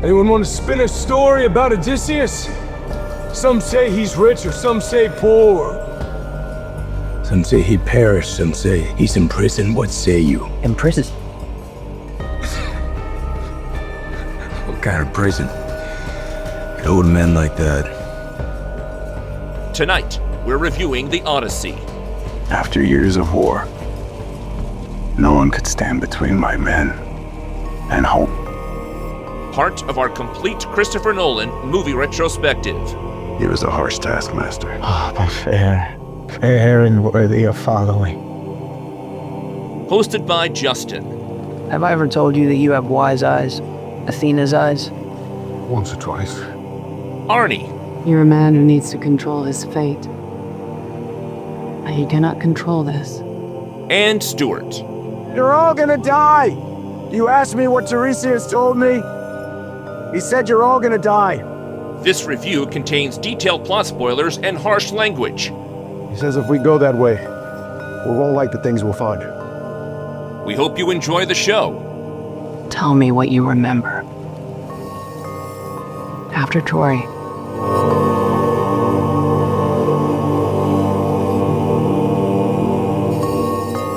Anyone want to spin a story about Odysseus? Some say he's rich, or some say poor. Some say he perished, some say he's in prison. What say you? In prison? What kind of prison? An old man like that. Tonight, we're reviewing the Odyssey. After years of war, no one could stand between my men and hope. Part of our complete Christopher Nolan movie retrospective. He was a harsh taskmaster. Oh, but fair and worthy of following. Hosted by Justin. Have I ever told you that you have wise eyes? Athena's eyes? Once or twice. Arnie. You're a man who needs to control his fate. You cannot control this. And Stuart. You're all gonna die! You asked me what Tiresias told me? He said you're all gonna die. This review contains detailed plot spoilers and harsh language. He says if we go that way, we won't like the things we'll find. We hope you enjoy the show. Tell me what you remember. After Troy.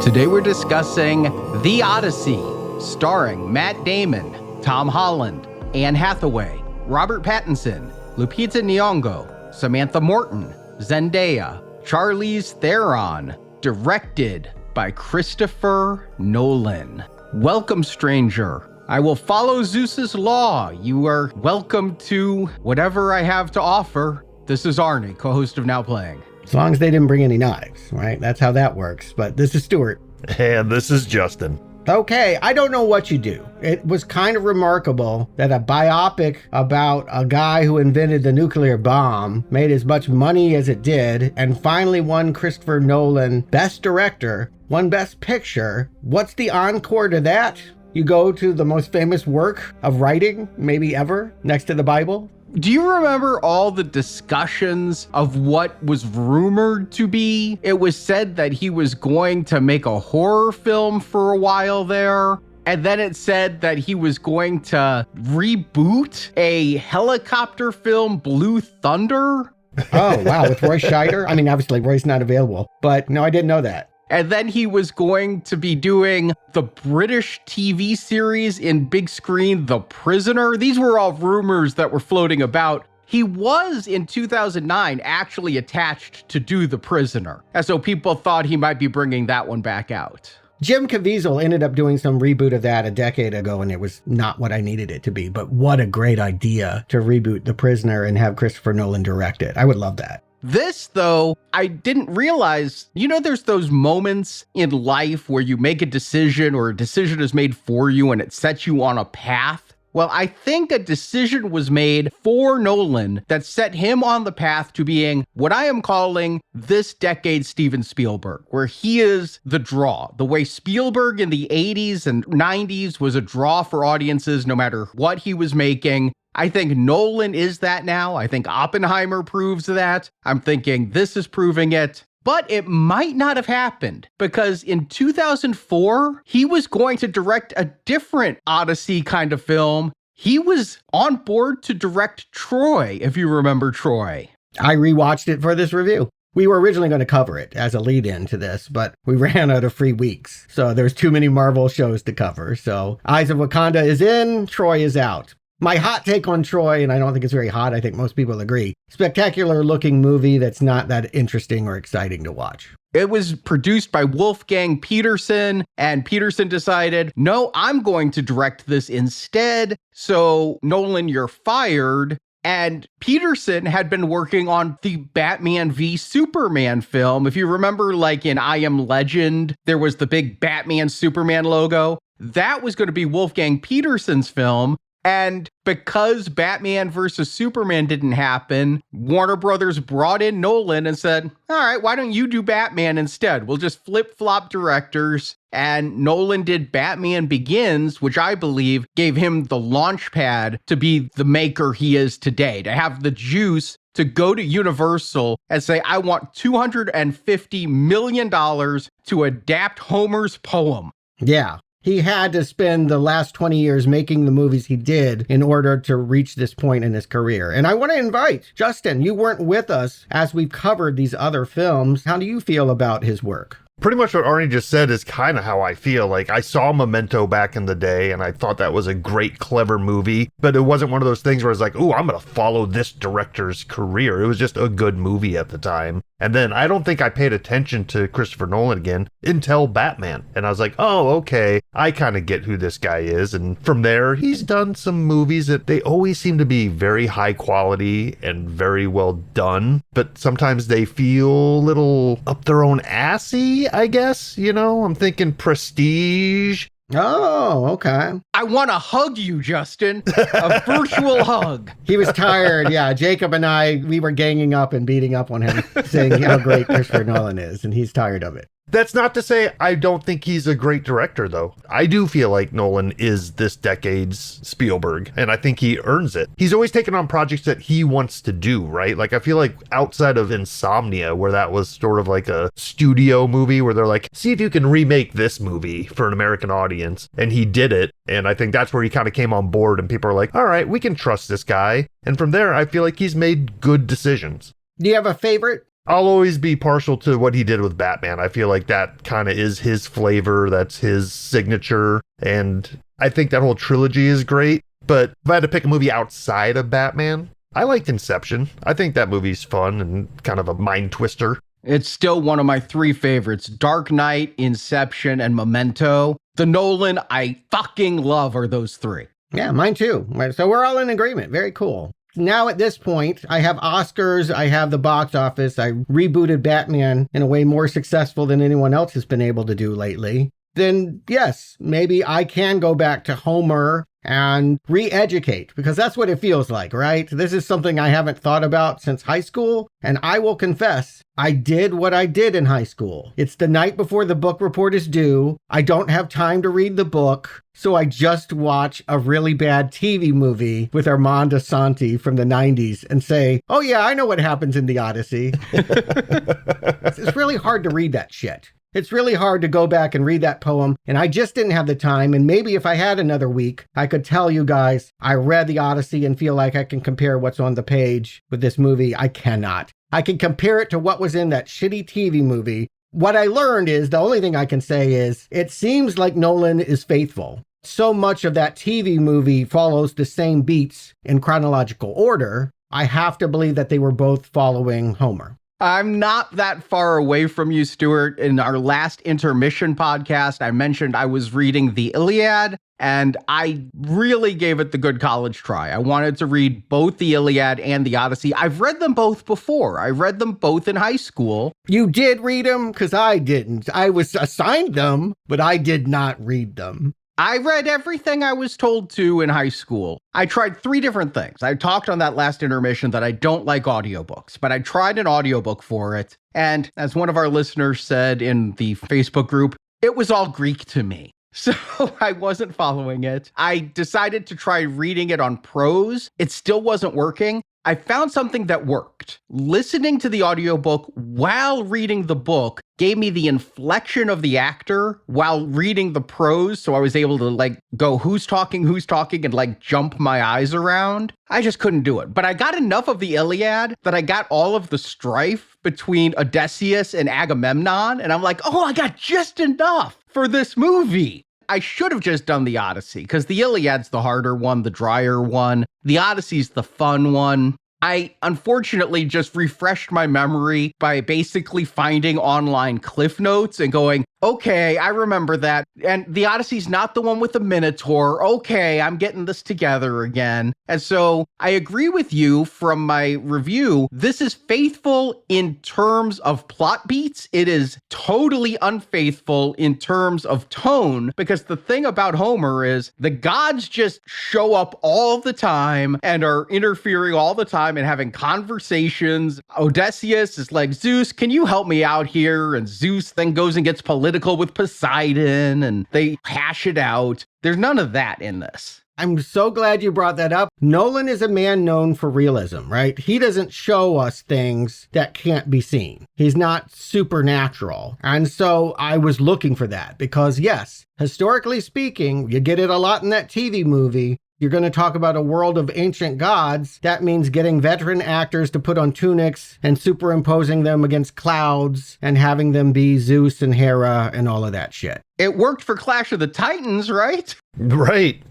Today we're discussing The Odyssey, starring Matt Damon, Tom Holland, Anne Hathaway, Robert Pattinson, Lupita Nyong'o, Samantha Morton, Zendaya, Charlize Theron, directed by Christopher Nolan. Welcome, stranger. I will follow Zeus's law. You are welcome to whatever I have to offer. This is Arnie, co-host of Now Playing. As long as they didn't bring any knives, right? That's how that works. But this is Stuart. And this is Justin. Okay, I don't know what you do. It was kind of remarkable that a biopic about a guy who invented the nuclear bomb made as much money as it did and finally won Christopher Nolan Best Director, won Best Picture. What's the encore to that? You go to the most famous work of writing, maybe ever, next to the Bible. Do you remember all the discussions of what was rumored to be? It was said that he was going to make a horror film for a while there. And then it said that he was going to reboot a helicopter film, Blue Thunder. Oh, wow. With Roy Scheider? I mean, obviously Roy's not available, but no, I didn't know that. And then he was going to be doing the British TV series in big screen, The Prisoner. These were all rumors that were floating about. He was, in 2009, actually attached to do The Prisoner. And so people thought he might be bringing that one back out. Jim Caviezel ended up doing some reboot of that a decade ago, and it was not what I needed it to be. But what a great idea to reboot The Prisoner and have Christopher Nolan direct it. I would love that. This, though, I didn't realize, there's those moments in life where you make a decision or a decision is made for you and it sets you on a path. Well, I think a decision was made for Nolan that set him on the path to being what I am calling this decade Steven Spielberg, where he is the draw. The way Spielberg in the 80s and 90s was a draw for audiences no matter what he was making. I think Nolan is that now. I think Oppenheimer proves that. I'm thinking this is proving it. But it might not have happened because in 2004, he was going to direct a different Odyssey kind of film. He was on board to direct Troy, if you remember Troy. I rewatched it for this review. We were originally going to cover it as a lead-in to this, but we ran out of free weeks. So there's too many Marvel shows to cover. So Eyes of Wakanda is in, Troy is out. My hot take on Troy, and I don't think it's very hot, I think most people agree, spectacular looking movie that's not that interesting or exciting to watch. It was produced by Wolfgang Peterson, and Peterson decided, no, I'm going to direct this instead. So Nolan, you're fired. And Peterson had been working on the Batman v Superman film. If you remember, like in I Am Legend, there was the big Batman Superman logo. That was going to be Wolfgang Peterson's film. And because Batman versus Superman didn't happen, Warner Brothers brought in Nolan and said, all right, why don't you do Batman instead? We'll just flip-flop directors. And Nolan did Batman Begins, which I believe gave him the launch pad to be the maker he is today, to have the juice to go to Universal and say, I want $250 million to adapt Homer's poem. Yeah. He had to spend the last 20 years making the movies he did in order to reach this point in his career. And I want to invite Justin, you weren't with us as we've covered these other films. How do you feel about his work? Pretty much what Arnie just said is kind of how I feel. Like, I saw Memento back in the day, and I thought that was a great, clever movie, but it wasn't one of those things where it's like, oh, I'm going to follow this director's career. It was just a good movie at the time. And then I don't think I paid attention to Christopher Nolan again until Batman. And I was like, oh, okay, I kind of get who this guy is. And from there, he's done some movies that they always seem to be very high quality and very well done. But sometimes they feel a little up their own assy, I guess. You know, I'm thinking Prestige. Oh, okay. I want to hug you, Justin. A virtual hug. He was tired. Yeah, Jacob and I, we were ganging up and beating up on him, saying how great Christopher Nolan is, and he's tired of it. That's not to say I don't think he's a great director, though. I do feel like Nolan is this decade's Spielberg, and I think he earns it. He's always taken on projects that he wants to do, right? Like, I feel like outside of Insomnia, where that was sort of like a studio movie where they're like, see if you can remake this movie for an American audience. And he did it. And I think that's where he kind of came on board, and people are like, all right, we can trust this guy. And from there, I feel like he's made good decisions. Do you have a favorite? I'll always be partial to what he did with Batman. I feel like that kind of is his flavor. That's his signature. And I think that whole trilogy is great. But if I had to pick a movie outside of Batman, I liked Inception. I think that movie's fun and kind of a mind twister. It's still one of my three favorites. Dark Knight, Inception, and Memento. The Nolan I fucking love are those three. Yeah, mine too. So we're all in agreement. Very cool. Now at this point, I have Oscars, I have the box office, I rebooted Batman in a way more successful than anyone else has been able to do lately. Then yes, maybe I can go back to Homer and re-educate, because that's what it feels like, right? This is something I haven't thought about since high school, and I will confess, I did what I did in high school. It's the night before the book report is due. I don't have time to read the book, so I just watch a really bad TV movie with Armand Asante from the 90s and say, oh yeah, I know what happens in the Odyssey. It's really hard to read that shit. It's really hard to go back and read that poem, and I just didn't have the time, and maybe if I had another week, I could tell you guys I read the Odyssey and feel like I can compare what's on the page with this movie. I cannot. I can compare it to what was in that shitty TV movie. What I learned is, the only thing I can say is, it seems like Nolan is faithful. So much of that TV movie follows the same beats in chronological order. I have to believe that they were both following Homer. I'm not that far away from you, Stuart. In our last intermission podcast, I mentioned I was reading the Iliad, and I really gave it the good college try. I wanted to read both the Iliad and the Odyssey. I've read them both before. I read them both in high school. You did read them? Because I didn't. I was assigned them, but I did not read them. I read everything I was told to in high school. I tried 3 different things. I talked on that last intermission that I don't like audiobooks, but I tried an audiobook for it. And as one of our listeners said in the Facebook group, it was all Greek to me. So I wasn't following it. I decided to try reading it on prose. It still wasn't working. I found something that worked. Listening to the audiobook while reading the book gave me the inflection of the actor while reading the prose. So I was able to go, who's talking, and jump my eyes around. I just couldn't do it. But I got enough of the Iliad that I got all of the strife between Odysseus and Agamemnon. And I'm like, oh, I got just enough for this movie. I should have just done the Odyssey, because the Iliad's the harder one, the drier one. The Odyssey's the fun one. I unfortunately just refreshed my memory by basically finding online cliff notes and going, okay, I remember that. And the Odyssey's not the one with the Minotaur. Okay, I'm getting this together again. And so I agree with you from my review. This is faithful in terms of plot beats. It is totally unfaithful in terms of tone, because the thing about Homer is the gods just show up all the time and are interfering all the time and having conversations. Odysseus is like, Zeus, can you help me out here? And Zeus then goes and gets political political with Poseidon and they hash it out. There's none of that in this. I'm so glad you brought that up. Nolan is a man known for realism, right? He doesn't show us things that can't be seen. He's not supernatural. And so I was looking for that because, yes, historically speaking, you get it a lot in that TV movie. You're going to talk about a world of ancient gods. That means getting veteran actors to put on tunics and superimposing them against clouds and having them be Zeus and Hera and all of that shit. It worked for Clash of the Titans, right? Right.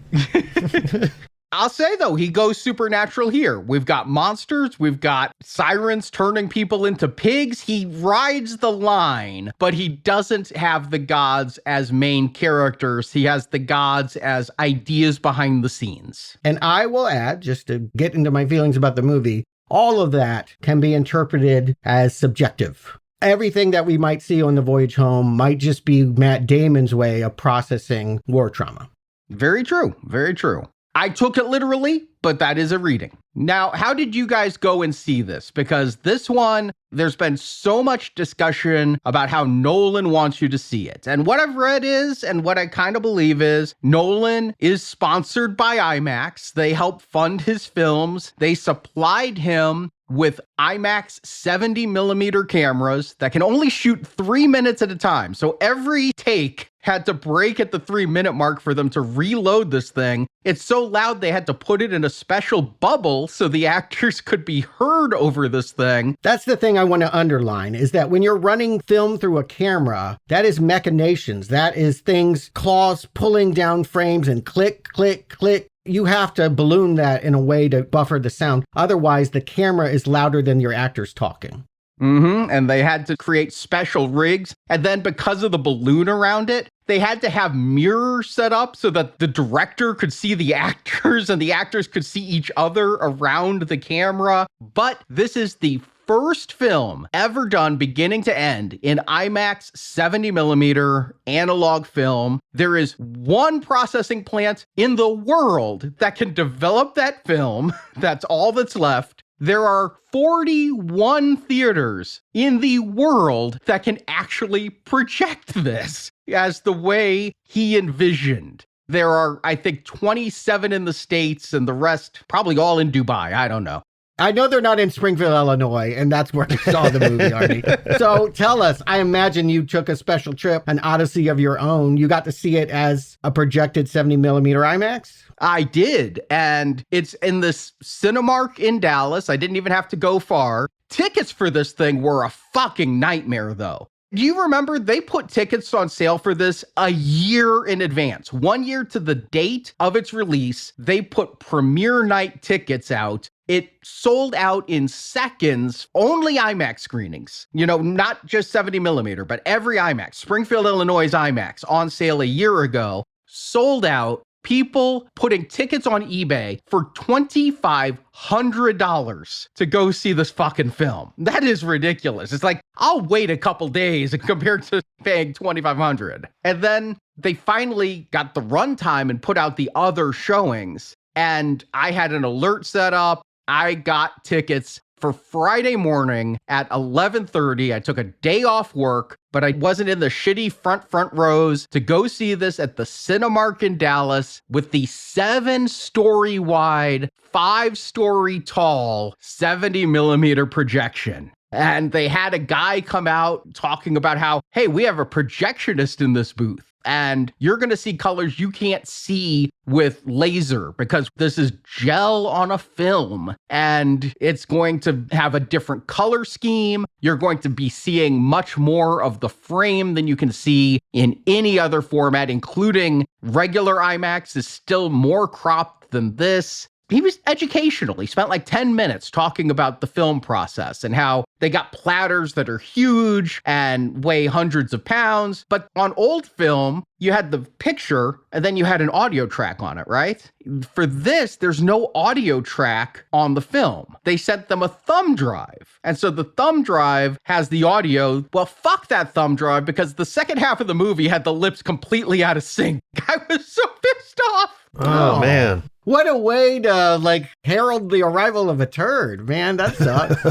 I'll say, though, he goes supernatural here. We've got monsters. We've got sirens turning people into pigs. He rides the line, but he doesn't have the gods as main characters. He has the gods as ideas behind the scenes. And I will add, just to get into my feelings about the movie, all of that can be interpreted as subjective. Everything that we might see on the voyage home might just be Matt Damon's way of processing war trauma. Very true. Very true. I took it literally, but that is a reading. Now, how did you guys go and see this? Because this one, there's been so much discussion about how Nolan wants you to see it. And what I've read is, and what I kind of believe is, Nolan is sponsored by IMAX. They help fund his films. They supplied him with IMAX 70mm cameras that can only shoot 3 minutes at a time. So every take had to break at the 3-minute mark for them to reload this thing. It's so loud they had to put it in a special bubble so the actors could be heard over this thing. That's the thing I want to underline, is that when you're running film through a camera, that is machinations. That is things, claws pulling down frames and click, click, click. You have to balloon that in a way to buffer the sound. Otherwise, the camera is louder than your actors talking. And they had to create special rigs. And then because of the balloon around it, they had to have mirrors set up so that the director could see the actors and the actors could see each other around the camera. But this is the first film ever done beginning to end in IMAX 70mm analog film. There is one processing plant in the world that can develop that film. That's all that's left. There are 41 theaters in the world that can actually project this as the way he envisioned. There are, I think, 27 in the States and the rest probably all in Dubai. I don't know. I know they're not in Springfield, Illinois, and that's where I saw the movie, Arnie. So tell us, I imagine you took a special trip, an Odyssey of your own. You got to see it as a projected 70mm IMAX? I did, and it's in this Cinemark in Dallas. I didn't even have to go far. Tickets for this thing were a fucking nightmare, though. Do you remember they put tickets on sale for this a year in advance? 1 year to the date of its release, they put premiere night tickets out. It sold out in seconds, only IMAX screenings. You know, not just 70mm, but every IMAX. Springfield, Illinois' IMAX on sale a year ago, sold out. People putting tickets on eBay for $2,500 to go see this fucking film. That is ridiculous. It's like, I'll wait a couple days compared to paying $2,500. And then they finally got the runtime and put out the other showings. And I had an alert set up. I got tickets for Friday morning at 11:30. I took a day off work, but I wasn't in the shitty front rows to go see this at the Cinemark in Dallas with the 7-story wide, 5-story tall 70mm projection. And they had a guy come out talking about how, hey, we have a projectionist in this booth. And you're going to see colors you can't see with laser because this is gel on a film and it's going to have a different color scheme. You're going to be seeing much more of the frame than you can see in any other format, including regular IMAX is still more cropped than this. He was educational. He spent like 10 minutes talking about the film process and how they got platters that are huge and weigh hundreds of pounds. But on old film, you had the picture and then you had an audio track on it, right? For this, there's no audio track on the film. They sent them a thumb drive. And so the thumb drive has the audio. Well, fuck that thumb drive because the second half of the movie had the lips completely out of sync. I was so pissed off. Oh, man. What a way to, like, herald the arrival of a turd, man. That sucks.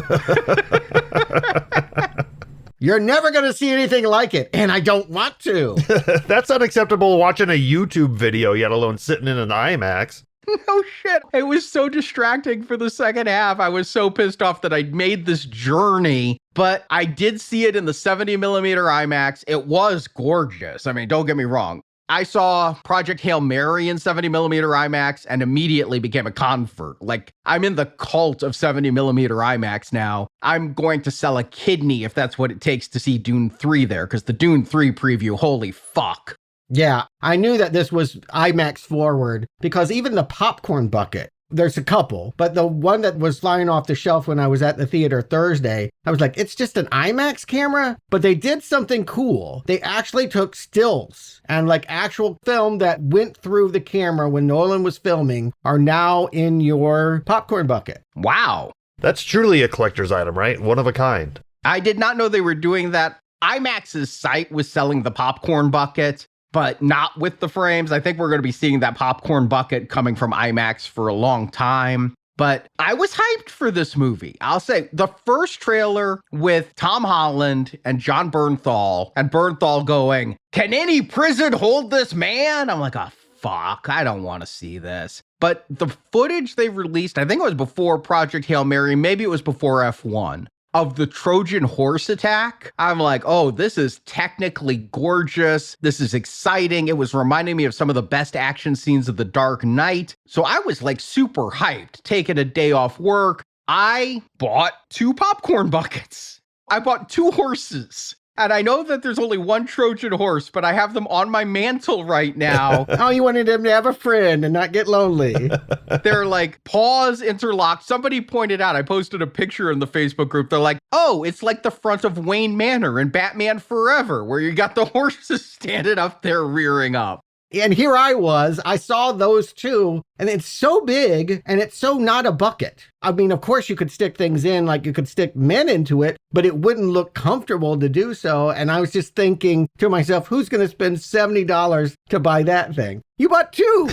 You're never going to see anything like it, and I don't want to. That's unacceptable watching a YouTube video, yet alone sitting in an IMAX. No shit. It was so distracting for the second half. I was so pissed off that I made this journey, but I did see it in the 70 millimeter IMAX. It was gorgeous. I mean, don't get me wrong. I saw Project Hail Mary in 70 millimeter IMAX and immediately became a convert. Like, I'm in the cult of 70 millimeter IMAX now. I'm going to sell a kidney if that's what it takes to see Dune 3 there, because the Dune 3 preview, holy fuck. Yeah, I knew that this was IMAX forward because even the popcorn bucket, there's a couple, but the one that was flying off the shelf when I was at the theater Thursday, I was like, it's just an IMAX camera? But they did something cool. They actually took stills and like actual film that went through the camera when Nolan was filming are now in your popcorn bucket. Wow. That's truly a collector's item, right? One of a kind. I did not know they were doing that. IMAX's site was selling the popcorn bucket, but not with the frames. I think we're going to be seeing that popcorn bucket coming from IMAX for a long time. But I was hyped for this movie. I'll say the first trailer with Tom Holland and John Bernthal, and Bernthal going, "Can any prison hold this man?" I'm like, oh, fuck, I don't want to see this. But the footage they released, I think it was before Project Hail Mary, maybe it was before F1, of the Trojan horse attack, I'm like, oh, this is technically gorgeous. This is exciting. It was reminding me of some of the best action scenes of The Dark Knight. So I was like super hyped, taking a day off work. I bought 2 popcorn buckets. I bought 2 horses. And I know that there's only one Trojan horse, but I have them on my mantle right now. Oh, you wanted him to have a friend and not get lonely. They're like paws interlocked. Somebody pointed out, I posted a picture in the Facebook group. They're like, oh, it's like the front of Wayne Manor in Batman Forever, where you got the horses standing up there rearing up. And here I saw those 2, and it's so big, and it's so not a bucket. I mean, of course, you could stick things in, like you could stick men into it, but it wouldn't look comfortable to do so. And I was just thinking to myself, who's going to spend $70 to buy that thing? You bought 2.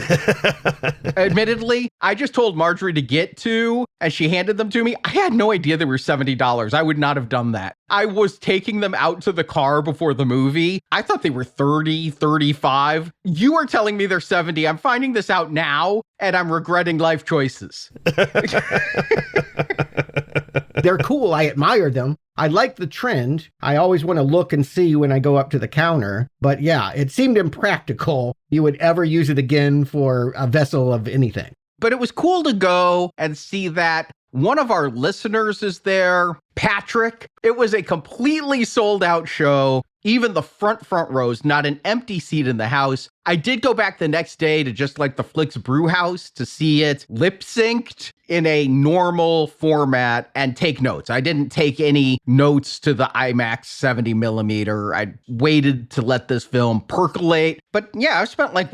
Admittedly, I just told Marjorie to get 2, and she handed them to me. I had no idea they were $70. I would not have done that. I was taking them out to the car before the movie. I thought they were 30, 35. You are telling me they're 70. I'm finding this out now, and I'm regretting life choices. They're cool. I admire them. I like the trend. I always want to look and see when I go up to the counter. But yeah, it seemed impractical you would ever use it again for a vessel of anything. But it was cool to go and see that one of our listeners is there, Patrick. It was a completely sold out show. Even the front rows, not an empty seat in the house. I did go back the next day to just like the Flicks Brew House to see it lip synced in a normal format and take notes. I didn't take any notes to the IMAX 70 millimeter. I waited to let this film percolate. But yeah, I've spent like,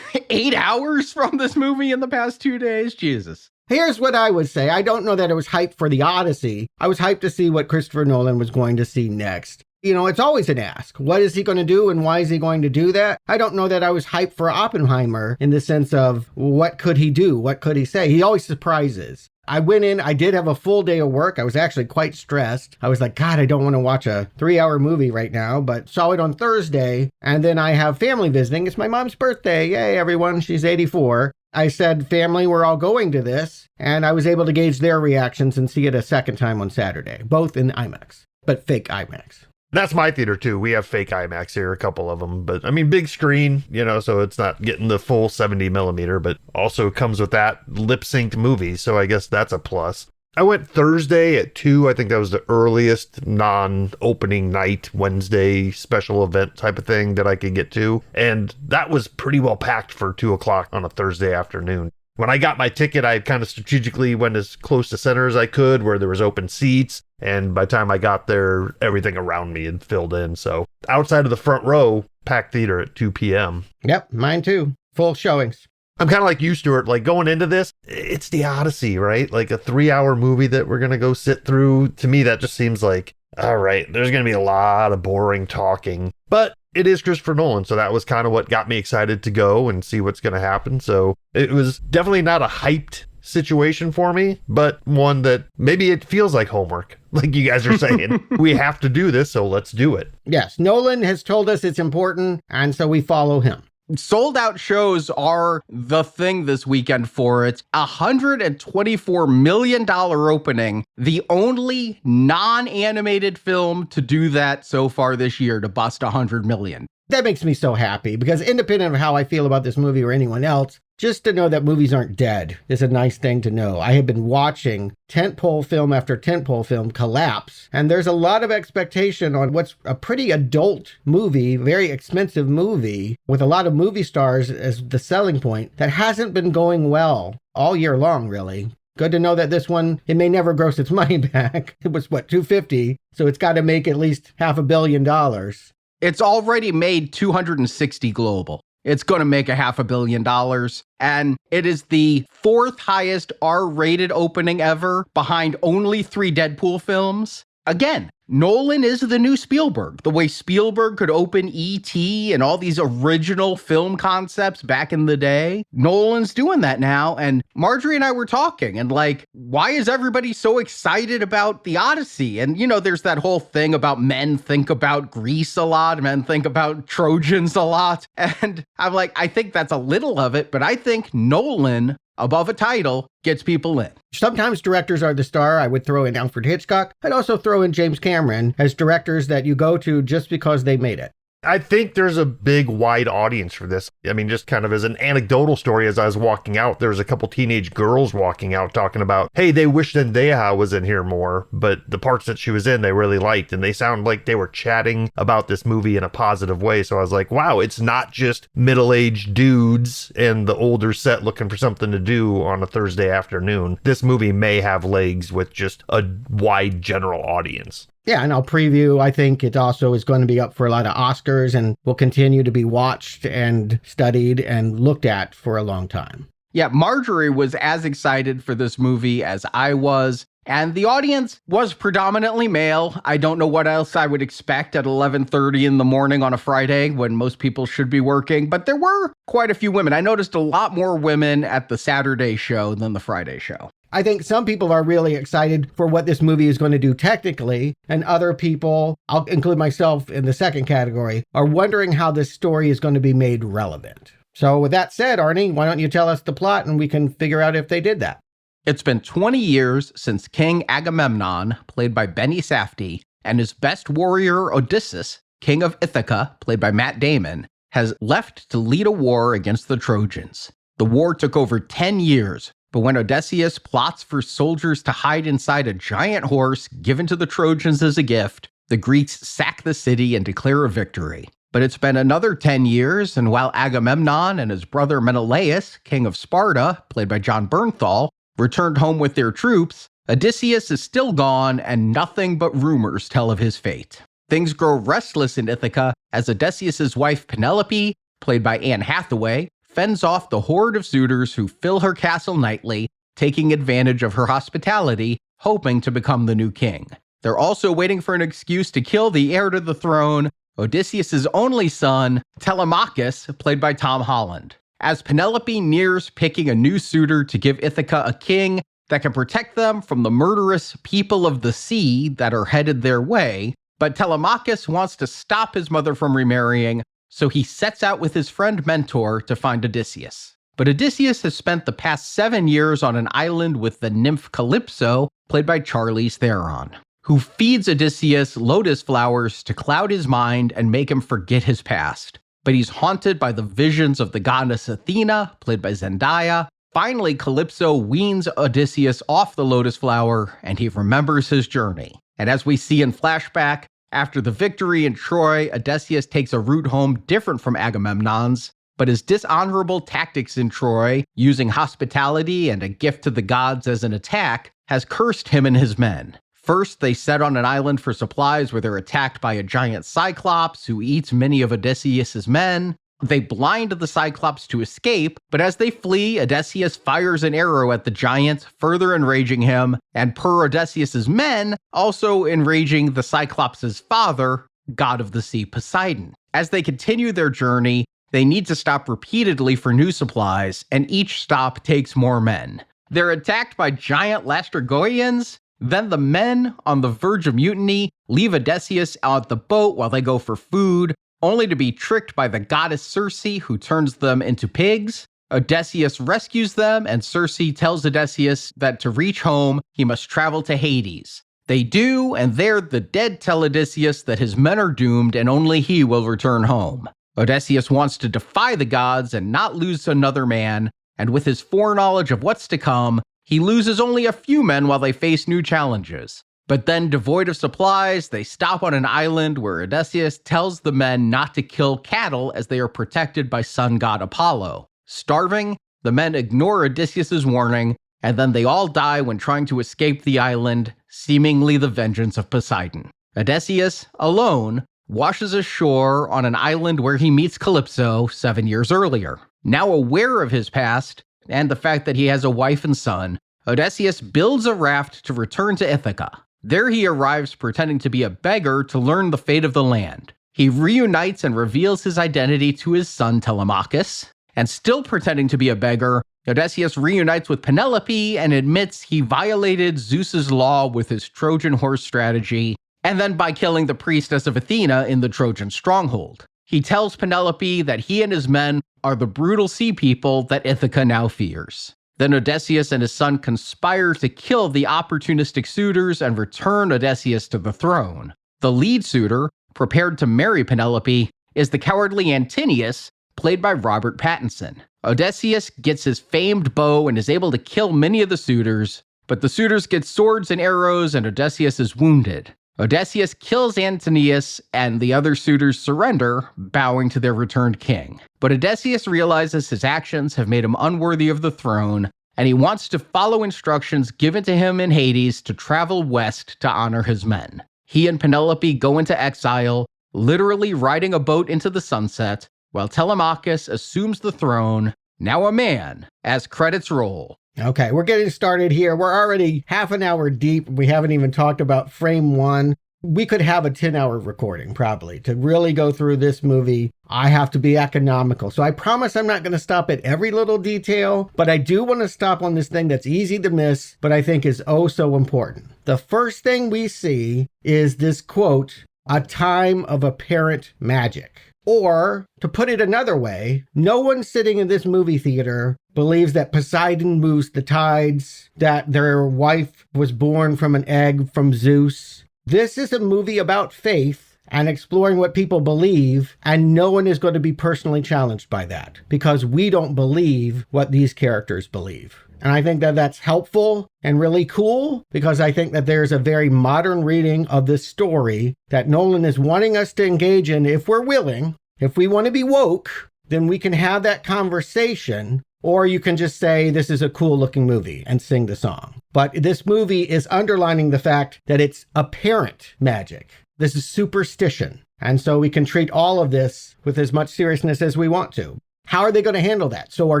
8 hours from this movie in the past 2 days? Jesus. Here's what I would say. I don't know that I was hyped for the Odyssey. I was hyped to see what Christopher Nolan was going to see next. You know, it's always an ask. What is he going to do and why is he going to do that? I don't know that I was hyped for Oppenheimer in the sense of what could he do? What could he say? He always surprises. I went in, I did have a full day of work. I was actually quite stressed. I was like, God, I don't want to watch a 3-hour movie right now, but saw it on Thursday. And then I have family visiting. It's my mom's birthday. Yay, everyone. She's 84. I said, family, we're all going to this. And I was able to gauge their reactions and see it a second time on Saturday, both in IMAX, but fake IMAX. That's my theater too. We have fake IMAX here, a couple of them, but I mean, big screen, so it's not getting the full 70 millimeter, but also comes with that lip synced movie. So I guess that's a plus. I went Thursday at 2. I think that was the earliest non-opening night Wednesday special event type of thing that I could get to. And that was pretty well packed for 2:00 on a Thursday afternoon. When I got my ticket, I kind of strategically went as close to center as I could where there was open seats. And by the time I got there, everything around me had filled in. So outside of the front row, packed theater at 2 p.m. Yep, mine too. Full showings. I'm kind of like you, Stuart. Like going into this, it's the Odyssey, right? Like a 3-hour movie that we're going to go sit through. To me, that just seems like, all right, there's going to be a lot of boring talking. But it is Christopher Nolan, so that was kind of what got me excited to go and see what's going to happen. So it was definitely not a hyped situation for me, but one that maybe it feels like homework. Like you guys are saying, we have to do this, so let's do it. Yes, Nolan has told us it's important, and so we follow him. Sold out shows are the thing this weekend for it. $124 million opening, the only non-animated film to do that so far this year, to bust $100 million. That makes me so happy, because independent of how I feel about this movie or anyone else, just to know that movies aren't dead is a nice thing to know. I have been watching tentpole film after tentpole film collapse, and there's a lot of expectation on what's a pretty adult movie, very expensive movie, with a lot of movie stars as the selling point, that hasn't been going well all year long, really. Good to know that this one, it may never gross its money back. It was, $250? So it's got to make at least $500 million. It's already made 260 global. It's going to make $500 million. And it is the fourth highest R-rated opening ever, behind only 3 Deadpool films. Again, Nolan is the new Spielberg. The way Spielberg could open E.T. and all these original film concepts back in the day, Nolan's doing that now. And Marjorie and I were talking, and why is everybody so excited about the Odyssey? And, there's that whole thing about men think about Greece a lot, men think about Trojans a lot. And I'm like, I think that's a little of it, but I think Nolan, above a title, gets people in. Sometimes directors are the star. I would throw in Alfred Hitchcock. I'd also throw in James Cameron as directors that you go to just because they made it. I think there's a big, wide audience for this. I mean, just kind of as an anecdotal story, as I was walking out, there was a couple teenage girls walking out talking about, hey, they wish Zendaya was in here more, but the parts that she was in, they really liked. And they sound like they were chatting about this movie in a positive way. So I was like, wow, it's not just middle-aged dudes and the older set looking for something to do on a Thursday afternoon. This movie may have legs with just a wide general audience. Yeah, and I'll preview. I think it also is going to be up for a lot of Oscars and will continue to be watched and studied and looked at for a long time. Yeah, Marjorie was as excited for this movie as I was. And the audience was predominantly male. I don't know what else I would expect at 11:30 in the morning on a Friday when most people should be working, but there were quite a few women. I noticed a lot more women at the Saturday show than the Friday show. I think some people are really excited for what this movie is going to do technically, and other people, I'll include myself in the second category, are wondering how this story is going to be made relevant. So with that said, Arnie, why don't you tell us the plot and we can figure out if they did that? It's been 20 years since King Agamemnon, played by Benny Safdie, and his best warrior Odysseus, King of Ithaca, played by Matt Damon, has left to lead a war against the Trojans. The war took over 10 years, but when Odysseus plots for soldiers to hide inside a giant horse given to the Trojans as a gift, the Greeks sack the city and declare a victory. But it's been another 10 years, and while Agamemnon and his brother Menelaus, king of Sparta, played by John Bernthal, returned home with their troops, Odysseus is still gone, and nothing but rumors tell of his fate. Things grow restless in Ithaca as Odysseus' wife Penelope, played by Anne Hathaway, fends off the horde of suitors who fill her castle nightly, taking advantage of her hospitality, hoping to become the new king. They're also waiting for an excuse to kill the heir to the throne, Odysseus' only son, Telemachus, played by Tom Holland. As Penelope nears picking a new suitor to give Ithaca a king that can protect them from the murderous people of the sea that are headed their way, but Telemachus wants to stop his mother from remarrying, so he sets out with his friend Mentor to find Odysseus. But Odysseus has spent the past 7 years on an island with the nymph Calypso, played by Charlize Theron, who feeds Odysseus lotus flowers to cloud his mind and make him forget his past. But he's haunted by the visions of the goddess Athena, played by Zendaya. Finally, Calypso weans Odysseus off the lotus flower, and he remembers his journey. And as we see in flashback, after the victory in Troy, Odysseus takes a route home different from Agamemnon's, but his dishonorable tactics in Troy, using hospitality and a gift to the gods as an attack, has cursed him and his men. First, they set on an island for supplies where they're attacked by a giant cyclops who eats many of Odysseus' men. They blind the cyclops to escape, but as they flee, Odysseus fires an arrow at the giant, further enraging him, and per Odysseus' men, also enraging the cyclops' father, god of the sea Poseidon. As they continue their journey, they need to stop repeatedly for new supplies, and each stop takes more men. They're attacked by giant Lastrygoians. Then the men, on the verge of mutiny, leave Odysseus out the boat while they go for food, only to be tricked by the goddess Circe, who turns them into pigs. Odysseus rescues them, and Circe tells Odysseus that to reach home, he must travel to Hades. They do, and there the dead tell Odysseus that his men are doomed and only he will return home. Odysseus wants to defy the gods and not lose another man, and with his foreknowledge of what's to come, he loses only a few men while they face new challenges. But then, devoid of supplies, they stop on an island where Odysseus tells the men not to kill cattle as they are protected by sun god Apollo. Starving, the men ignore Odysseus' warning, and then they all die when trying to escape the island, seemingly the vengeance of Poseidon. Odysseus, alone, washes ashore on an island where he meets Calypso 7 years earlier. Now aware of his past, and the fact that he has a wife and son, Odysseus builds a raft to return to Ithaca. There he arrives pretending to be a beggar to learn the fate of the land. He reunites and reveals his identity to his son Telemachus, and still pretending to be a beggar, Odysseus reunites with Penelope and admits he violated Zeus's law with his Trojan horse strategy, and then by killing the priestess of Athena in the Trojan stronghold. He tells Penelope that he and his men are the brutal sea people that Ithaca now fears. Then Odysseus and his son conspire to kill the opportunistic suitors and return Odysseus to the throne. The lead suitor, prepared to marry Penelope, is the cowardly Antinous, played by Robert Pattinson. Odysseus gets his famed bow and is able to kill many of the suitors, but the suitors get swords and arrows and Odysseus is wounded. Odysseus kills Antinous and the other suitors surrender, bowing to their returned king. But Odysseus realizes his actions have made him unworthy of the throne, and he wants to follow instructions given to him in Hades to travel west to honor his men. He and Penelope go into exile, literally riding a boat into the sunset, while Telemachus assumes the throne, now a man, as credits roll. Okay, we're getting started here. We're already half an hour deep. We haven't even talked about frame one. We could have a 10-hour recording, probably, to really go through this movie. I have to be economical. So I promise I'm not going to stop at every little detail, but I do want to stop on this thing that's easy to miss, but I think is oh so important. The first thing we see is this quote, "a time of apparent magic." Or, to put it another way, no one sitting in this movie theater believes that Poseidon moves the tides, that their wife was born from an egg from Zeus. This is a movie about faith and exploring what people believe, and no one is going to be personally challenged by that, because we don't believe what these characters believe. And I think that that's helpful and really cool, because I think that there's a very modern reading of this story that Nolan is wanting us to engage in if we're willing. If we want to be woke, then we can have that conversation, or you can just say this is a cool looking movie and sing the song. But this movie is underlining the fact that it's apparent magic. This is superstition. And so we can treat all of this with as much seriousness as we want to. How are they going to handle that? So are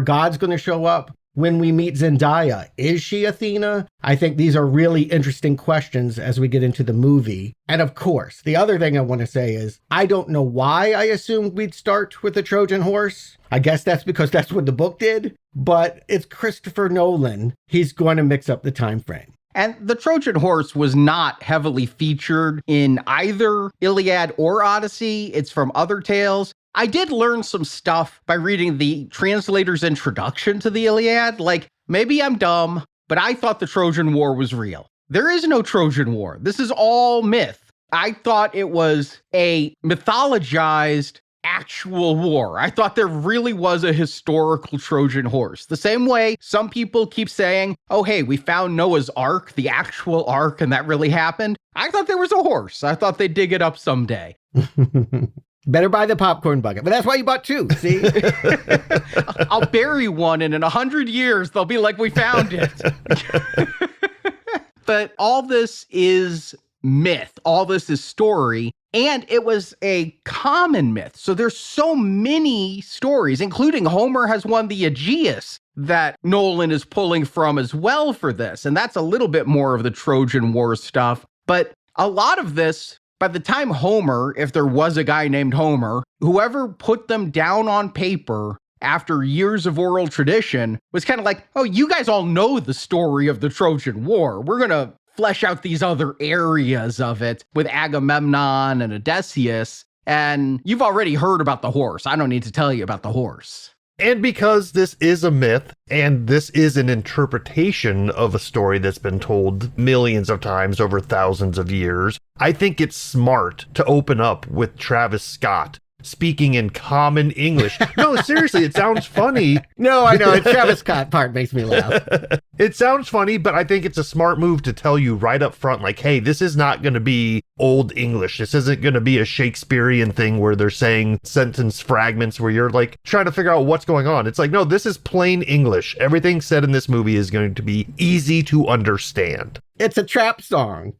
gods going to show up? When we meet Zendaya, is she Athena? I think these are really interesting questions as we get into the movie. And of course, the other thing I want to say is, I don't know why I assumed we'd start with the Trojan horse. I guess that's because that's what the book did, but it's Christopher Nolan. He's going to mix up the time frame. And the Trojan horse was not heavily featured in either Iliad or Odyssey. It's from other tales. I did learn some stuff by reading the translator's introduction to the Iliad. Like, maybe I'm dumb, but I thought the Trojan War was real. There is no Trojan War. This is all myth. I thought it was a mythologized actual war. I thought there really was a historical Trojan horse. The same way some people keep saying, oh, hey, we found Noah's Ark, the actual Ark, and that really happened. I thought there was a horse. I thought they'd dig it up someday. Better buy the popcorn bucket. But that's why you bought two, see? I'll bury one, and in 100 years, they'll be like, we found it. But all this is myth. All this is story. And it was a common myth. So there's so many stories, including Homer has one, the Aegeus, that Nolan is pulling from as well for this. And that's a little bit more of the Trojan War stuff. But a lot of this, by the time Homer, if there was a guy named Homer, whoever put them down on paper after years of oral tradition, was kind of like, oh, you guys all know the story of the Trojan War. We're going to flesh out these other areas of it with Agamemnon and Odysseus. And you've already heard about the horse. I don't need to tell you about the horse. And because this is a myth, and this is an interpretation of a story that's been told millions of times over thousands of years, I think it's smart to open up with Travis Scott speaking in common English. No, seriously, it sounds funny. No, I know. It's Travis Scott part makes me laugh. It sounds funny, but I think it's a smart move to tell you right up front, like, hey, this is not going to be old English. This isn't going to be a Shakespearean thing where they're saying sentence fragments where you're like trying to figure out what's going on. It's like, no, this is plain English. Everything said in this movie is going to be easy to understand. It's a trap song.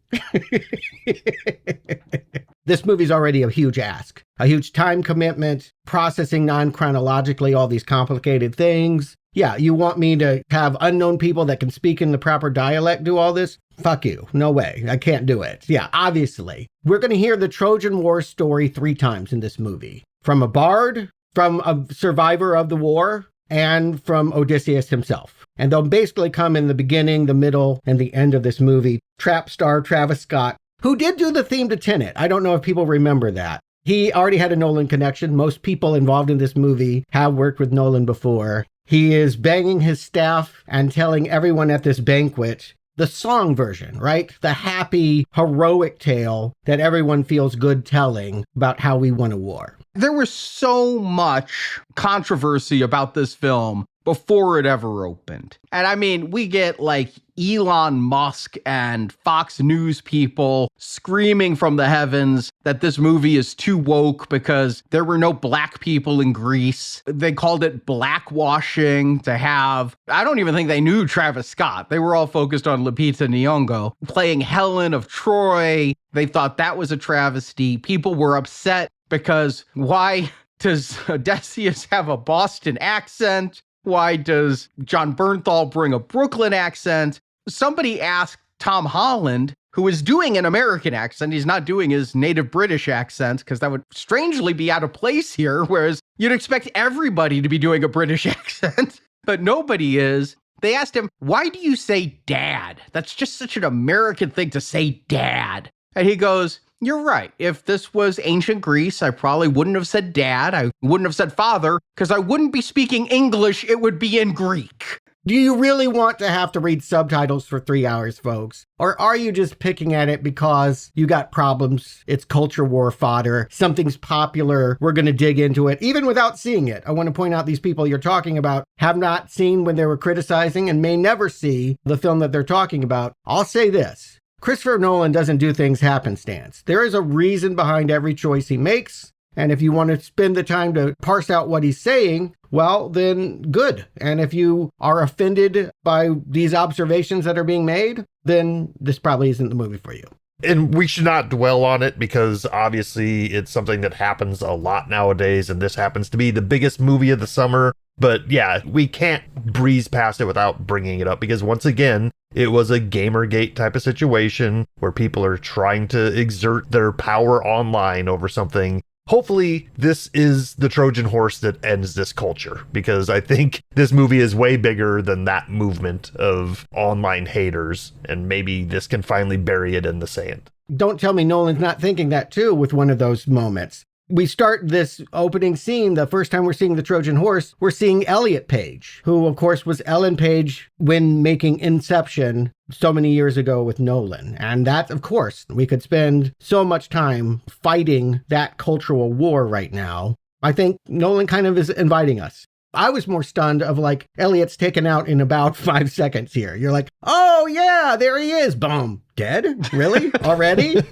This movie's already a huge ask, a huge time commitment, processing non-chronologically all these complicated things. Yeah, you want me to have unknown people that can speak in the proper dialect do all this? Fuck you. No way. I can't do it. Yeah, obviously. We're going to hear the Trojan War story 3 times in this movie. From a bard, from a survivor of the war, and from Odysseus himself. And they'll basically come in the beginning, the middle, and the end of this movie. Trap star Travis Scott, who did do the theme to Tenet. I don't know if people remember that. He already had a Nolan connection. Most people involved in this movie have worked with Nolan before. He is banging his staff and telling everyone at this banquet the song version, right? The happy, heroic tale that everyone feels good telling about how we won a war. There was so much controversy about this film before it ever opened. And I mean, we get like Elon Musk and Fox News people screaming from the heavens that this movie is too woke because there were no black people in Greece. They called it blackwashing to have, I don't even think they knew Travis Scott. They were all focused on Lupita Nyong'o playing Helen of Troy. They thought that was a travesty. People were upset because why does Odysseus have a Boston accent? Why does John Bernthal bring a Brooklyn accent? Somebody asked Tom Holland, who is doing an American accent. He's not doing his native British accent because that would strangely be out of place here, whereas you'd expect everybody to be doing a British accent, but nobody is. They asked him, why do you say dad? That's just such an American thing to say dad. And he goes, you're right. If this was ancient Greece, I probably wouldn't have said dad. I wouldn't have said father because I wouldn't be speaking English. It would be in Greek. Do you really want to have to read subtitles for 3 hours, folks? Or are you just picking at it because you got problems? It's culture war fodder. Something's popular. We're going to dig into it, even without seeing it. I want to point out these people you're talking about have not seen when they were criticizing and may never see the film that they're talking about. I'll say this. Christopher Nolan doesn't do things happenstance. There is a reason behind every choice he makes. And if you want to spend the time to parse out what he's saying, well, then good. And if you are offended by these observations that are being made, then this probably isn't the movie for you. And we should not dwell on it because obviously it's something that happens a lot nowadays. And this happens to be the biggest movie of the summer. But yeah, we can't breeze past it without bringing it up because once again, it was a Gamergate type of situation where people are trying to exert their power online over something. Hopefully, this is the Trojan horse that ends this culture, because I think this movie is way bigger than that movement of online haters, and maybe this can finally bury it in the sand. Don't tell me Nolan's not thinking that too with one of those moments. We start this opening scene, the first time we're seeing the Trojan horse, we're seeing Elliot Page, who of course was Ellen Page when making Inception so many years ago with Nolan. And that, of course, we could spend so much time fighting that cultural war right now. I think Nolan kind of is inviting us. I was more stunned of like, Elliot's taken out in about 5 seconds here. You're like, oh yeah, there he is. Boom. Dead? Really? Already?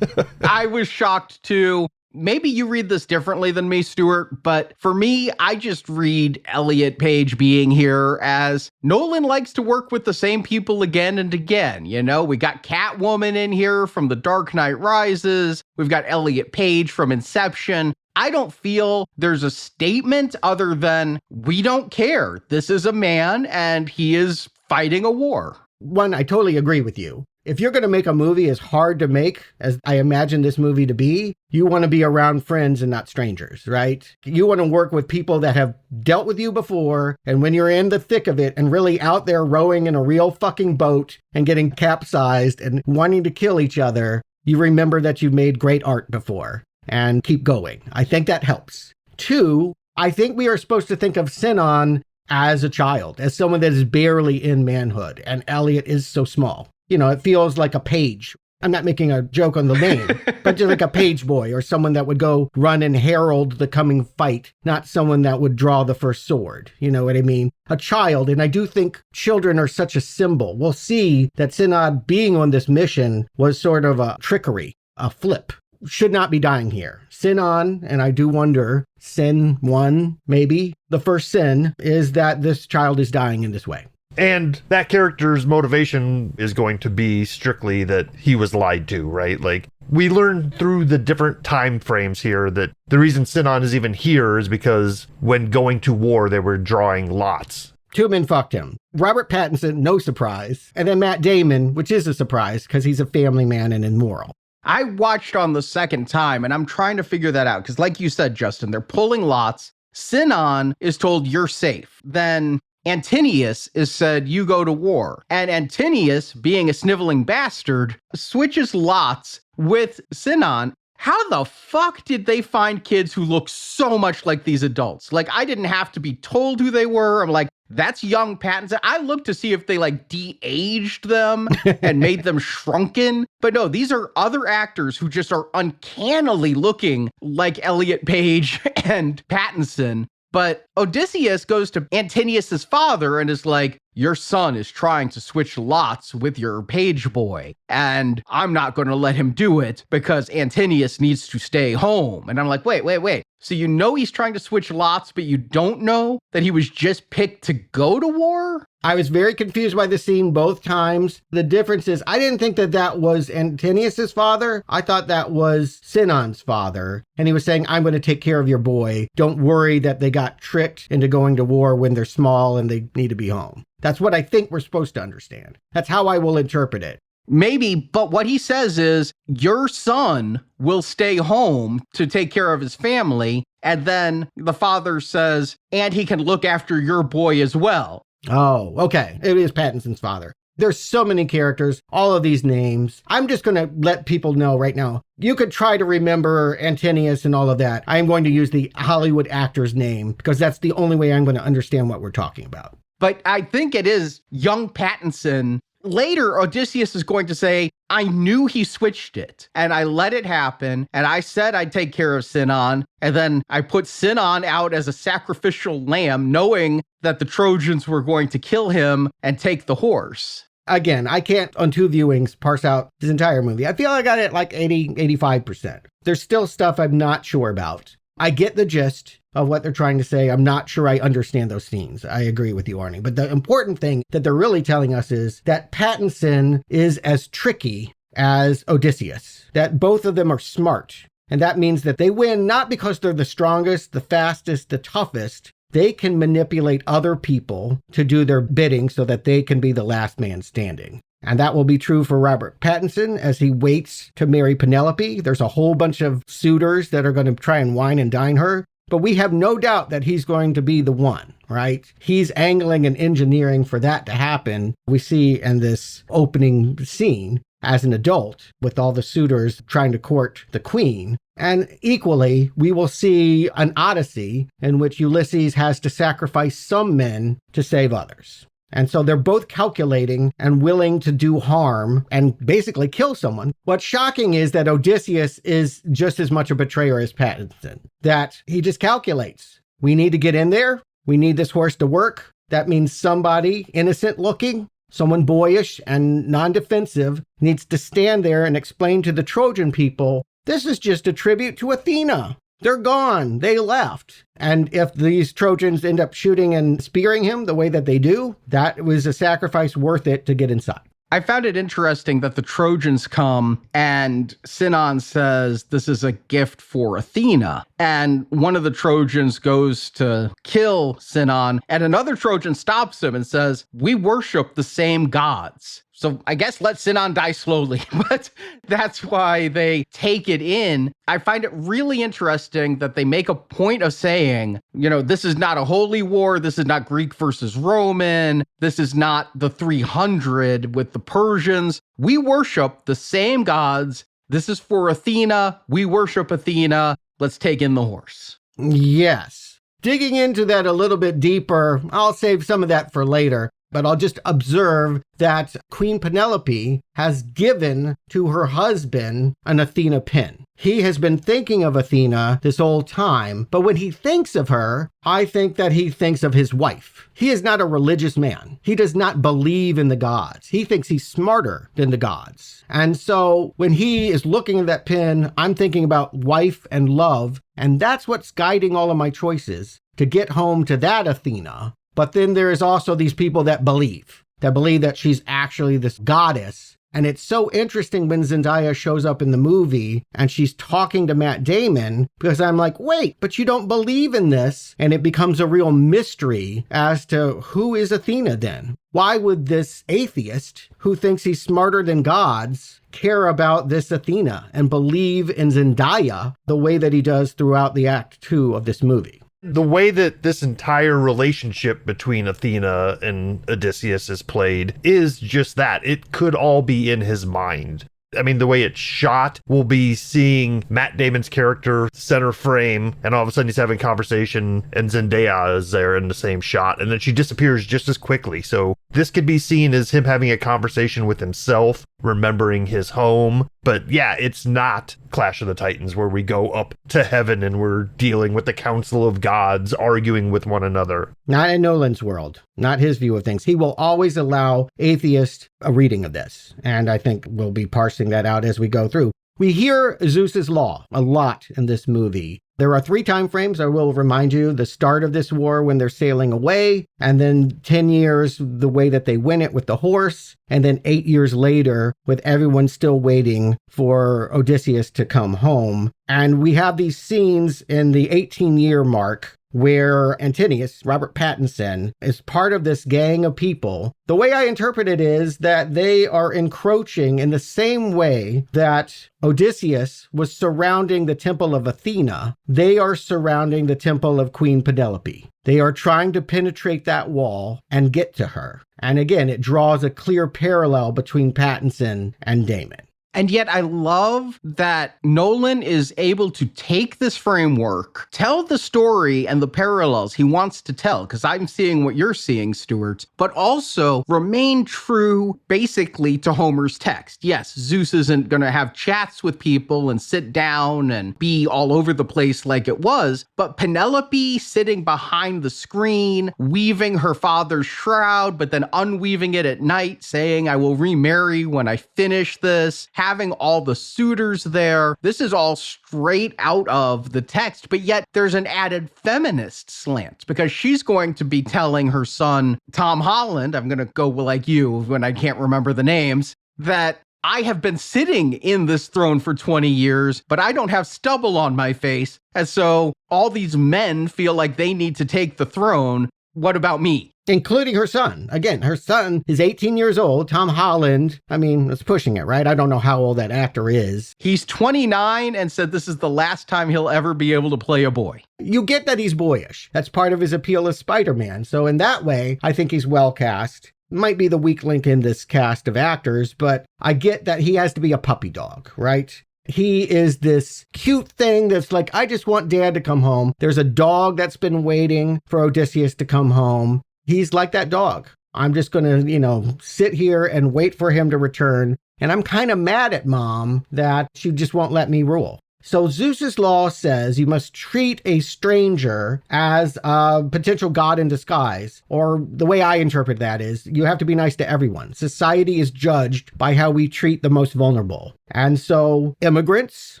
I was shocked too. Maybe you read this differently than me, Stuart, but for me, I just read Elliot Page being here as Nolan likes to work with the same people again and again. You know, we got Catwoman in here from The Dark Knight Rises. We've got Elliot Page from Inception. I don't feel there's a statement other than we don't care. This is a man and he is fighting a war. One, I totally agree with you. If you're going to make a movie as hard to make as I imagine this movie to be, you want to be around friends and not strangers, right? You want to work with people that have dealt with you before. And when you're in the thick of it and really out there rowing in a real fucking boat and getting capsized and wanting to kill each other, you remember that you've made great art before and keep going. I think that helps. 2, I think we are supposed to think of Sinan as a child, as someone that is barely in manhood. And Elliot is so small. You know, it feels like a page. I'm not making a joke on the name, but just like a page boy or someone that would go run and herald the coming fight, not someone that would draw the first sword. You know what I mean? A child. And I do think children are such a symbol. We'll see that Sinan being on this mission was sort of a trickery, a flip. Should not be dying here. Sinan, and I do wonder, sin 1, maybe, the first sin is that this child is dying in this way. And that character's motivation is going to be strictly that he was lied to, right? Like, we learn through the different time frames here that the reason Sinan is even here is because when going to war, they were drawing lots. 2 men fucked him. Robert Pattinson, no surprise. And then Matt Damon, which is a surprise because he's a family man and immoral. I watched on the second time, and I'm trying to figure that out. Because like you said, Justin, they're pulling lots. Sinan is told you're safe. Then Antinius is said, you go to war. And Antinius, being a sniveling bastard, switches lots with Sinan. How the fuck did they find kids who look so much like these adults? Like, I didn't have to be told who they were. I'm like, that's young Pattinson. I looked to see if they like de-aged them and made them shrunken. But no, these are other actors who just are uncannily looking like Elliot Page and Pattinson. But Odysseus goes to Antinius' father and is like, your son is trying to switch lots with your page boy, and I'm not going to let him do it because Antinius needs to stay home. And I'm like, wait. So you know he's trying to switch lots, but you don't know that he was just picked to go to war? I was very confused by the scene both times. The difference is I didn't think that that was Antinius' father. I thought that was Sinan's father. And he was saying, I'm going to take care of your boy. Don't worry that they got tricked into going to war when they're small and they need to be home. That's what I think we're supposed to understand. That's how I will interpret it. Maybe, but what he says is, your son will stay home to take care of his family. And then the father says, and he can look after your boy as well. Oh, okay. It is Pattinson's father. There's so many characters, all of these names. I'm just going to let people know right now. You could try to remember Antinius and all of that. I'm going to use the Hollywood actor's name because that's the only way I'm going to understand what we're talking about. But I think it is young Pattinson. Later, Odysseus is going to say, I knew he switched it, and I let it happen, and I said I'd take care of Sinan, and then I put Sinan out as a sacrificial lamb, knowing that the Trojans were going to kill him and take the horse. Again, I can't, on 2 viewings, parse out this entire movie. I feel I got it like 85%. There's still stuff I'm not sure about. I get the gist of what they're trying to say. I'm not sure I understand those scenes. I agree with you, Arnie. But the important thing that they're really telling us is that Pattinson is as tricky as Odysseus, that both of them are smart. And that means that they win not because they're the strongest, the fastest, the toughest. They can manipulate other people to do their bidding so that they can be the last man standing. And that will be true for Robert Pattinson as he waits to marry Penelope. There's a whole bunch of suitors that are going to try and wine and dine her. But we have no doubt that he's going to be the one, right? He's angling and engineering for that to happen. We see in this opening scene as an adult with all the suitors trying to court the queen. And equally, we will see an Odyssey in which Ulysses has to sacrifice some men to save others. And so they're both calculating and willing to do harm and basically kill someone. What's shocking is that Odysseus is just as much a betrayer as Pattinson, that he just calculates. We need to get in there. We need this horse to work. That means somebody innocent looking, someone boyish and non-defensive needs to stand there and explain to the Trojan people, this is just a tribute to Athena. They're gone. They left. And if these Trojans end up shooting and spearing him the way that they do, that was a sacrifice worth it to get inside. I found it interesting that the Trojans come and Sinan says, this is a gift for Athena. And one of the Trojans goes to kill Sinan and another Trojan stops him and says, we worship the same gods. So I guess let Sinon die slowly, but that's why they take it in. I find it really interesting that they make a point of saying, this is not a holy war. This is not Greek versus Roman. This is not the 300 with the Persians. We worship the same gods. This is for Athena. We worship Athena. Let's take in the horse. Yes. Digging into that a little bit deeper, I'll save some of that for later. But I'll just observe that Queen Penelope has given to her husband an Athena pin. He has been thinking of Athena this whole time, but when he thinks of her, I think that he thinks of his wife. He is not a religious man. He does not believe in the gods. He thinks he's smarter than the gods. And so when he is looking at that pin, I'm thinking about wife and love, and that's what's guiding all of my choices to get home to that Athena. But then there is also these people that believe that she's actually this goddess. And it's so interesting when Zendaya shows up in the movie and she's talking to Matt Damon, because I'm like, wait, but you don't believe in this. And it becomes a real mystery as to who is Athena then? Why would this atheist who thinks he's smarter than gods care about this Athena and believe in Zendaya the way that he does throughout the Act 2 of this movie? The way that this entire relationship between Athena and Odysseus is played is just that. It could all be in his mind. I mean, the way it's shot, we'll be seeing Matt Damon's character center frame, and all of a sudden he's having a conversation, and Zendaya is there in the same shot, and then she disappears just as quickly. So this could be seen as him having a conversation with himself, remembering his home. But yeah, it's not Clash of the Titans where we go up to heaven and we're dealing with the council of gods arguing with one another. Not in Nolan's world, not his view of things. He will always allow atheists a reading of this. And I think we'll be parsing that out as we go through. We hear Zeus's law a lot in this movie. There are 3 time frames, I will remind you. The start of this war when they're sailing away, and then 10 years, the way that they win it with the horse, and then 8 years later with everyone still waiting for Odysseus to come home. And we have these scenes in the 18-year mark where Antonius, Robert Pattinson, is part of this gang of people. The way I interpret it is that they are encroaching in the same way that Odysseus was surrounding the temple of Athena. They are surrounding the temple of Queen Penelope. They are trying to penetrate that wall and get to her. And again, it draws a clear parallel between Pattinson and Damon. And yet I love that Nolan is able to take this framework, tell the story and the parallels he wants to tell, because I'm seeing what you're seeing, Stuart, but also remain true basically to Homer's text. Yes, Zeus isn't going to have chats with people and sit down and be all over the place like it was, but Penelope sitting behind the screen, weaving her father's shroud, but then unweaving it at night, saying, I will remarry when I finish this, having all the suitors there. This is all straight out of the text, but yet there's an added feminist slant because she's going to be telling her son, Tom Holland, I'm going to go like you when I can't remember the names, that I have been sitting in this throne for 20 years, but I don't have stubble on my face. And so all these men feel like they need to take the throne. What about me? Including her son. Again, her son is 18 years old. Tom Holland, I mean, it's pushing it, right? I don't know how old that actor is. He's 29 and said this is the last time he'll ever be able to play a boy. You get that he's boyish. That's part of his appeal as Spider-Man. So in that way, I think he's well cast. Might be the weak link in this cast of actors, but I get that he has to be a puppy dog, right? He is this cute thing that's like, I just want dad to come home. There's a dog that's been waiting for Odysseus to come home. He's like that dog. I'm just going to, sit here and wait for him to return. And I'm kind of mad at mom that she just won't let me rule. So Zeus's law says you must treat a stranger as a potential god in disguise. Or the way I interpret that is you have to be nice to everyone. Society is judged by how we treat the most vulnerable. And so immigrants,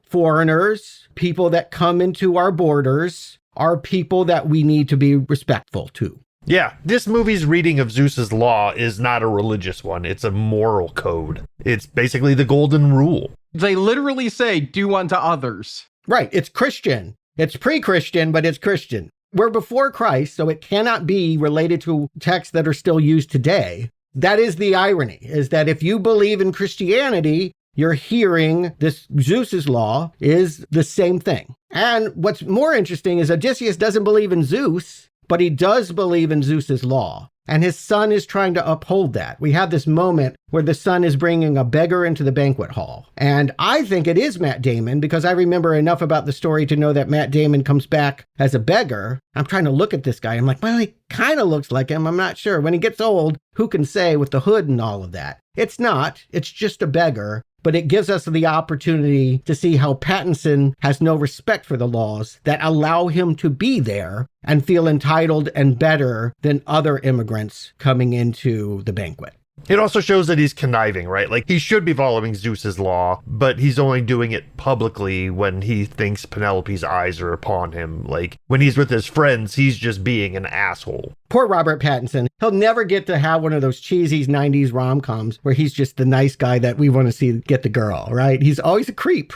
foreigners, people that come into our borders are people that we need to be respectful to. Yeah, this movie's reading of Zeus's law is not a religious one. It's a moral code. It's basically the golden rule. They literally say, do unto others. Right. It's Christian. It's pre-Christian, but it's Christian. We're before Christ, so it cannot be related to texts that are still used today. That is the irony, is that if you believe in Christianity, you're hearing this Zeus's law is the same thing. And what's more interesting is Odysseus doesn't believe in Zeus, but he does believe in Zeus's law. And his son is trying to uphold that. We have this moment where the son is bringing a beggar into the banquet hall. And I think it is Matt Damon because I remember enough about the story to know that Matt Damon comes back as a beggar. I'm trying to look at this guy. I'm like, well, he kind of looks like him. I'm not sure. When he gets old, who can say with the hood and all of that? It's not. It's just a beggar. But it gives us the opportunity to see how Pattinson has no respect for the laws that allow him to be there and feel entitled and better than other immigrants coming into the banquet. It also shows that he's conniving, right? Like, he should be following Zeus's law, but he's only doing it publicly when he thinks Penelope's eyes are upon him. Like, when he's with his friends, he's just being an asshole. Poor Robert Pattinson. He'll never get to have one of those cheesy 90s rom-coms where he's just the nice guy that we want to see get the girl, right? He's always a creep.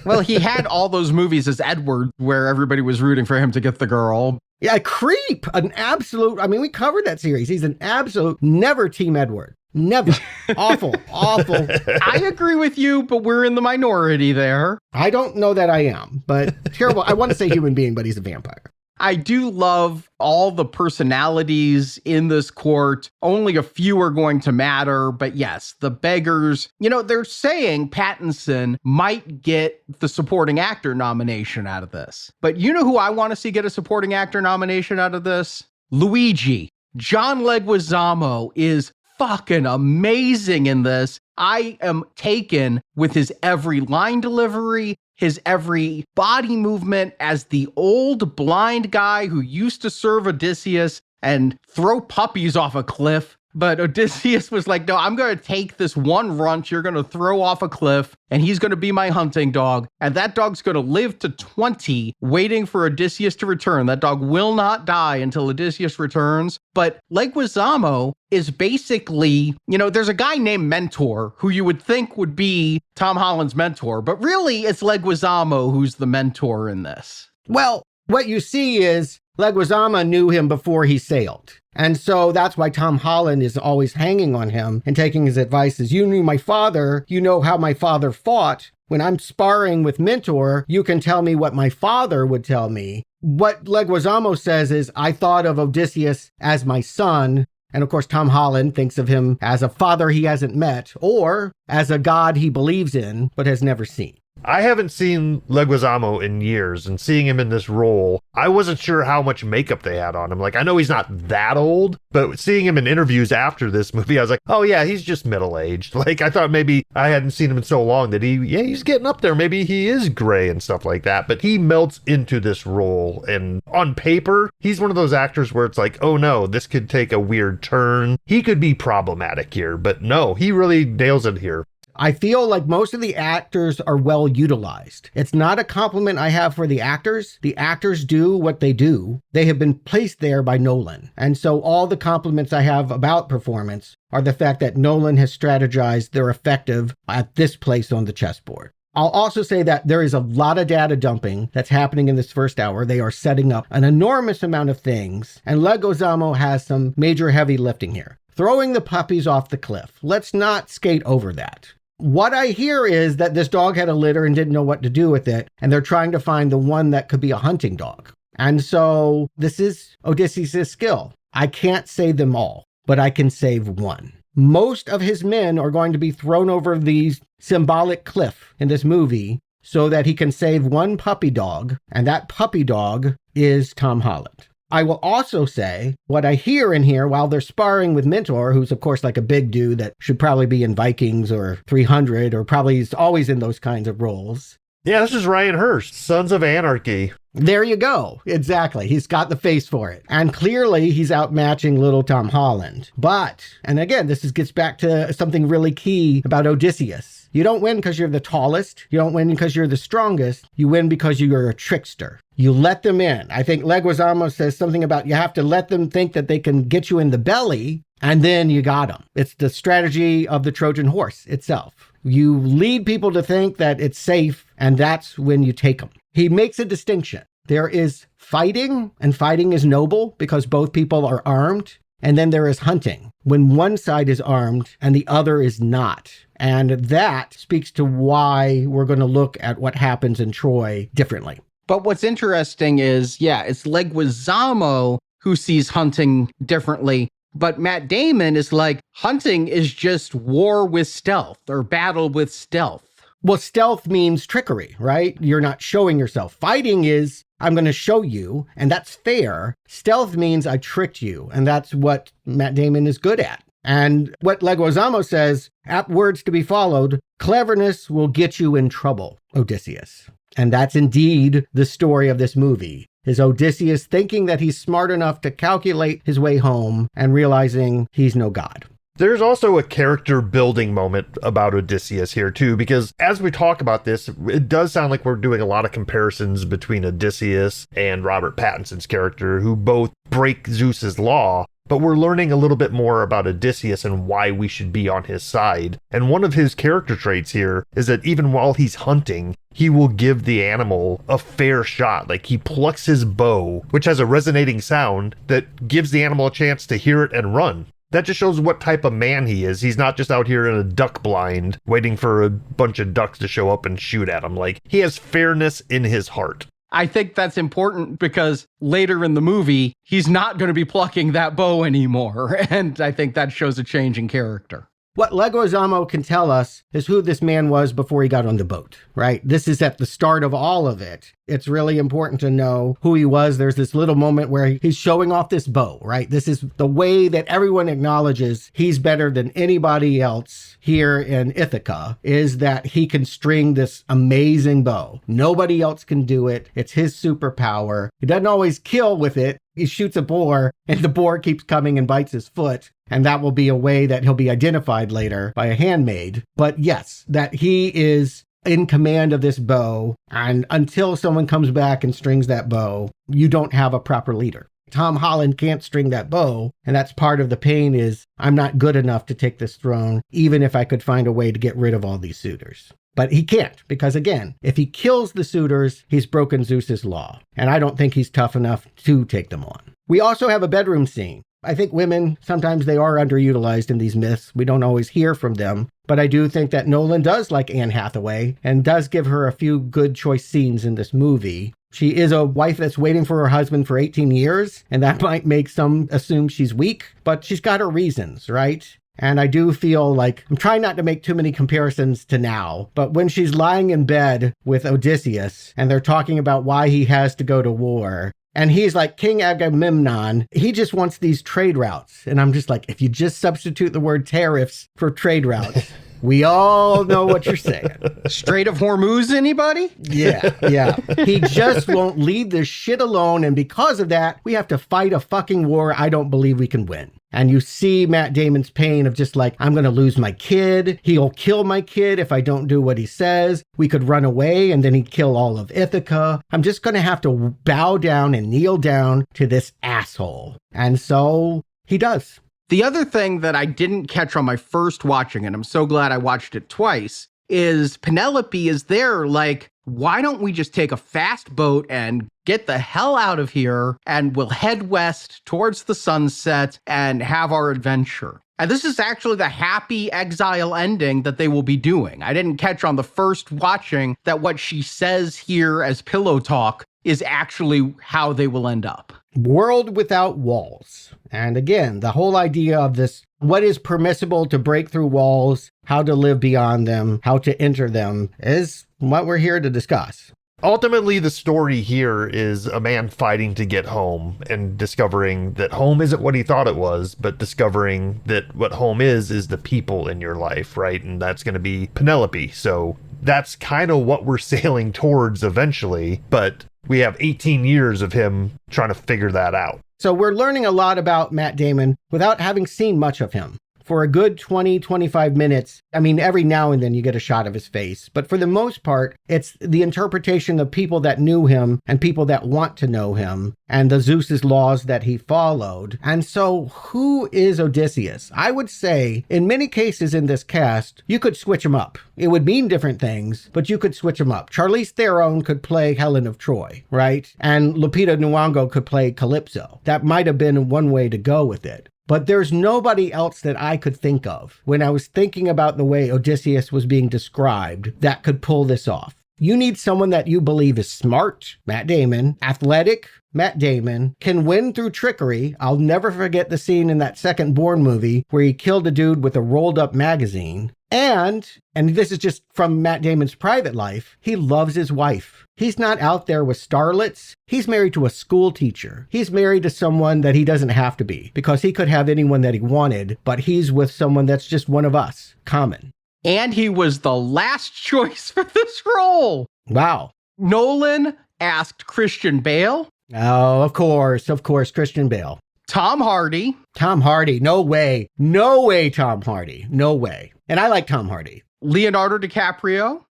Well, he had all those movies as Edward where everybody was rooting for him to get the girl. Yeah, a creep. An absolute, I mean, we covered that series. He's an absolute never Team Edward. Never. Awful. Awful. I agree with you, but we're in the minority there. I don't know that I am, but terrible. I want to say human being, but he's a vampire. I do love all the personalities in this court. Only a few are going to matter, but yes, the beggars, you know, they're saying Pattinson might get the supporting actor nomination out of this. But you know who I want to see get a supporting actor nomination out of this? Luigi. John Leguizamo is fucking amazing in this. I am taken with his every line delivery, his every body movement as the old blind guy who used to serve Odysseus and throw puppies off a cliff. But Odysseus was like, no, I'm going to take this one runt you're going to throw off a cliff, and he's going to be my hunting dog. And that dog's going to live to 20, waiting for Odysseus to return. That dog will not die until Odysseus returns. But Leguizamo is basically, you know, there's a guy named Mentor who you would think would be Tom Holland's mentor, but really it's Leguizamo who's the mentor in this. Well, what you see is Leguizamo knew him before he sailed. And so that's why Tom Holland is always hanging on him and taking his advice as, you knew my father, you know how my father fought. When I'm sparring with Mentor, you can tell me what my father would tell me. What Leguizamo says is, I thought of Odysseus as my son. And of course, Tom Holland thinks of him as a father he hasn't met or as a god he believes in but has never seen. I haven't seen Leguizamo in years, and seeing him in this role, I wasn't sure how much makeup they had on him. Like, I know he's not that old, but seeing him in interviews after this movie, I was like, oh yeah, he's just middle-aged. Like, I thought maybe I hadn't seen him in so long that he's getting up there. Maybe he is gray and stuff like that, but he melts into this role. And on paper, he's one of those actors where it's like, oh no, this could take a weird turn. He could be problematic here, but no, he really nails it here. I feel like most of the actors are well utilized. It's not a compliment I have for the actors. The actors do what they do. They have been placed there by Nolan. And so all the compliments I have about performance are the fact that Nolan has strategized they're effective at this place on the chessboard. I'll also say that there is a lot of data dumping that's happening in this first hour. They are setting up an enormous amount of things, and Leguizamo has some major heavy lifting here. Throwing the puppies off the cliff. Let's not skate over that. What I hear is that this dog had a litter and didn't know what to do with it, and they're trying to find the one that could be a hunting dog. And so this is Odysseus' skill. I can't save them all, but I can save one. Most of his men are going to be thrown over the symbolic cliff in this movie so that he can save one puppy dog, and that puppy dog is Tom Holland. I will also say what I hear in here while they're sparring with Mentor, who's of course like a big dude that should probably be in Vikings or 300 or probably is always in those kinds of roles. Yeah, this is Ryan Hurst, Sons of Anarchy. There you go. Exactly. He's got the face for it. And clearly he's outmatching little Tom Holland. But, and again, this gets back to something really key about Odysseus. You don't win because you're the tallest. You don't win because you're the strongest. You win because you're a trickster. You let them in. I think Leguizamo says something about you have to let them think that they can get you in the belly, and then you got them. It's the strategy of the Trojan horse itself. You lead people to think that it's safe, and that's when you take them. He makes a distinction. There is fighting, and fighting is noble because both people are armed. And then there is hunting, when one side is armed and the other is not. And that speaks to why we're going to look at what happens in Troy differently. But what's interesting is, it's Leguizamo who sees hunting differently. But Matt Damon is like, hunting is just war with stealth or battle with stealth. Well, stealth means trickery, right? You're not showing yourself. Fighting is, I'm going to show you, and that's fair. Stealth means I tricked you, and that's what Matt Damon is good at. And what Leguizamo says, apt words to be followed, cleverness will get you in trouble, Odysseus. And that's indeed the story of this movie, is Odysseus thinking that he's smart enough to calculate his way home and realizing he's no god. There's also a character building moment about Odysseus here too, because as we talk about this, it does sound like we're doing a lot of comparisons between Odysseus and Robert Pattinson's character, who both break Zeus's law, but we're learning a little bit more about Odysseus and why we should be on his side. And one of his character traits here is that even while he's hunting, he will give the animal a fair shot. Like, he plucks his bow, which has a resonating sound that gives the animal a chance to hear it and run. That just shows what type of man he is. He's not just out here in a duck blind waiting for a bunch of ducks to show up and shoot at him. Like, he has fairness in his heart. I think that's important because later in the movie, he's not going to be plucking that bow anymore. And I think that shows a change in character. What Leguizamo can tell us is who this man was before he got on the boat, right? This is at the start of all of it. It's really important to know who he was. There's this little moment where he's showing off this bow, right? This is the way that everyone acknowledges he's better than anybody else here in Ithaca, is that he can string this amazing bow. Nobody else can do it. It's his superpower. He doesn't always kill with it. He shoots a boar and the boar keeps coming and bites his foot. And that will be a way that he'll be identified later by a handmaid. But yes, that he is in command of this bow. And until someone comes back and strings that bow, you don't have a proper leader. Tom Holland can't string that bow. And that's part of the pain, is I'm not good enough to take this throne, even if I could find a way to get rid of all these suitors. But he can't, because again, if he kills the suitors, he's broken Zeus's law. And I don't think he's tough enough to take them on. We also have a bedroom scene. I think women, sometimes they are underutilized in these myths. We don't always hear from them. But I do think that Nolan does like Anne Hathaway and does give her a few good choice scenes in this movie. She is a wife that's waiting for her husband for 18 years, and that might make some assume she's weak, but she's got her reasons, right? And I do feel like, I'm trying not to make too many comparisons to now, but when she's lying in bed with Odysseus and they're talking about why he has to go to war, and he's like, King Agamemnon, he just wants these trade routes. And I'm just like, if you just substitute the word tariffs for trade routes, we all know what you're saying. Strait of Hormuz, anybody? Yeah. He just won't leave this shit alone. And because of that, we have to fight a fucking war I don't believe we can win. And you see Matt Damon's pain of just like, I'm going to lose my kid. He'll kill my kid if I don't do what he says. We could run away and then he'd kill all of Ithaca. I'm just going to have to bow down and kneel down to this asshole. And so he does. The other thing that I didn't catch on my first watching, and I'm so glad I watched it twice, is Penelope is there like, why don't we just take a fast boat and get the hell out of here and we'll head west towards the sunset and have our adventure. And this is actually the happy exile ending that they will be doing. I didn't catch on the first watching that what she says here as pillow talk is actually how they will end up. World without walls. And again, the whole idea of this, what is permissible to break through walls, how to live beyond them, how to enter them, is what we're here to discuss. Ultimately, the story here is a man fighting to get home and discovering that home isn't what he thought it was, but discovering that what home is the people in your life, right? And that's going to be Penelope. So that's kind of what we're sailing towards eventually, but we have 18 years of him trying to figure that out. So we're learning a lot about Matt Damon without having seen much of him. For a good 20, 25 minutes, I mean, every now and then you get a shot of his face. But for the most part, it's the interpretation of people that knew him and people that want to know him and the Zeus's laws that he followed. And so who is Odysseus? I would say in many cases in this cast, you could switch him up. It would mean different things, but you could switch him up. Charlize Theron could play Helen of Troy, right? And Lupita Nyong'o could play Calypso. That might have been one way to go with it. But there's nobody else that I could think of when I was thinking about the way Odysseus was being described that could pull this off. You need someone that you believe is smart, Matt Damon, athletic, Matt Damon, can win through trickery. I'll never forget the scene in that second Bourne movie where he killed a dude with a rolled up magazine. And this is just from Matt Damon's private life, he loves his wife. He's not out there with starlets. He's married to a school teacher. He's married to someone that he doesn't have to be because he could have anyone that he wanted, but he's with someone that's just one of us, common. And he was the last choice for this role. Wow. Nolan asked Christian Bale. Oh, of course, Christian Bale. Tom Hardy. Tom Hardy, no way. No way, Tom Hardy. No way. And I like Tom Hardy. Leonardo DiCaprio.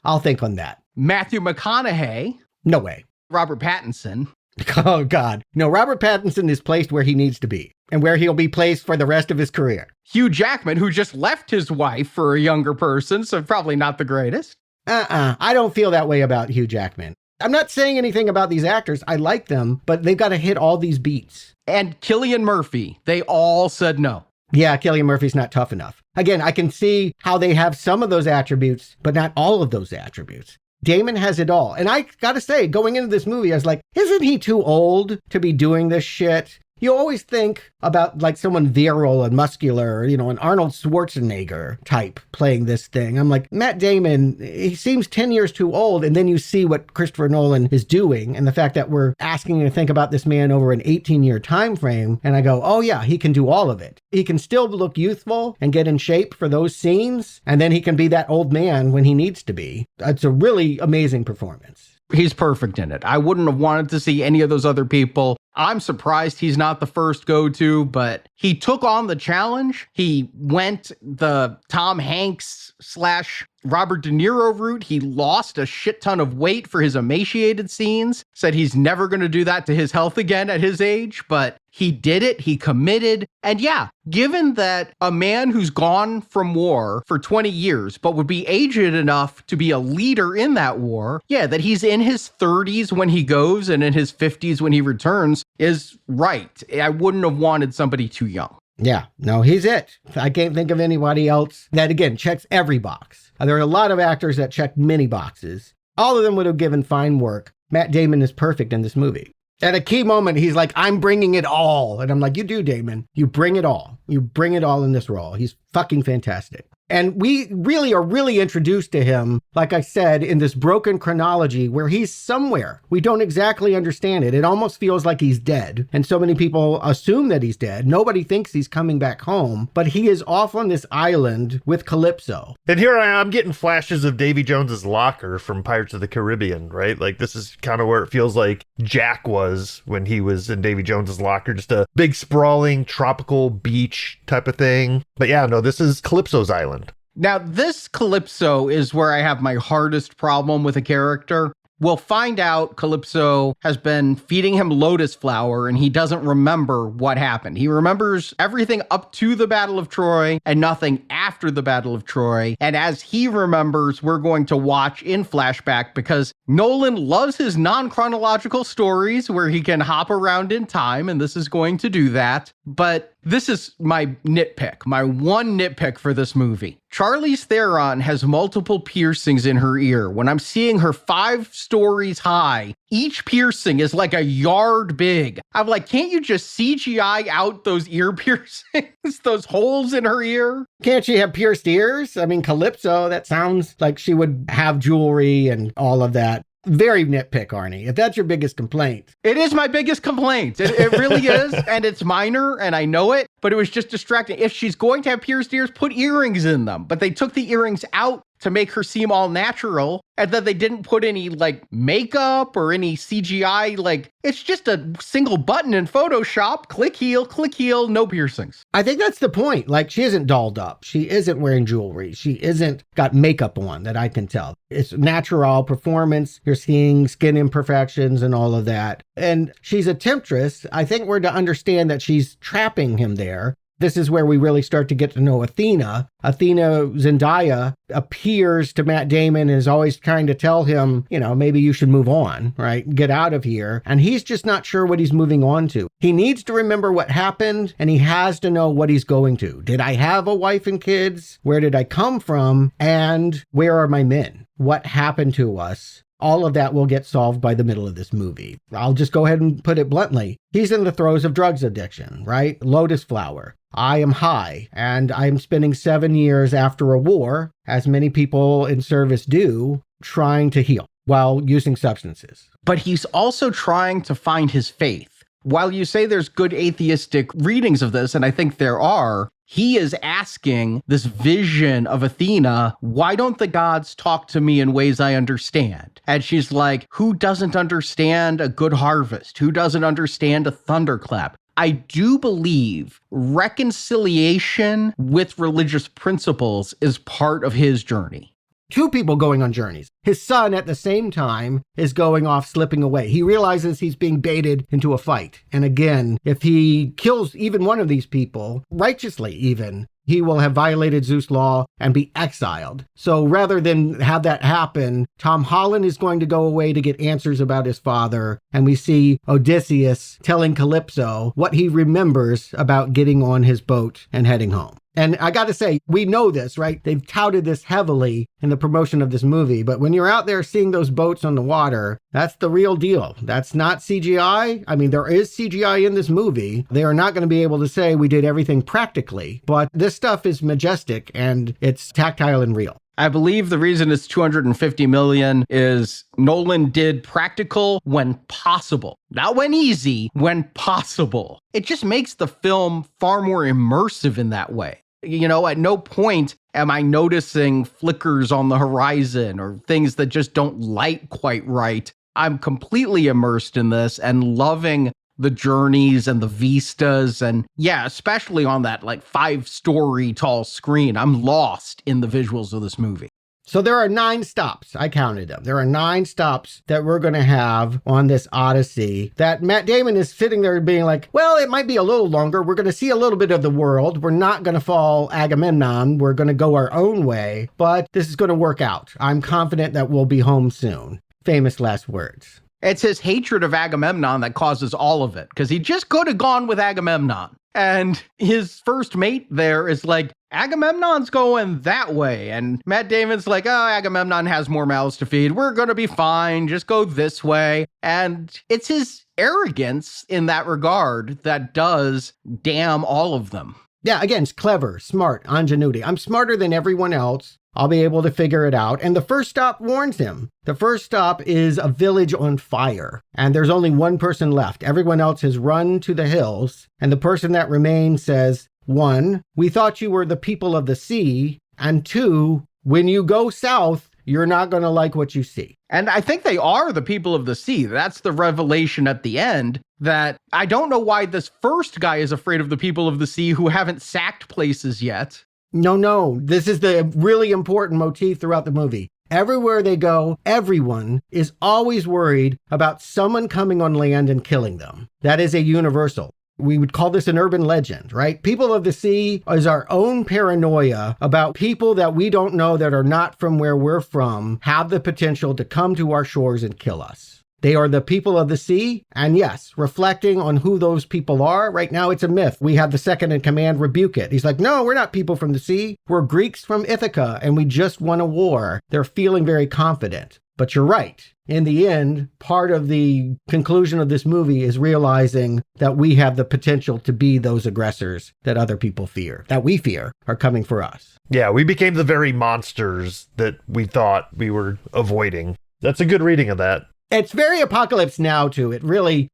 I'll think on that. Matthew McConaughey. No way. Robert Pattinson. Oh, God. No, Robert Pattinson is placed where he needs to be and where he'll be placed for the rest of his career. Hugh Jackman, who just left his wife for a younger person, so probably not the greatest. I don't feel that way about Hugh Jackman. I'm not saying anything about these actors. I like them, but they've got to hit all these beats. And Cillian Murphy. They all said no. Yeah, Cillian Murphy's not tough enough. Again, I can see how they have some of those attributes, but not all of those attributes. Damon has it all. And I gotta say, going into this movie, I was like, isn't he too old to be doing this shit? You always think about like someone virile and muscular, you know, an Arnold Schwarzenegger type playing this thing. I'm like, Matt Damon, he seems 10 years too old. And then you see what Christopher Nolan is doing and the fact that we're asking you to think about this man over an 18-year time frame. And I go, oh yeah, he can do all of it. He can still look youthful and get in shape for those scenes. And then he can be that old man when he needs to be. It's a really amazing performance. He's perfect in it. I wouldn't have wanted to see any of those other people. I'm surprised he's not the first go-to, but he took on the challenge. He went the Tom Hanks / Robert De Niro route. He lost a shit ton of weight for his emaciated scenes, said he's never going to do that to his health again at his age, but he did it. He committed. And yeah, given that a man who's gone from war for 20 years, but would be aged enough to be a leader in that war, yeah, that he's in his 30s when he goes and in his 50s when he returns is right. I wouldn't have wanted somebody too young. Yeah, no, he's it. I can't think of anybody else that, again, checks every box. There are a lot of actors that check many boxes. All of them would have given fine work. Matt Damon is perfect in this movie. At a key moment, he's like, I'm bringing it all. And I'm like, you do, Damon. You bring it all. You bring it all in this role. He's fucking fantastic. And we really are introduced to him, like I said, in this broken chronology where he's somewhere. We don't exactly understand it. It almost feels like he's dead. And so many people assume that he's dead. Nobody thinks he's coming back home, but he is off on this island with Calypso. And here I am getting flashes of Davy Jones's locker from Pirates of the Caribbean, right? Like this is kind of where it feels like Jack was when he was in Davy Jones's locker, just a big sprawling tropical beach type of thing. But yeah, no, this is Calypso's island. Now, this Calypso is where I have my hardest problem with a character. We'll find out Calypso has been feeding him lotus flower and he doesn't remember what happened. He remembers everything up to the Battle of Troy and nothing after the Battle of Troy. And as he remembers, we're going to watch in flashback because Nolan loves his non-chronological stories where he can hop around in time, and this is going to do that. But this is my nitpick, my one nitpick for this movie. Charlize Theron has multiple piercings in her ear. When I'm seeing her 5 stories high, each piercing is like a yard big. I'm like, can't you just CGI out those ear piercings, those holes in her ear? Can't she have pierced ears? I mean, Calypso, that sounds like she would have jewelry and all of that. Very nitpick, Arnie. If that's your biggest complaint. It is my biggest complaint. It really is. And it's minor and I know it, but it was just distracting. If she's going to have pierced ears, put earrings in them. But they took the earrings out to make her seem all natural. And then they didn't put any like makeup or any CGI. Like it's just a single button in Photoshop. Click heel, no piercings. I think that's the point. Like she isn't dolled up. She isn't wearing jewelry. She isn't got makeup on that I can tell. It's natural performance. You're seeing skin imperfections and all of that. And she's a temptress. I think we're to understand that she's trapping him there. This is where we really start to get to know Athena. Athena, Zendaya, appears to Matt Damon and is always trying to tell him, maybe you should move on, right? Get out of here. And he's just not sure what he's moving on to. He needs to remember what happened, and he has to know what he's going to. Did I have a wife and kids? Where did I come from? And where are my men? What happened to us? All of that will get solved by the middle of this movie. I'll just go ahead and put it bluntly. He's in the throes of drugs addiction, right? Lotus flower. I am high, and I'm spending 7 years after a war, as many people in service do, trying to heal while using substances. But he's also trying to find his faith. While you say there's good atheistic readings of this, and I think there are, he is asking this vision of Athena, why don't the gods talk to me in ways I understand? And she's like, who doesn't understand a good harvest? Who doesn't understand a thunderclap? I do believe reconciliation with religious principles is part of his journey. Two people going on journeys. His son, at the same time, is going off, slipping away. He realizes he's being baited into a fight. And again, if he kills even one of these people, righteously even, he will have violated Zeus' law and be exiled. So rather than have that happen, Tom Holland is going to go away to get answers about his father. And we see Odysseus telling Calypso what he remembers about getting on his boat and heading home. And I got to say, we know this, right? They've touted this heavily in the promotion of this movie. But when you're out there seeing those boats on the water, that's the real deal. That's not CGI. I mean, there is CGI in this movie. They are not going to be able to say we did everything practically. But this stuff is majestic and it's tactile and real. I believe the reason it's $250 million is Nolan did practical when possible. Not when easy, when possible. It just makes the film far more immersive in that way. At no point am I noticing flickers on the horizon or things that just don't light quite right. I'm completely immersed in this and loving the journeys and the vistas. And yeah, especially on that 5-story tall screen, I'm lost in the visuals of this movie. So there are 9 stops. I counted them. There are 9 stops that we're going to have on this Odyssey that Matt Damon is sitting there being like, well, it might be a little longer. We're going to see a little bit of the world. We're not going to fall Agamemnon. We're going to go our own way, but this is going to work out. I'm confident that we'll be home soon. Famous last words. It's his hatred of Agamemnon that causes all of it, because he just could have gone with Agamemnon. And his first mate there is like, Agamemnon's going that way. And Matt Damon's like, oh, Agamemnon has more mouths to feed. We're going to be fine. Just go this way. And it's his arrogance in that regard that does damn all of them. Yeah, again, it's clever, smart, ingenuity. I'm smarter than everyone else. I'll be able to figure it out. And the first stop warns him. The first stop is a village on fire. And there's only one person left. Everyone else has run to the hills. And the person that remains says, 1, we thought you were the people of the sea. And 2, when you go south, you're not going to like what you see. And I think they are the people of the sea. That's the revelation at the end, that I don't know why this first guy is afraid of the people of the sea who haven't sacked places yet. No. This is the really important motif throughout the movie. Everywhere they go, everyone is always worried about someone coming on land and killing them. That is a universal. We would call this an urban legend, right? People of the sea is our own paranoia about people that we don't know that are not from where we're from, have the potential to come to our shores and kill us. They are the people of the sea. And yes, reflecting on who those people are, right now it's a myth. We have the second in command rebuke it. He's like, no, we're not people from the sea. We're Greeks from Ithaca and we just won a war. They're feeling very confident. But you're right. In the end, part of the conclusion of this movie is realizing that we have the potential to be those aggressors that other people fear, that we fear are coming for us. Yeah, we became the very monsters that we thought we were avoiding. That's a good reading of that. It's very Apocalypse Now, too.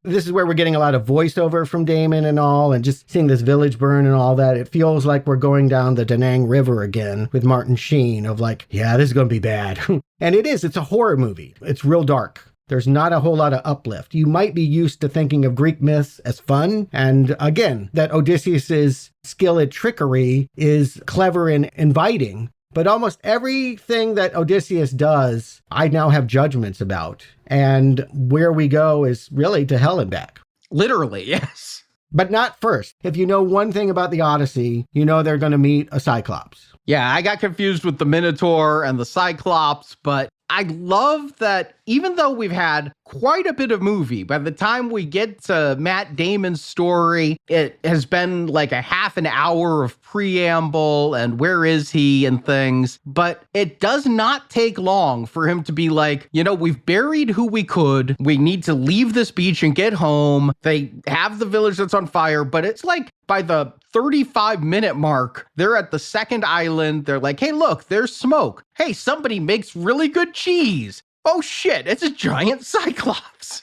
This is where we're getting a lot of voiceover from Damon and all, and just seeing this village burn and all that. It feels like we're going down the Da Nang River again with Martin Sheen of like, yeah, this is going to be bad. And it is. It's a horror movie. It's real dark. There's not a whole lot of uplift. You might be used to thinking of Greek myths as fun. And again, that Odysseus's skill at trickery is clever and inviting. But almost everything that Odysseus does, I now have judgments about. And where we go is really to hell and back. Literally, yes. But not first. If you know one thing about the Odyssey, you know they're going to meet a cyclops. Yeah, I got confused with the Minotaur and the Cyclops, but I love that even though we've had quite a bit of movie, by the time we get to Matt Damon's story, it has been like a half an hour of preamble and where is he and things. But it does not take long for him to be like, you know, we've buried who we could. We need to leave this beach and get home. They have the village that's on fire, but it's like by the 35-minute mark, they're at the second island. They're like, hey, look, there's smoke. Hey, somebody makes really good cheese. Oh shit, it's a giant cyclops.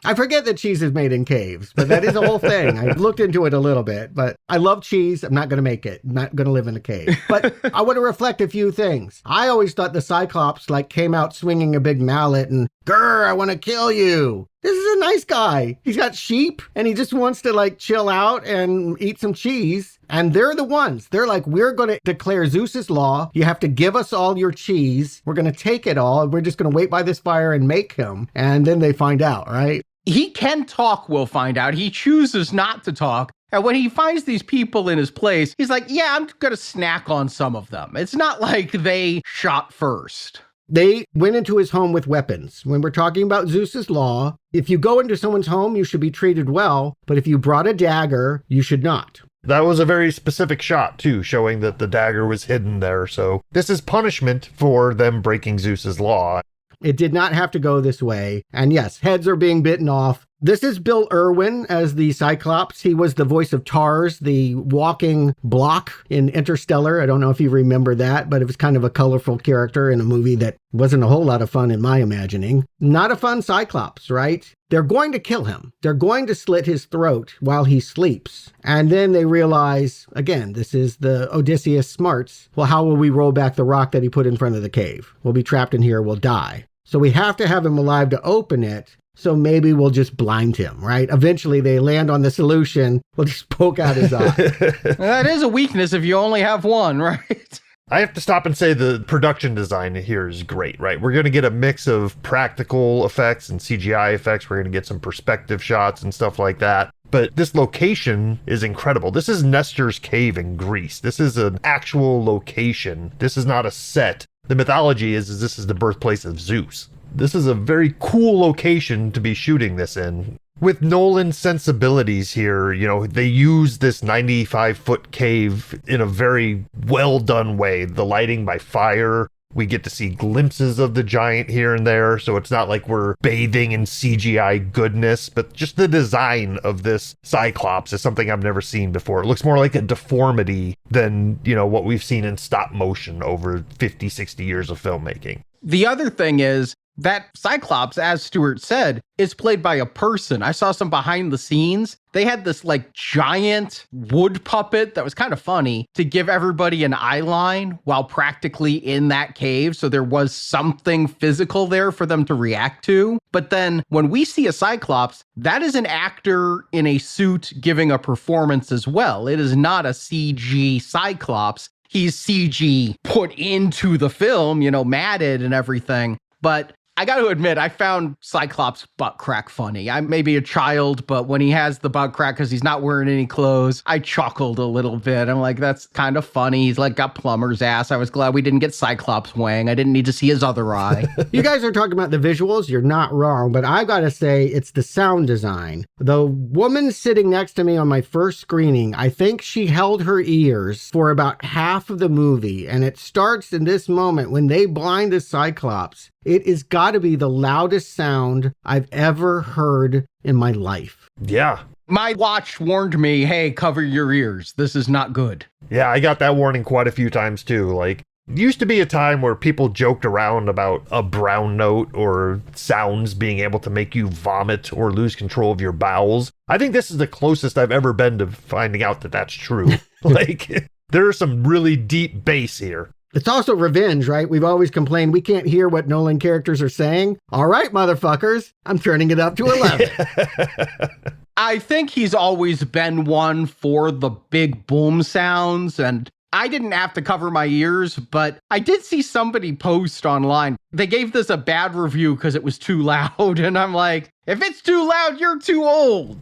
I forget that cheese is made in caves, but that is a whole thing. I looked into it a little bit, but I love cheese. I'm not going to make it. I'm not going to live in a cave. But I want to reflect a few things. I always thought the Cyclops like came out swinging a big mallet and, grr, I want to kill you. This is a nice guy. He's got sheep and he just wants to like chill out and eat some cheese. And they're the ones. They're like, we're going to declare Zeus's law. You have to give us all your cheese. We're going to take it all. We're just going to wait by this fire and make him. And then they find out, right? He can talk, we'll find out. He chooses not to talk. And when he finds these people in his place, he's like, yeah, I'm going to snack on some of them. It's not like they shot first. They went into his home with weapons. When we're talking about Zeus's law, if you go into someone's home, you should be treated well. But if you brought a dagger, you should not. That was a very specific shot, too, showing that the dagger was hidden there. So this is punishment for them breaking Zeus's law. It did not have to go this way. And yes, heads are being bitten off. This is Bill Irwin as the Cyclops. He was the voice of Tars, the walking block in Interstellar. I don't know if you remember that, but it was kind of a colorful character in a movie that wasn't a whole lot of fun in my imagining. Not a fun Cyclops, right? They're going to kill him. They're going to slit his throat while he sleeps. And then they realize, again, this is the Odysseus smarts. Well, how will we roll back the rock that he put in front of the cave? We'll be trapped in here. We'll die. So we have to have him alive to open it. So maybe we'll just blind him, right? Eventually they land on the solution. We'll just poke out his eye. That is a weakness if you only have one, right? I have to stop and say the production design here is great, right? We're going to get a mix of practical effects and CGI effects. We're going to get some perspective shots and stuff like that. But this location is incredible. This is Nestor's Cave in Greece. This is an actual location. This is not a set. The mythology is this is the birthplace of Zeus. This is a very cool location to be shooting this in. With Nolan's sensibilities here, you know, they use this 95-foot cave in a very well done way. The lighting by fire, we get to see glimpses of the giant here and there, so it's not like we're bathing in CGI goodness, but just the design of this Cyclops is something I've never seen before. It looks more like a deformity than, you know, what we've seen in stop motion over 50, 60 years of filmmaking. The other thing is, that Cyclops, as Stuart said, is played by a person. I saw some behind the scenes. They had this like giant wood puppet that was kind of funny to give everybody an eye line while practically in that cave. So there was something physical there for them to react to. But then when we see a Cyclops, that is an actor in a suit giving a performance as well. It is not a CG Cyclops. He's CG put into the film, you know, matted and everything. But I got to admit, I found Cyclops' butt crack funny. I may be a child, but when he has the butt crack because he's not wearing any clothes, I chuckled a little bit. I'm like, that's kind of funny. He's like got plumber's ass. I was glad we didn't get Cyclops wang. I didn't need to see his other eye. You guys are talking about the visuals. You're not wrong, but I got to say it's the sound design. The woman sitting next to me on my first screening, I think she held her ears for about half of the movie. And it starts in this moment when they blind the Cyclops. It has got to be the loudest sound I've ever heard in my life. Yeah. My watch warned me, hey, cover your ears. This is not good. Yeah, I got that warning quite a few times too. Like, it used to be a time where people joked around about a brown note or sounds being able to make you vomit or lose control of your bowels. I think this is the closest I've ever been to finding out that that's true. Like, there's some really deep bass here. It's also revenge, right? We've always complained we can't hear what Nolan characters are saying. All right, motherfuckers, I'm turning it up to 11. I think he's always been one for the big boom sounds, and I didn't have to cover my ears, but I did see somebody post online. They gave this a bad review because it was too loud. And I'm like, if it's too loud, you're too old.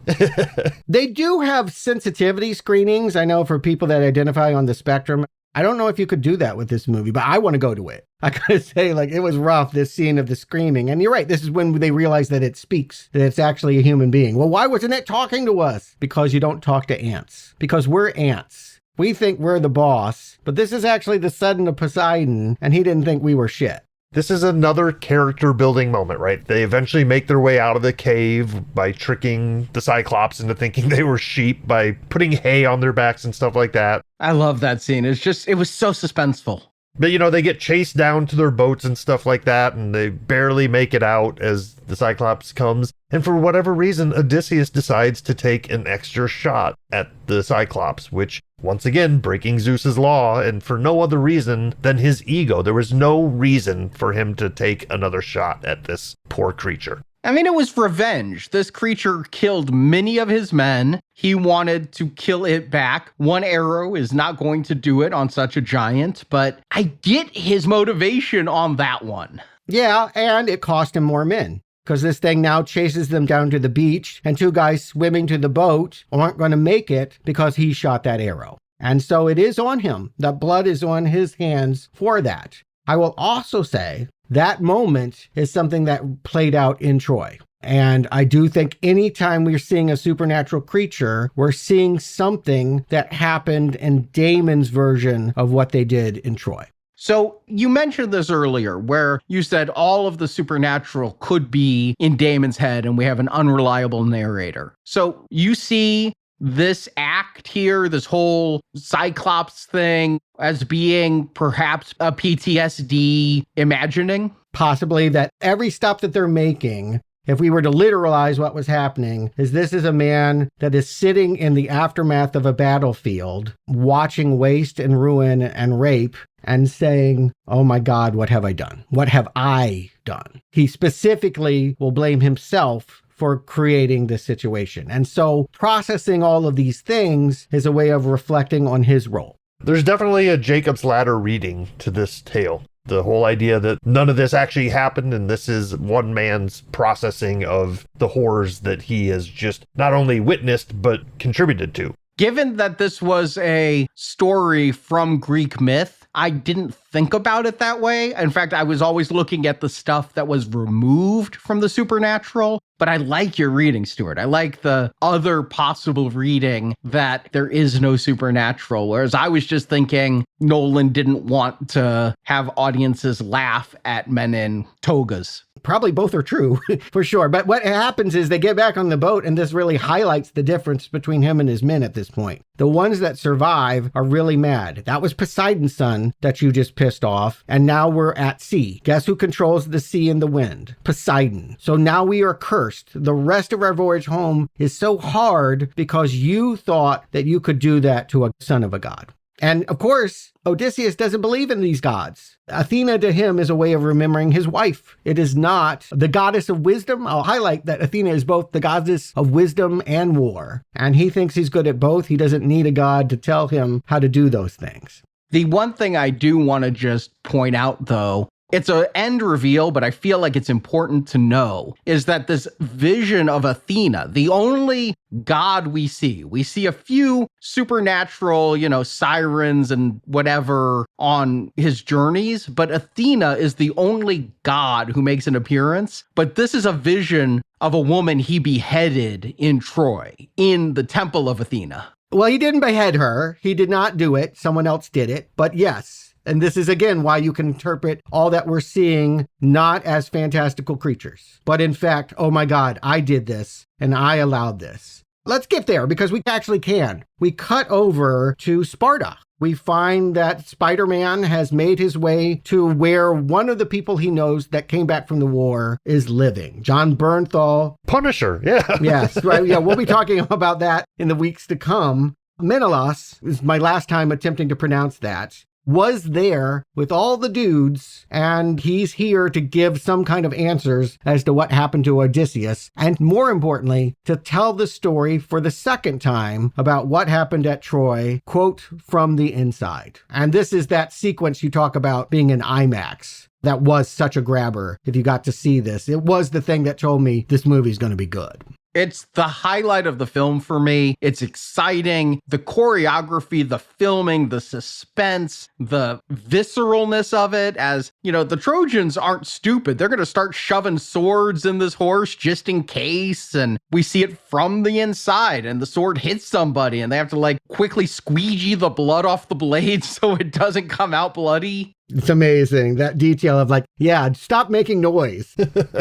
They do have sensitivity screenings, I know, for people that identify on the spectrum. I don't know if you could do that with this movie, but I want to go to it. I gotta say, like, it was rough, this scene of the screaming. And you're right, this is when they realize that it speaks, that it's actually a human being. Well, why wasn't it talking to us? Because you don't talk to ants. Because we're ants. We think we're the boss, but this is actually the son of Poseidon, and he didn't think we were shit. This is another character building moment, right? They eventually make their way out of the cave by tricking the Cyclops into thinking they were sheep by putting hay on their backs and stuff like that. I love that scene. It was so suspenseful. But, you know, they get chased down to their boats and stuff like that, and they barely make it out as the Cyclops comes. And for whatever reason, Odysseus decides to take an extra shot at the Cyclops, which, once again, breaking Zeus's law, and for no other reason than his ego. There was no reason for him to take another shot at this poor creature. I mean, it was revenge. This creature killed many of his men. He wanted to kill it back. One arrow is not going to do it on such a giant, but I get his motivation on that one. Yeah, and it cost him more men. Because this thing now chases them down to the beach, and two guys swimming to the boat aren't going to make it because he shot that arrow. And so it is on him. The blood is on his hands for that. I will also say that moment is something that played out in Troy. And I do think anytime we're seeing a supernatural creature, we're seeing something that happened in Damon's version of what they did in Troy. So you mentioned this earlier where you said all of the supernatural could be in Damon's head and we have an unreliable narrator. So you see this act here, this whole Cyclops thing, as being perhaps a PTSD imagining? Possibly that every step that they're making, if we were to literalize what was happening, is this is a man that is sitting in the aftermath of a battlefield, watching waste and ruin and rape, and saying, oh my God, what have I done? What have I done? He specifically will blame himself for creating this situation. And so processing all of these things is a way of reflecting on his role. There's definitely a Jacob's Ladder reading to this tale. The whole idea that none of this actually happened and this is one man's processing of the horrors that he has just not only witnessed, but contributed to. Given that this was a story from Greek myth, I didn't think about it that way. In fact, I was always looking at the stuff that was removed from the supernatural. But I like your reading, Stuart. I like the other possible reading that there is no supernatural. Whereas I was just thinking Nolan didn't want to have audiences laugh at men in togas. Probably both are true, for sure. But what happens is they get back on the boat, and this really highlights the difference between him and his men at this point. The ones that survive are really mad. That was Poseidon's son that you just pissed off, and now we're at sea. Guess who controls the sea and the wind? Poseidon. So now we are cursed. The rest of our voyage home is so hard because you thought that you could do that to a son of a god. And of course, Odysseus doesn't believe in these gods. Athena to him is a way of remembering his wife. It is not the goddess of wisdom. I'll highlight that Athena is both the goddess of wisdom and war. And he thinks he's good at both. He doesn't need a god to tell him how to do those things. The one thing I do want to just point out, though, it's an end reveal, but I feel like it's important to know, is that this vision of Athena, the only god we see a few supernatural, sirens and whatever on his journeys, but Athena is the only god who makes an appearance. But this is a vision of a woman he beheaded in Troy, in the temple of Athena. Well, he didn't behead her. He did not do it. Someone else did it. But yes. And this is, again, why you can interpret all that we're seeing not as fantastical creatures, but in fact, oh my God, I did this and I allowed this. Let's get there because we actually can. We cut over to Sparta. We find that Spider-Man has made his way to where one of the people he knows that came back from the war is living. John Bernthal. Punisher, yeah. Yes, right. Yeah, we'll be talking about that in the weeks to come. Menelaus is my last time attempting to pronounce that. was there with all the dudes, and he's here to give some kind of answers as to what happened to Odysseus, and more importantly, to tell the story for the second time about what happened at Troy, quote, from the inside. And this is that sequence you talk about being in IMAX. That was such a grabber. If you got to see this, it was the thing that told me this movie's going to be good. It's the highlight of the film for me. It's exciting. The choreography, the filming, the suspense, the visceralness of it. As, you know, the Trojans aren't stupid. They're going to start shoving swords in this horse just in case. And we see it from the inside and the sword hits somebody and they have to like quickly squeegee the blood off the blade so it doesn't come out bloody. It's amazing, that detail of like, yeah, stop making noise.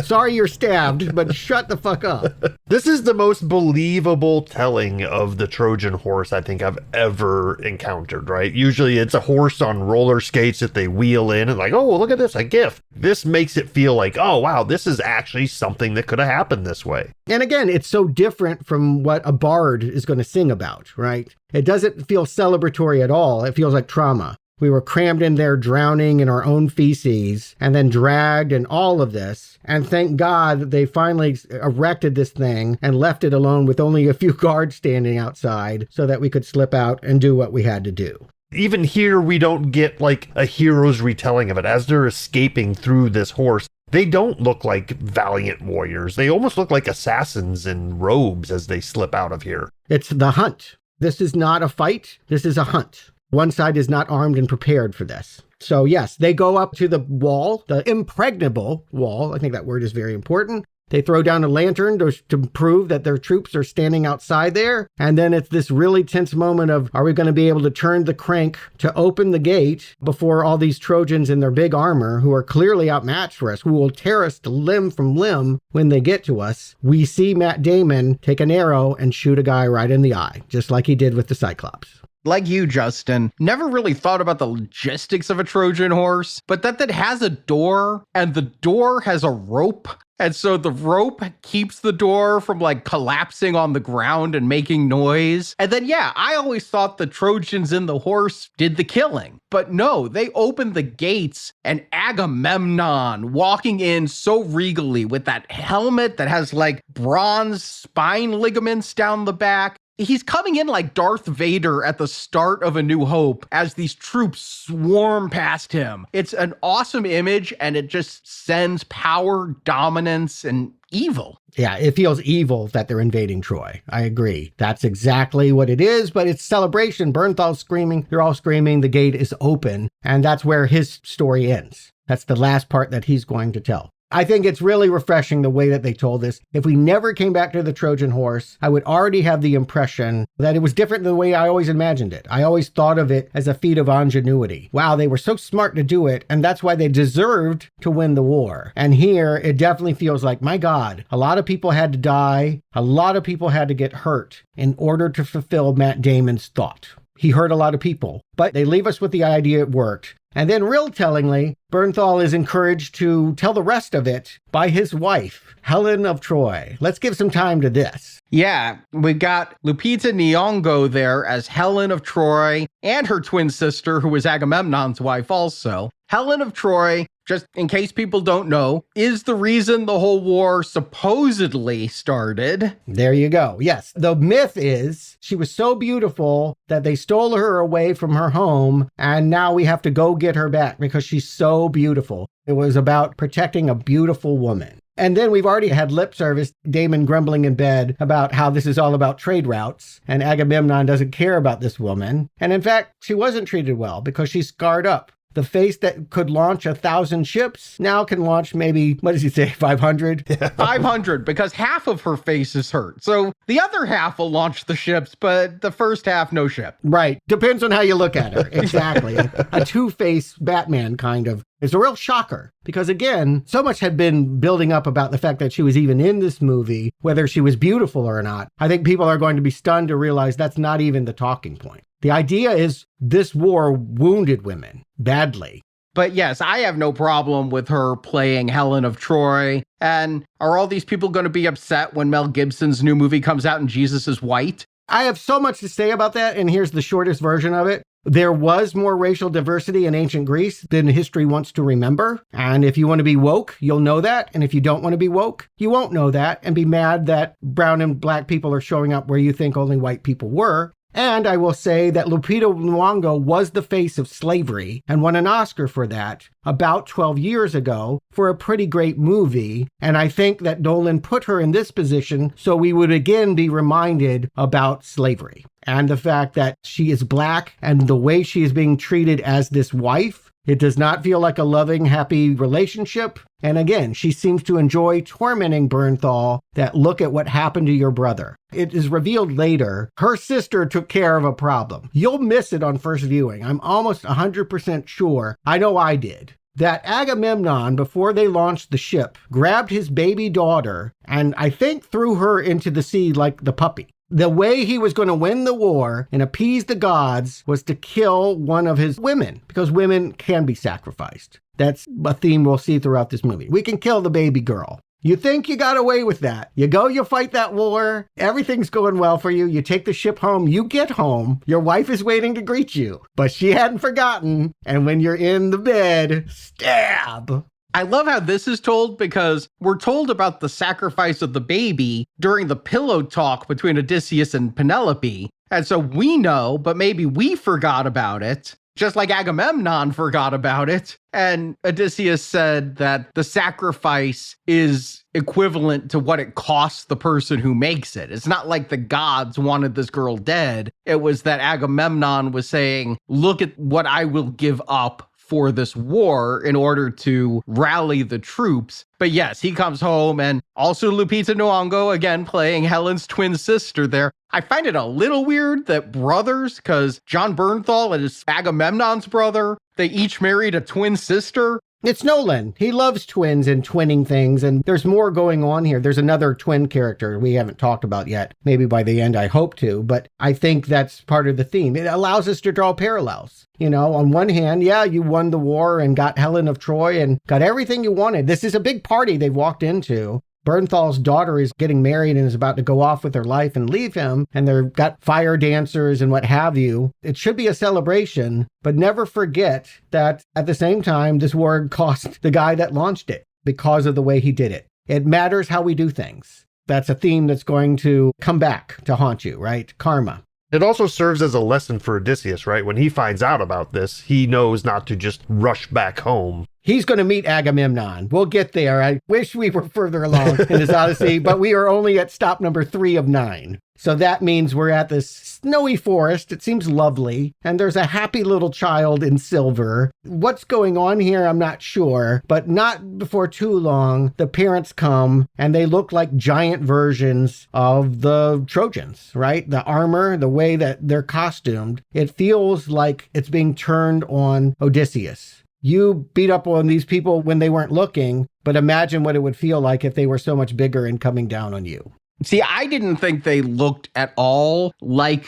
Sorry you're stabbed, but shut the fuck up. This is the most believable telling of the Trojan horse I think I've ever encountered, right? Usually it's a horse on roller skates that they wheel in and like, oh, look at this, a gift. This makes it feel like, oh, wow, this is actually something that could have happened this way. And again, it's so different from what a bard is going to sing about, right? It doesn't feel celebratory at all. It feels like trauma. We were crammed in there drowning in our own feces and then dragged and all of this. And thank God that they finally erected this thing and left it alone with only a few guards standing outside so that we could slip out and do what we had to do. Even here, we don't get like a hero's retelling of it. As they're escaping through this horse, they don't look like valiant warriors. They almost look like assassins in robes as they slip out of here. It's the hunt. This is not a fight. This is a hunt. One side is not armed and prepared for this. So yes, they go up to the wall, the impregnable wall. I think that word is very important. They throw down a lantern to prove that their troops are standing outside there. And then it's this really tense moment of, are we going to be able to turn the crank to open the gate before all these Trojans in their big armor, who are clearly outmatched for us, who will tear us to limb from limb when they get to us? We see Matt Damon take an arrow and shoot a guy right in the eye, just like he did with the Cyclops. Like you, Justin, never really thought about the logistics of a Trojan horse, but that has a door and the door has a rope. And so the rope keeps the door from like collapsing on the ground and making noise. And then, yeah, I always thought the Trojans in the horse did the killing. But no, they opened the gates and Agamemnon walking in so regally with that helmet that has like bronze spine ligaments down the back. He's coming in like Darth Vader at the start of A New Hope as these troops swarm past him. It's an awesome image and it just sends power, dominance, and evil. Yeah, it feels evil that they're invading Troy. I agree. That's exactly what it is, but it's celebration. Bernthal's screaming. They're all screaming. The gate is open. And that's where his story ends. That's the last part that he's going to tell. I think it's really refreshing the way that they told this. If we never came back to the Trojan horse, I would already have the impression that it was different than the way I always imagined it. I always thought of it as a feat of ingenuity. Wow, they were so smart to do it, and that's why they deserved to win the war. And here, it definitely feels like, my God, a lot of people had to die, a lot of people had to get hurt in order to fulfill Matt Damon's thought. He hurt a lot of people, but they leave us with the idea it worked. And then real tellingly, Bernthal is encouraged to tell the rest of it by his wife, Helen of Troy. Let's give some time to this. Yeah, we got Lupita Nyong'o there as Helen of Troy and her twin sister, who was Agamemnon's wife also. Helen of Troy, just in case people don't know, is the reason the whole war supposedly started. There you go. Yes, the myth is she was so beautiful that they stole her away from her home, and now we have to go get her back because she's so beautiful. It was about protecting a beautiful woman. And then we've already had lip service, Damon grumbling in bed about how this is all about trade routes, and Agamemnon doesn't care about this woman. And in fact, she wasn't treated well because she's scarred up. The face that could launch 1,000 ships now can launch maybe, what does he say, 500? 500, because half of her face is hurt. So the other half will launch the ships, but the first half, no ship. Right. Depends on how you look at her. Exactly. A two-faced Batman kind of. It's a real shocker because, again, so much had been building up about the fact that she was even in this movie, whether she was beautiful or not. I think people are going to be stunned to realize that's not even the talking point. The idea is this war wounded women badly. But yes, I have no problem with her playing Helen of Troy. And are all these people going to be upset when Mel Gibson's new movie comes out and Jesus is white? I have so much to say about that, and here's the shortest version of it. There was more racial diversity in ancient Greece than history wants to remember. And if you want to be woke, you'll know that. And if you don't want to be woke, you won't know that and be mad that brown and black people are showing up where you think only white people were. And I will say that Lupita Nyong'o was the face of slavery and won an Oscar for that about 12 years ago for a pretty great movie. And I think that Nolan put her in this position so we would again be reminded about slavery and the fact that she is black and the way she is being treated as this wife. It does not feel like a loving, happy relationship. And again, she seems to enjoy tormenting Bernthal that look at what happened to your brother. It is revealed later, her sister took care of a problem. You'll miss it on first viewing. I'm almost 100% sure. I know I did. That Agamemnon, before they launched the ship, grabbed his baby daughter and I think threw her into the sea like the puppy. The way he was going to win the war and appease the gods was to kill one of his women, because women can be sacrificed. That's a theme we'll see throughout this movie. We can kill the baby girl. You think you got away with that. You go, you fight that war. Everything's going well for you. You take the ship home. You get home. Your wife is waiting to greet you, but she hadn't forgotten. And when you're in the bed, stab. I love how this is told because we're told about the sacrifice of the baby during the pillow talk between Odysseus and Penelope. And so we know, but maybe we forgot about it, just like Agamemnon forgot about it. And Odysseus said that the sacrifice is equivalent to what it costs the person who makes it. It's not like the gods wanted this girl dead. It was that Agamemnon was saying, look at what I will give up for this war in order to rally the troops. But yes, he comes home, and also Lupita Nyong'o, again, playing Helen's twin sister there. I find it a little weird that brothers, because John Bernthal is Agamemnon's brother, they each married a twin sister. It's Nolan. He loves twins and twinning things, and there's more going on here. There's another twin character we haven't talked about yet. Maybe by the end I hope to, but I think that's part of the theme. It allows us to draw parallels. You know, on one hand, yeah, you won the war and got Helen of Troy and got everything you wanted. This is a big party they've walked into. Bernthal's daughter is getting married and is about to go off with her life and leave him, and they've got fire dancers and what have you. It should be a celebration, but never forget that at the same time, this war cost the guy that launched it because of the way he did it. It matters how we do things. That's a theme that's going to come back to haunt you, right? Karma. It also serves as a lesson for Odysseus, right? When he finds out about this, he knows not to just rush back home. He's going to meet Agamemnon. We'll get there. I wish we were further along in his Odyssey, but we are only at stop number 3 of 9. So that means we're at this snowy forest. It seems lovely. And there's a happy little child in silver. What's going on here, I'm not sure. But not before too long, the parents come and they look like giant versions of the Trojans, right? The armor, the way that they're costumed, it feels like it's being turned on Odysseus. You beat up on these people when they weren't looking, but imagine what it would feel like if they were so much bigger and coming down on you. See, I didn't think they looked at all like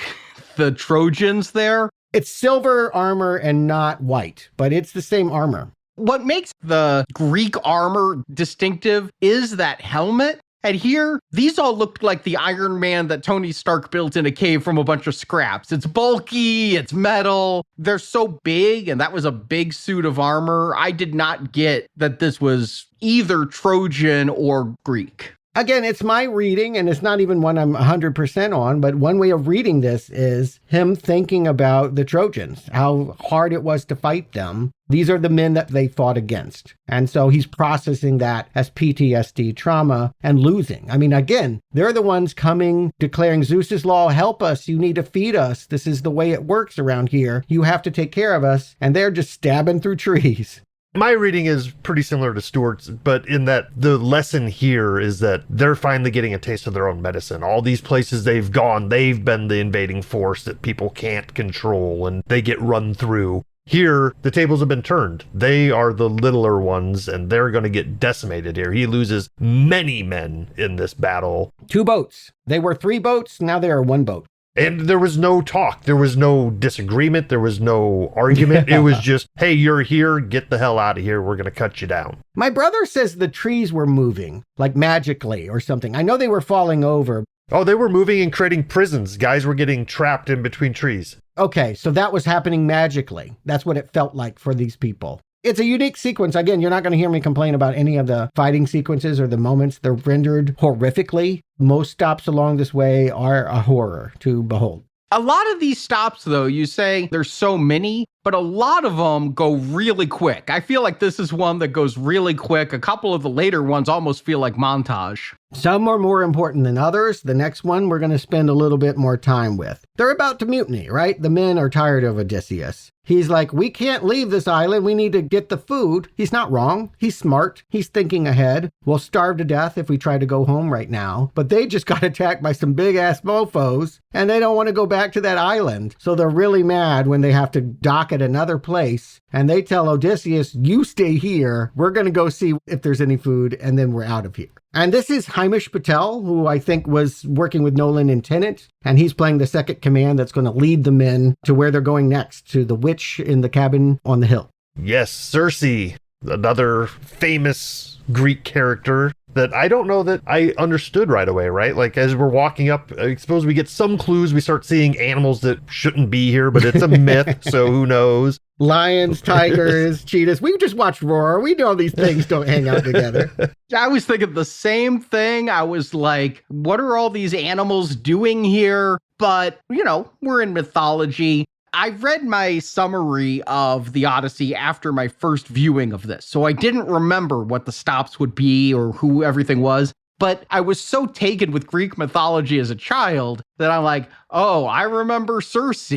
the Trojans there. It's silver armor and not white, but it's the same armor. What makes the Greek armor distinctive is that helmet. And here, these all looked like the Iron Man that Tony Stark built in a cave from a bunch of scraps. It's bulky, it's metal, they're so big, and that was a big suit of armor. I did not get that this was either Trojan or Greek. Again, it's my reading, and it's not even one I'm 100% on, but one way of reading this is him thinking about the Trojans, how hard it was to fight them. These are the men that they fought against. And so he's processing that as PTSD, trauma, and losing. I mean, again, they're the ones coming, declaring Zeus's law, help us, you need to feed us. This is the way it works around here. You have to take care of us. And they're just stabbing through trees. My reading is pretty similar to Stuart's, but in that the lesson here is that they're finally getting a taste of their own medicine. All these places they've gone, they've been the invading force that people can't control and they get run through. Here, the tables have been turned. They are the littler ones, and they're going to get decimated here. He loses many men in this battle. 2 boats. They were 3 boats, now they are 1 boat. And there was no talk. There was no disagreement. There was no argument. It was just, hey, you're here. Get the hell out of here. We're going to cut you down. My brother says the trees were moving, like magically or something. I know they were falling over. Oh, they were moving and creating prisons. Guys were getting trapped in between trees. Okay, so that was happening magically. That's what it felt like for these people. It's a unique sequence. Again, you're not going to hear me complain about any of the fighting sequences or the moments. They're rendered horrifically. Most stops along this way are a horror to behold. A lot of these stops, though, you say there's so many, but a lot of them go really quick. I feel like this is one that goes really quick. A couple of the later ones almost feel like montage. Some are more important than others. The next one we're going to spend a little bit more time with. They're about to mutiny, right? The men are tired of Odysseus. He's like, we can't leave this island. We need to get the food. He's not wrong. He's smart. He's thinking ahead. We'll starve to death if we try to go home right now. But they just got attacked by some big-ass mofos, and they don't want to go back to that island. So they're really mad when they have to dock at another place. And they tell Odysseus, you stay here. We're going to go see if there's any food, and then we're out of here. And this is Himesh Patel, who I think was working with Nolan in Tenet, and he's playing the second command that's going to lead the men to where they're going next, to the witch in the cabin on the hill. Yes, Circe, another famous Greek character that I don't know that I understood right away, right? Like, as we're walking up, I suppose we get some clues. We start seeing animals that shouldn't be here, but it's a myth, so who knows? Lions, tigers, cheetahs. We just watched Roar. We know these things don't hang out together. I was thinking the same thing. I was like, what are all these animals doing here? But, you know, we're in mythology. I read my summary of the Odyssey after my first viewing of this, so I didn't remember what the stops would be or who everything was. But I was so taken with Greek mythology as a child that I'm like, oh, I remember Circe.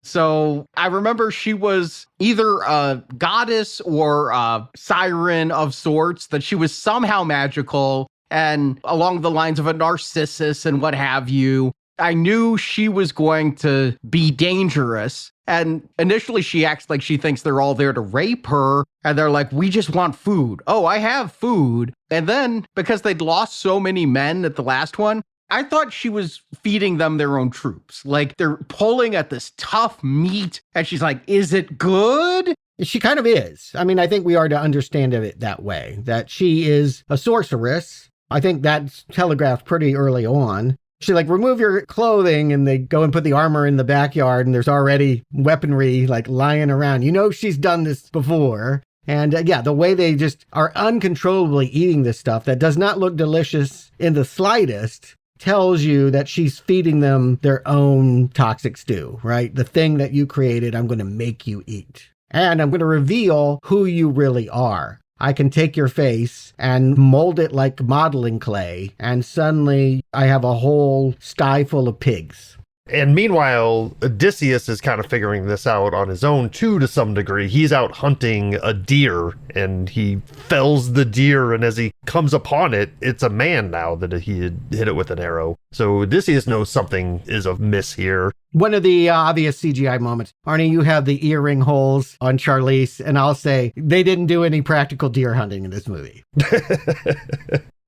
So I remember she was either a goddess or a siren of sorts, that she was somehow magical and along the lines of a Narcissus and what have you. I knew she was going to be dangerous. And initially she acts like she thinks they're all there to rape her. And they're like, we just want food. Oh, I have food. And then because they'd lost so many men at the last one, I thought she was feeding them their own troops. Like, they're pulling at this tough meat. And she's like, is it good? She kind of is. I mean, I think we are to understand it that way, that she is a sorceress. I think that's telegraphed pretty early on. She like, remove your clothing, and they go and put the armor in the backyard, and there's already weaponry like lying around. You know, she's done this before. And yeah, the way they just are uncontrollably eating this stuff that does not look delicious in the slightest tells you that she's feeding them their own toxic stew, right? The thing that you created, I'm going to make you eat. And I'm going to reveal who you really are. I can take your face and mold it like modeling clay, and suddenly I have a whole sty full of pigs. And meanwhile, Odysseus is kind of figuring this out on his own too, to some degree. He's out hunting a deer, and he fells the deer, and as he comes upon it, it's a man now that he had hit it with an arrow. So Odysseus knows something is amiss here. One of the obvious CGI moments, Arnie, you have the earring holes on Charlize, and I'll say they didn't do any practical deer hunting in this movie.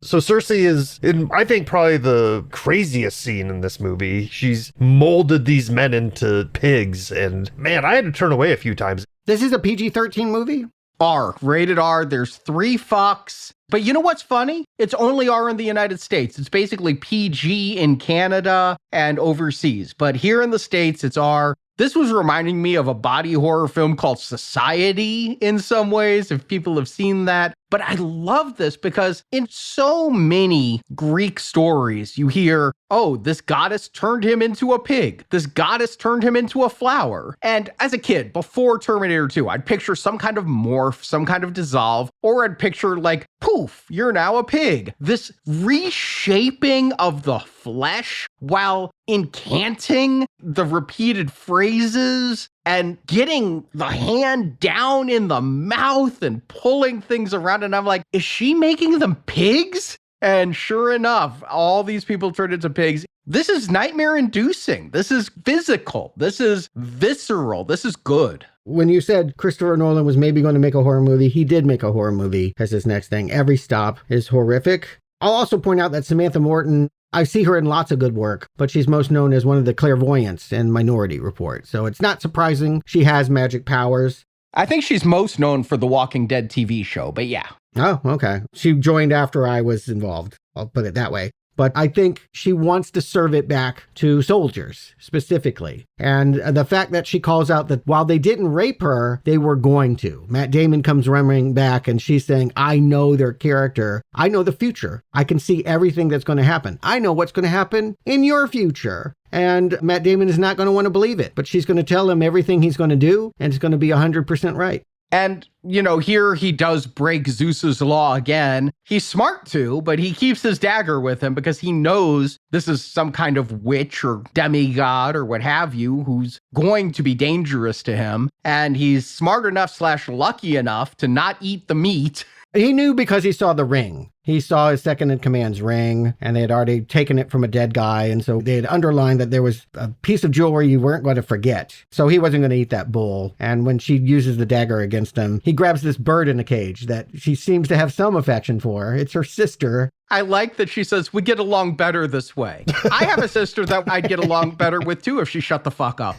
So Circe is, in, I think, probably the craziest scene in this movie. She's molded these men into pigs, and man, I had to turn away a few times. This is a PG-13 movie? R, rated R. There's 3 fucks. But you know what's funny? It's only R in the United States. It's basically PG in Canada and overseas. But here in the States, it's R. This was reminding me of a body horror film called Society in some ways, if people have seen that. But I love this because in so many Greek stories, you hear, oh, this goddess turned him into a pig. This goddess turned him into a flower. And as a kid, before Terminator 2, I'd picture some kind of morph, some kind of dissolve, or I'd picture like, poof, you're now a pig. This reshaping of the flesh while incanting the repeated phrases and getting the hand down in the mouth and pulling things around. And I'm like, is she making them pigs? And sure enough, all these people turned into pigs. This is nightmare inducing. This is physical. This is visceral. This is good. When you said Christopher Nolan was maybe going to make a horror movie, he did make a horror movie as his next thing. Every stop is horrific. I'll also point out that Samantha Morton, I see her in lots of good work, but she's most known as one of the clairvoyants in Minority Report. So it's not surprising she has magic powers. I think she's most known for the Walking Dead TV show, but yeah. Oh, okay. She joined after I was involved. I'll put it that way. but I think she wants to serve it back to soldiers specifically. And the fact that she calls out that while they didn't rape her, they were going to. Matt Damon comes running back and she's saying, I know their character. I know the future. I can see everything that's going to happen. I know what's going to happen in your future. And Matt Damon is not going to want to believe it, but she's going to tell him everything he's going to do, and it's going to be 100% right. And, here he does break Zeus's law again. He's smart too, but he keeps his dagger with him because he knows this is some kind of witch or demigod or what have you who's going to be dangerous to him. And he's smart enough / lucky enough to not eat the meat. He knew because he saw the ring. He saw his second in command's ring, and they had already taken it from a dead guy. And so they had underlined that there was a piece of jewelry you weren't going to forget. So he wasn't going to eat that bull. And when she uses the dagger against him, he grabs this bird in a cage that she seems to have some affection for. It's her sister. I like that she says, we get along better this way. I have a sister that I'd get along better with too if she shut the fuck up.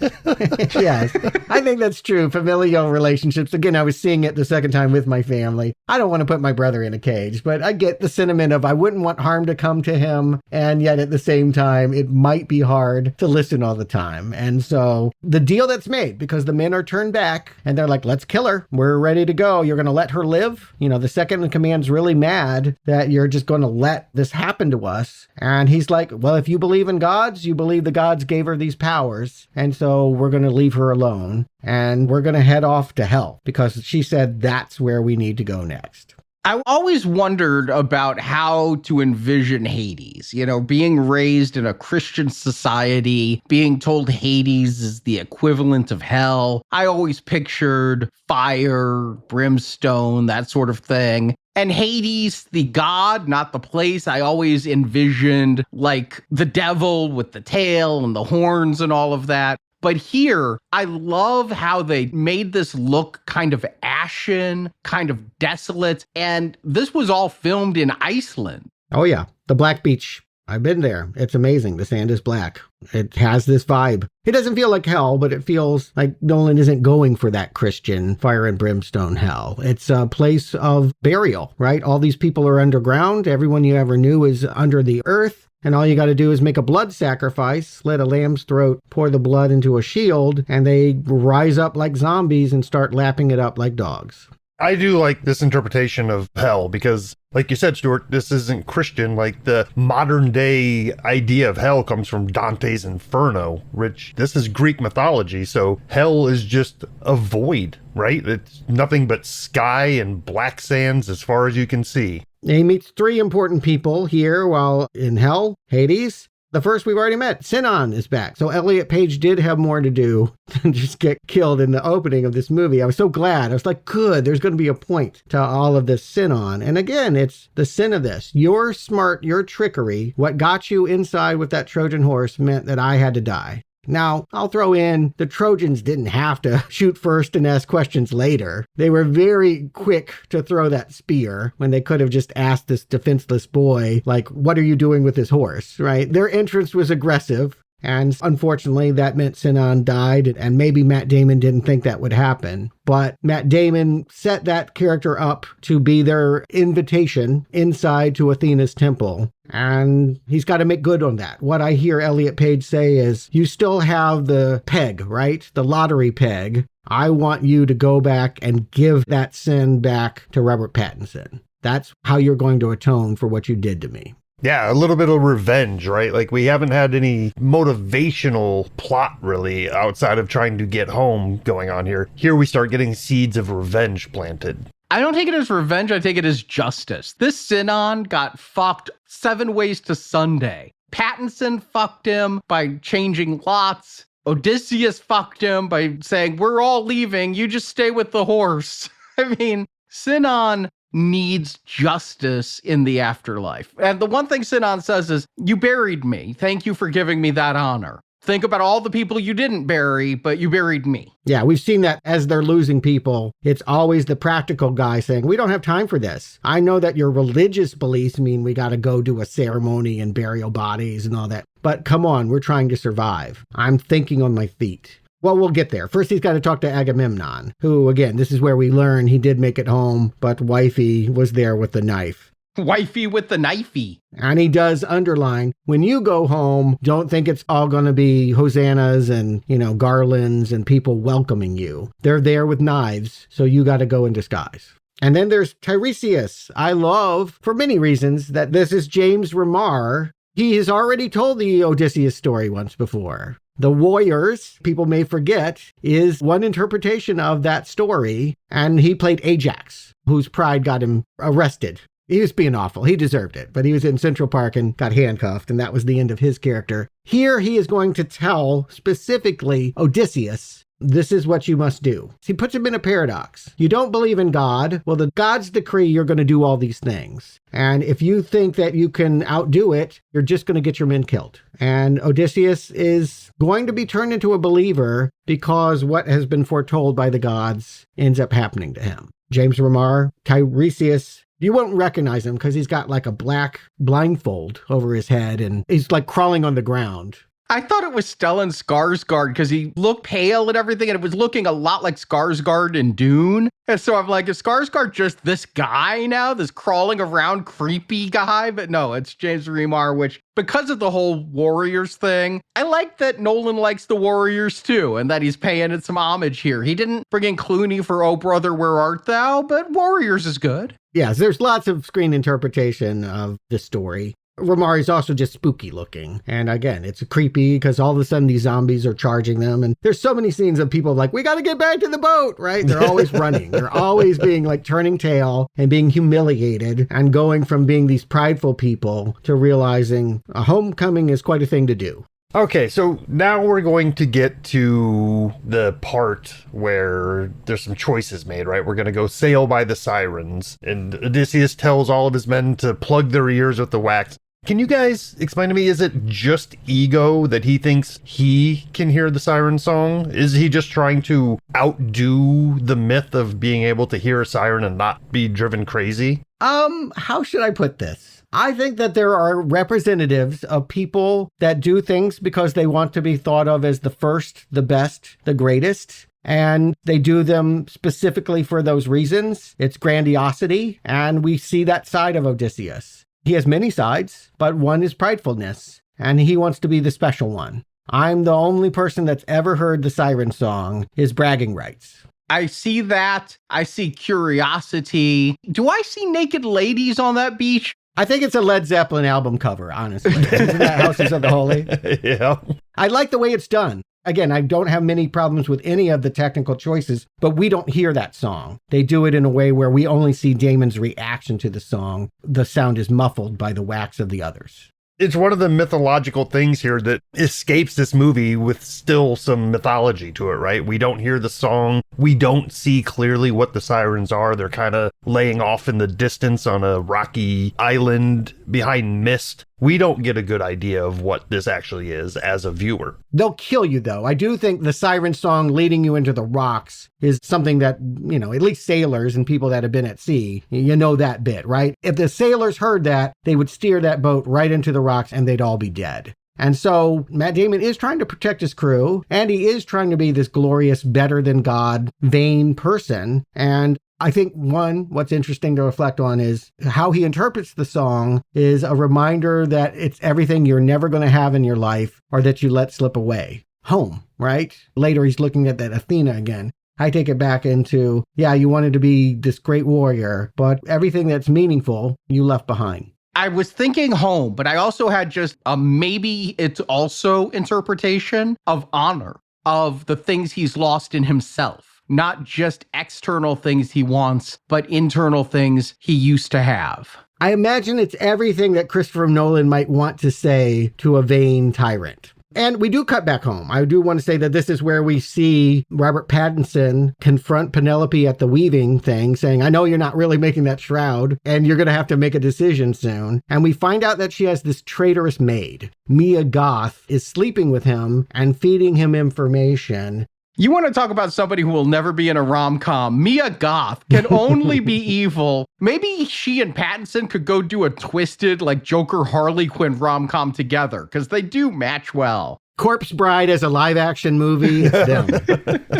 Yes, I think that's true. Familial relationships. Again, I was seeing it the second time with my family. I don't want to put my brother in a cage, but I get the sentiment of I wouldn't want harm to come to him. And yet at the same time, it might be hard to listen all the time. And so the deal that's made, because the men are turned back and they're like, let's kill her. We're ready to go. You're going to let her live. The second in command's really mad that you're just going to let this happen to us. And he's like, well, if you believe in gods, you believe the gods gave her these powers. And so we're going to leave her alone and we're going to head off to hell because she said that's where we need to go next. I always wondered about how to envision Hades, being raised in a Christian society, being told Hades is the equivalent of hell. I always pictured fire, brimstone, that sort of thing. And Hades, the god, not the place, I always envisioned like the devil with the tail and the horns and all of that. But here, I love how they made this look kind of ashen, kind of desolate. And this was all filmed in Iceland. Oh, yeah. The Black Beach. I've been there. It's amazing. The sand is black. It has this vibe. It doesn't feel like hell, but it feels like Nolan isn't going for that Christian fire and brimstone hell. It's a place of burial, right? All these people are underground. Everyone you ever knew is under the earth. And all you got to do is make a blood sacrifice, slit a lamb's throat, pour the blood into a shield, and they rise up like zombies and start lapping it up like dogs. I do like this interpretation of hell because, like you said, Stuart, this isn't Christian. Like the modern day idea of hell comes from Dante's Inferno, which this is Greek mythology. So hell is just a void, right? It's nothing but sky and black sands as far as you can see. He meets three important people here while in hell, Hades. The first we've already met, Sinon, is back. So Elliot Page did have more to do than just get killed in the opening of this movie. I was so glad. I was like, good, there's going to be a point to all of this Sinon. And again, it's the sin of this. Your smart, your trickery, what got you inside with that Trojan horse meant that I had to die. Now, I'll throw in, the Trojans didn't have to shoot first and ask questions later. They were very quick to throw that spear when they could have just asked this defenseless boy, like, what are you doing with this horse, right? Their entrance was aggressive. And unfortunately, that meant Sinon died, and maybe Matt Damon didn't think that would happen. But Matt Damon set that character up to be their invitation inside to Athena's temple. And he's got to make good on that. What I hear Elliot Page say is, you still have the peg, right? The lottery peg. I want you to go back and give that sin back to Robert Pattinson. That's how you're going to atone for what you did to me. Yeah, a little bit of revenge, right? Like we haven't had any motivational plot really outside of trying to get home going on here. Here we start getting seeds of revenge planted. I don't take it as revenge, I take it as justice. This Sinon got fucked 7 ways to Sunday. Pattinson fucked him by changing lots. Odysseus fucked him by saying, we're all leaving, you just stay with the horse. I mean, Sinon needs justice in the afterlife. And the one thing Sinon says is, you buried me. Thank you for giving me that honor. Think about all the people you didn't bury, but you buried me. Yeah, we've seen that as they're losing people. It's always the practical guy saying, we don't have time for this. I know that your religious beliefs mean we got to go do a ceremony and burial bodies and all that. But come on, we're trying to survive. I'm thinking on my feet. Well, we'll get there. First, he's got to talk to Agamemnon, who, again, this is where we learn he did make it home, but wifey was there with the knife. Wifey with the knifey. And he does underline, when you go home, don't think it's all going to be hosannas and, garlands and people welcoming you. They're there with knives, so you got to go in disguise. And then there's Tiresias. I love, for many reasons, that this is James Remar. He has already told the Odysseus story once before. The Warriors, people may forget, is one interpretation of that story. And he played Ajax, whose pride got him arrested. He was being awful. He deserved it. But he was in Central Park and got handcuffed, and that was the end of his character. Here he is going to tell specifically Odysseus, this is what you must do. He puts him in a paradox. You don't believe in God. Well, the gods decree you're going to do all these things. And if you think that you can outdo it, you're just going to get your men killed. And Odysseus is going to be turned into a believer because what has been foretold by the gods ends up happening to him. James Remar, Tiresias. You won't recognize him because he's got like a black blindfold over his head and he's like crawling on the ground. I thought it was Stellan Skarsgård because he looked pale and everything, and it was looking a lot like Skarsgård in Dune. And so I'm like, is Skarsgård just this guy now, this crawling around creepy guy? But no, it's James Remar, which, because of the whole Warriors thing, I like that Nolan likes the Warriors too, and that he's paying it some homage here. He didn't bring in Clooney for Oh Brother, Where Art Thou? But Warriors is good. Yes, there's lots of screen interpretation of the story. Remar is also just spooky looking. And again, it's creepy because all of a sudden these zombies are charging them. And there's so many scenes of people like, we got to get back to the boat, right? They're always running. They're always being like turning tail and being humiliated and going from being these prideful people to realizing a homecoming is quite a thing to do. Okay, so now we're going to get to the part where there's some choices made, right? We're going to go sail by the sirens, and Odysseus tells all of his men to plug their ears with the wax. Can you guys explain to me, is it just ego that he thinks he can hear the siren song? Is he just trying to outdo the myth of being able to hear a siren and not be driven crazy? How should I put this? I think that there are representatives of people that do things because they want to be thought of as the first, the best, the greatest. And they do them specifically for those reasons. It's grandiosity. And we see that side of Odysseus. He has many sides, but one is pridefulness. And he wants to be the special one. I'm the only person that's ever heard the siren song, his bragging rights. I see that. I see curiosity. Do I see naked ladies on that beach? I think it's a Led Zeppelin album cover, honestly. Isn't that Houses of the Holy? Yeah. I like the way it's done. Again, I don't have many problems with any of the technical choices, but we don't hear that song. They do it in a way where we only see Damon's reaction to the song. The sound is muffled by the wax of the others. It's one of the mythological things here that escapes this movie with still some mythology to it, right? We don't hear the song. We don't see clearly what the sirens are. They're kind of laying off in the distance on a rocky island behind mist. We don't get a good idea of what this actually is as a viewer. They'll kill you, though. I do think the siren song leading you into the rocks is something that, at least sailors and people that have been at sea, that bit, right? If the sailors heard that, they would steer that boat right into the rocks and they'd all be dead. And so Matt Damon is trying to protect his crew, and he is trying to be this glorious, better than God, vain person. And I think, what's interesting to reflect on is how he interprets the song is a reminder that it's everything you're never going to have in your life or that you let slip away. Home, right? Later, he's looking at that Athena again. I take it back into, you wanted to be this great warrior, but everything that's meaningful, you left behind. I was thinking home, but I also had just maybe it's also interpretation of honor, of the things he's lost in himself. Not just external things he wants, but internal things he used to have. I imagine it's everything that Christopher Nolan might want to say to a vain tyrant. And we do cut back home. I do want to say that this is where we see Robert Pattinson confront Penelope at the weaving thing, saying, I know you're not really making that shroud, and you're going to have to make a decision soon. And we find out that she has this traitorous maid. Mia Goth is sleeping with him and feeding him information. You want to talk about somebody who will never be in a rom-com. Mia Goth can only be evil. Maybe she and Pattinson could go do a twisted, like Joker Harley Quinn rom-com together, because they do match well. Corpse Bride as a live-action movie, them.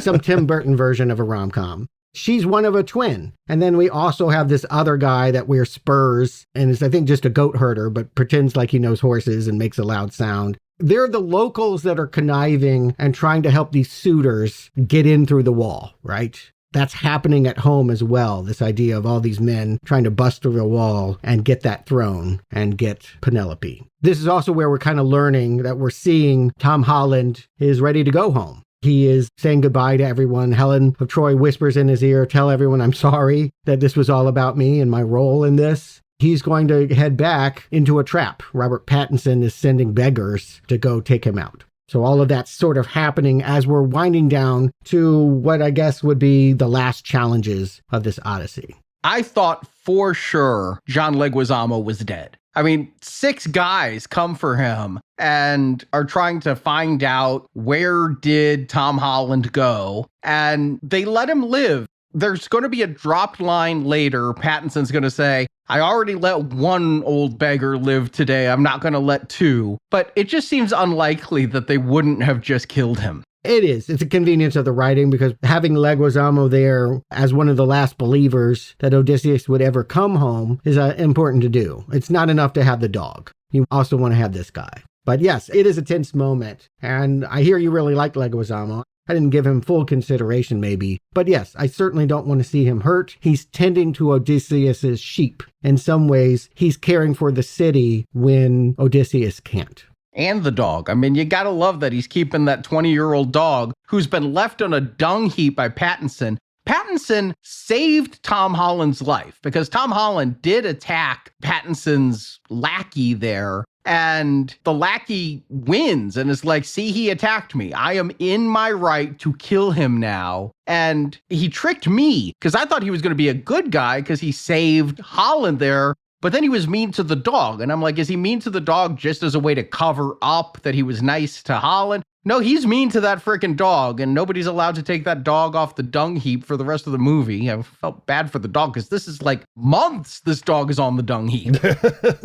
Some Tim Burton version of a rom-com. She's one of a twin. And then we also have this other guy that wears spurs and is, I think, just a goat herder, but pretends like he knows horses and makes a loud sound. They're the locals that are conniving and trying to help these suitors get in through the wall, right? That's happening at home as well. This idea of all these men trying to bust through the wall and get that throne and get Penelope. This is also where we're kind of learning that we're seeing Tom Holland is ready to go home. He is saying goodbye to everyone. Helen of Troy whispers in his ear, tell everyone I'm sorry that this was all about me and my role in this. He's going to head back into a trap. Robert Pattinson is sending beggars to go take him out. So all of that's sort of happening as we're winding down to what I guess would be the last challenges of this Odyssey. I thought for sure John Leguizamo was dead. I mean, 6 guys come for him and are trying to find out where did Tom Holland go, and they let him live. There's going to be a dropped line later. Pattinson's going to say, I already let one old beggar live today. I'm not going to let 2. But it just seems unlikely that they wouldn't have just killed him. It is. It's a convenience of the writing because having Leguizamo there as one of the last believers that Odysseus would ever come home is important to do. It's not enough to have the dog. You also want to have this guy. But yes, it is a tense moment. And I hear you really like Leguizamo. I didn't give him full consideration maybe. But yes, I certainly don't want to see him hurt. He's tending to Odysseus's sheep. In some ways, he's caring for the city when Odysseus can't. And the dog. I mean, you gotta love that he's keeping that 20-year-old dog who's been left on a dung heap by Pattinson. Pattinson saved Tom Holland's life because Tom Holland did attack Pattinson's lackey there. And the lackey wins and is like, see, he attacked me. I am in my right to kill him now. And he tricked me because I thought he was going to be a good guy because he saved Holland there. But then he was mean to the dog. And I'm like, is he mean to the dog just as a way to cover up that he was nice to Holland? No, he's mean to that freaking dog. And nobody's allowed to take that dog off the dung heap for the rest of the movie. I felt bad for the dog because this is like months this dog is on the dung heap.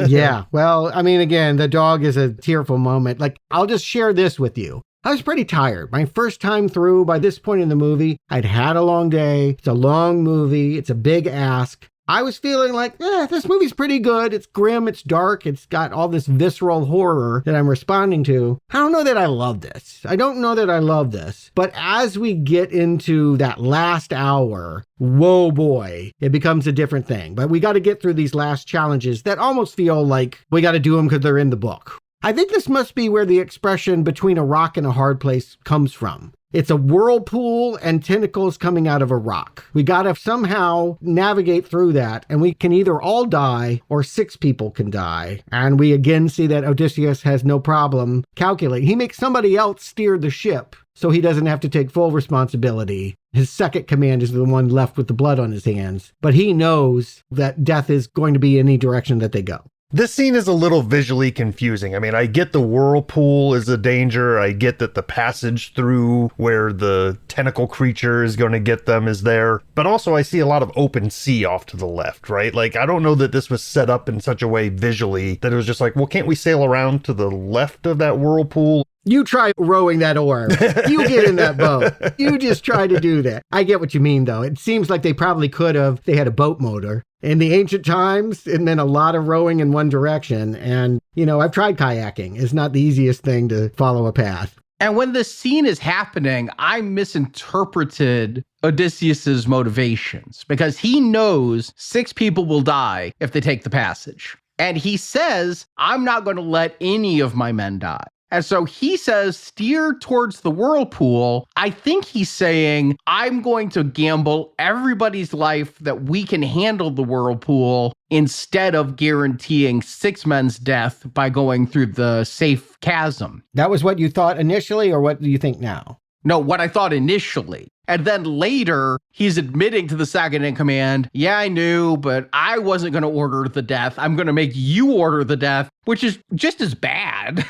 Yeah. Well, I mean, again, the dog is a tearful moment. Like, I'll just share this with you. I was pretty tired. My first time through, by this point in the movie, I'd had a long day. It's a long movie. It's a big ask. I was feeling like, this movie's pretty good. It's grim. It's dark. It's got all this visceral horror that I'm responding to. I don't know that I love this. I don't know that I love this. But as we get into that last hour, whoa boy, it becomes a different thing. But we got to get through these last challenges that almost feel like we got to do them because they're in the book. I think this must be where the expression between a rock and a hard place comes from. It's a whirlpool and tentacles coming out of a rock. We got to somehow navigate through that, and we can either all die or 6 people can die. And we again see that Odysseus has no problem calculating. He makes somebody else steer the ship so he doesn't have to take full responsibility. His second command is the one left with the blood on his hands. But he knows that death is going to be any direction that they go. This scene is a little visually confusing. I mean, I get the whirlpool is a danger. I get that the passage through where the tentacle creature is going to get them is there. But also I see a lot of open sea off to the left, right? Like, I don't know that this was set up in such a way visually that it was just like, well, can't we sail around to the left of that whirlpool? You try rowing that oar. You get in that boat. You just try to do that. I get what you mean, though. It seems like they probably could have. They had a boat motor. In the ancient times, it meant a lot of rowing in one direction. And, you know, I've tried kayaking. It's not the easiest thing to follow a path. And when this scene is happening, I misinterpreted Odysseus's motivations because he knows 6 people will die if they take the passage. And he says, I'm not going to let any of my men die. And so he says, steer towards the whirlpool. I think he's saying, I'm going to gamble everybody's life that we can handle the whirlpool instead of guaranteeing 6 men's death by going through the safe chasm. That was what you thought initially, or what do you think now? No, what I thought initially. And then later, he's admitting to the second in command, yeah, I knew, but I wasn't going to order the death. I'm going to make you order the death, which is just as bad.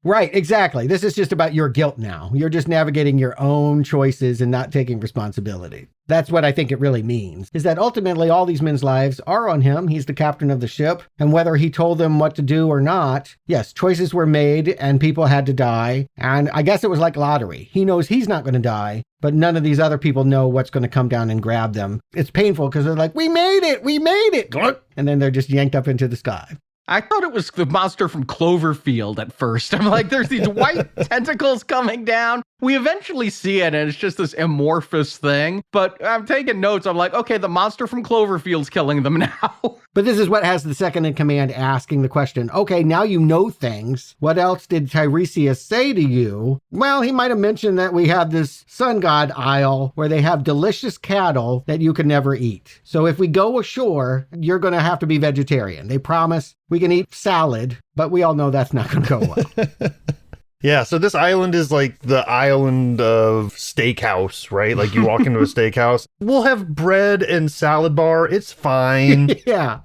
Right, exactly. This is just about your guilt now. You're just navigating your own choices and not taking responsibility. That's what I think it really means, is that ultimately all these men's lives are on him. He's the captain of the ship. And whether he told them what to do or not, yes, choices were made and people had to die. And I guess it was like lottery. He knows he's not going to die, but none of these other people know what's going to come down and grab them. It's painful because they're like, we made it. And then they're just yanked up into the sky. I thought it was the monster from Cloverfield at first. I'm like, there's these white tentacles coming down. We eventually see it, and it's just this amorphous thing. But I'm taking notes. I'm like, okay, the monster from Cloverfield's killing them now. But this is what has the second in command asking the question, okay, now you know things. What else did Tiresias say to you? Well, he might have mentioned that we have this sun god isle where they have delicious cattle that you can never eat. So if we go ashore, you're going to have to be vegetarian. They promise we can eat salad, but we all know that's not going to go well. Yeah, so this island is like the island of steakhouse, right? Like you walk into a steakhouse, we'll have bread and salad bar. It's fine. Yeah.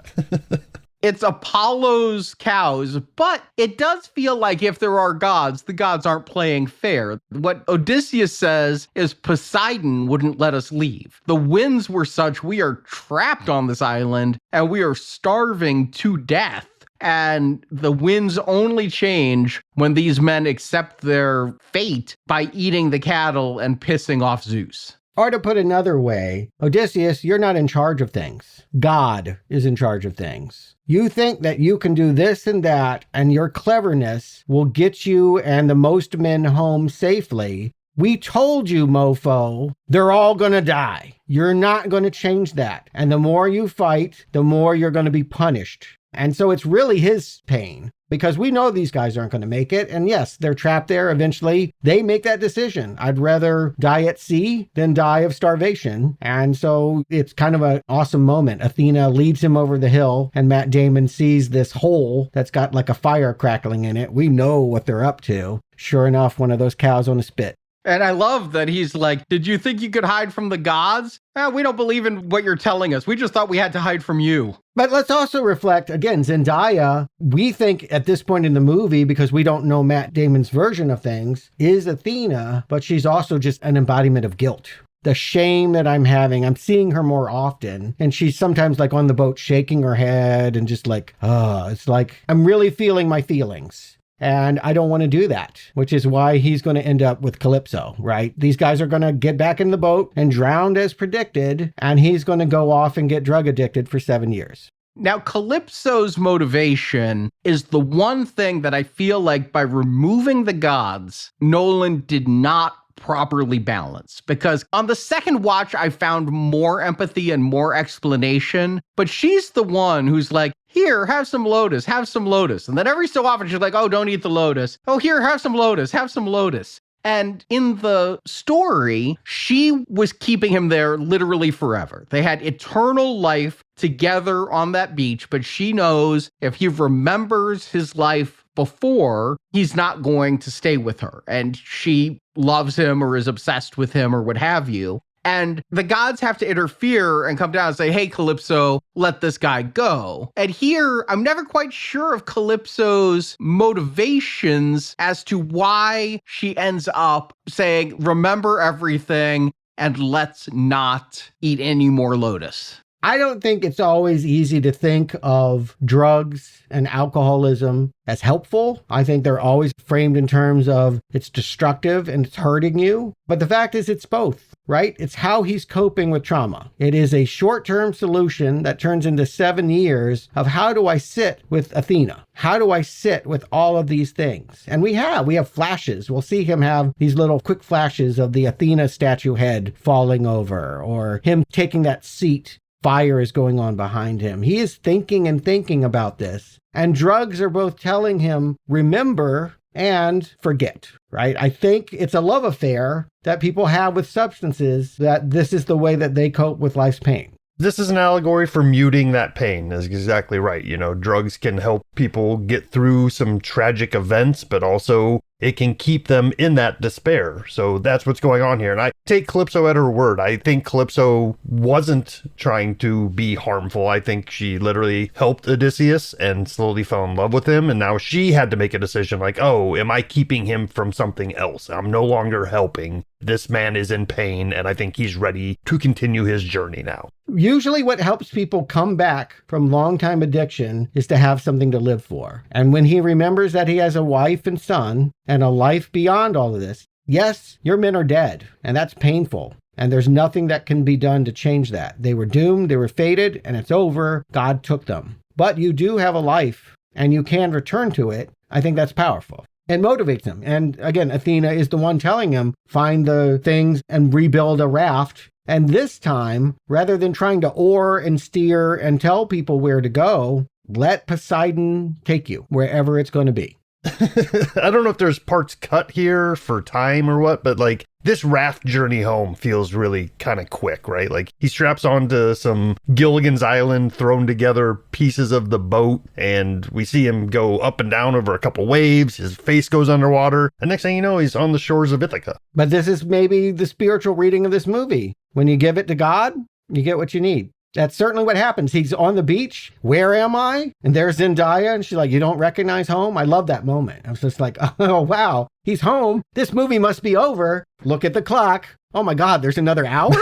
It's Apollo's cows, but it does feel like if there are gods, the gods aren't playing fair. What Odysseus says is Poseidon wouldn't let us leave. The winds were such we are trapped on this island and we are starving to death. And the winds only change when these men accept their fate by eating the cattle and pissing off Zeus. Or to put another way, Odysseus, you're not in charge of things. God is in charge of things. You think that you can do this and that, and your cleverness will get you and the most men home safely. We told you, mofo, they're all going to die. You're not going to change that. And the more you fight, the more you're going to be punished. And so it's really his pain because we know these guys aren't going to make it. And yes, they're trapped there. Eventually, they make that decision. I'd rather die at sea than die of starvation. And so it's kind of an awesome moment. Athena leads him over the hill and Matt Damon sees this hole that's got like a fire crackling in it. We know what they're up to. Sure enough, one of those cows on a spit. And I love that he's like, did you think you could hide from the gods? We don't believe in what you're telling us. We just thought we had to hide from you. But let's also reflect, again, Zendaya, we think at this point in the movie, because we don't know Matt Damon's version of things, is Athena, but she's also just an embodiment of guilt. The shame that I'm having, I'm seeing her more often. And she's sometimes like on the boat shaking her head and just like, it's like, I'm really feeling my feelings. And I don't want to do that, which is why he's going to end up with Calypso, right? These guys are going to get back in the boat and drowned as predicted, and he's going to go off and get drug addicted for 7 years. Now, Calypso's motivation is the one thing that I feel like by removing the gods, Nolan did not properly balance, because on the second watch, I found more empathy and more explanation, but she's the one who's like, here, have some lotus, have some lotus. And then every so often she's like, oh, don't eat the lotus. Oh, here, have some lotus, have some lotus. And in the story, she was keeping him there literally forever. They had eternal life together on that beach, but she knows if he remembers his life before, he's not going to stay with her. And she loves him or is obsessed with him or what have you. And the gods have to interfere and come down and say, hey, Calypso, let this guy go. And here, I'm never quite sure of Calypso's motivations as to why she ends up saying, remember everything and let's not eat any more lotus. I don't think it's always easy to think of drugs and alcoholism as helpful. I think they're always framed in terms of it's destructive and it's hurting you. But the fact is it's both, right? It's how he's coping with trauma. It is a short-term solution that turns into 7 years of how do I sit with Athena? How do I sit with all of these things? And we have flashes. We'll see him have these little quick flashes of the Athena statue head falling over or him taking that seat. Fire is going on behind him. He is thinking and thinking about this. And drugs are both telling him, remember and forget, right? I think it's a love affair that people have with substances, that this is the way that they cope with life's pain. This is an allegory for muting that pain. Is exactly right. You know, drugs can help people get through some tragic events, but also it can keep them in that despair. So that's what's going on here. And I take Calypso at her word. I think Calypso wasn't trying to be harmful. I think she literally helped Odysseus and slowly fell in love with him. And now she had to make a decision like, oh, am I keeping him from something else? I'm no longer helping. This man is in pain, and I think he's ready to continue his journey now. Usually what helps people come back from long-time addiction is to have something to live for. And when he remembers that he has a wife and son and a life beyond all of this, yes, your men are dead, and that's painful. And there's nothing that can be done to change that. They were doomed, they were fated, and it's over. God took them. But you do have a life, and you can return to it. I think that's powerful. It motivates him. And again, Athena is the one telling him, find the things and rebuild a raft. And this time, rather than trying to oar and steer and tell people where to go, let Poseidon take you wherever it's going to be. I don't know if there's parts cut here for time or what, but like this raft journey home feels really kind of quick, right? Like he straps onto some Gilligan's Island thrown together pieces of the boat, and we see him go up and down over a couple waves. His face goes underwater. And next thing you know, he's on the shores of Ithaca. But this is maybe the spiritual reading of this movie. When you give it to God, you get what you need. That's certainly what happens. He's on the beach. Where am I? And there's Zendaya. And she's like, you don't recognize home? I love that moment. I was just like, oh, wow, he's home. This movie must be over. Look at the clock. Oh my God, there's another hour?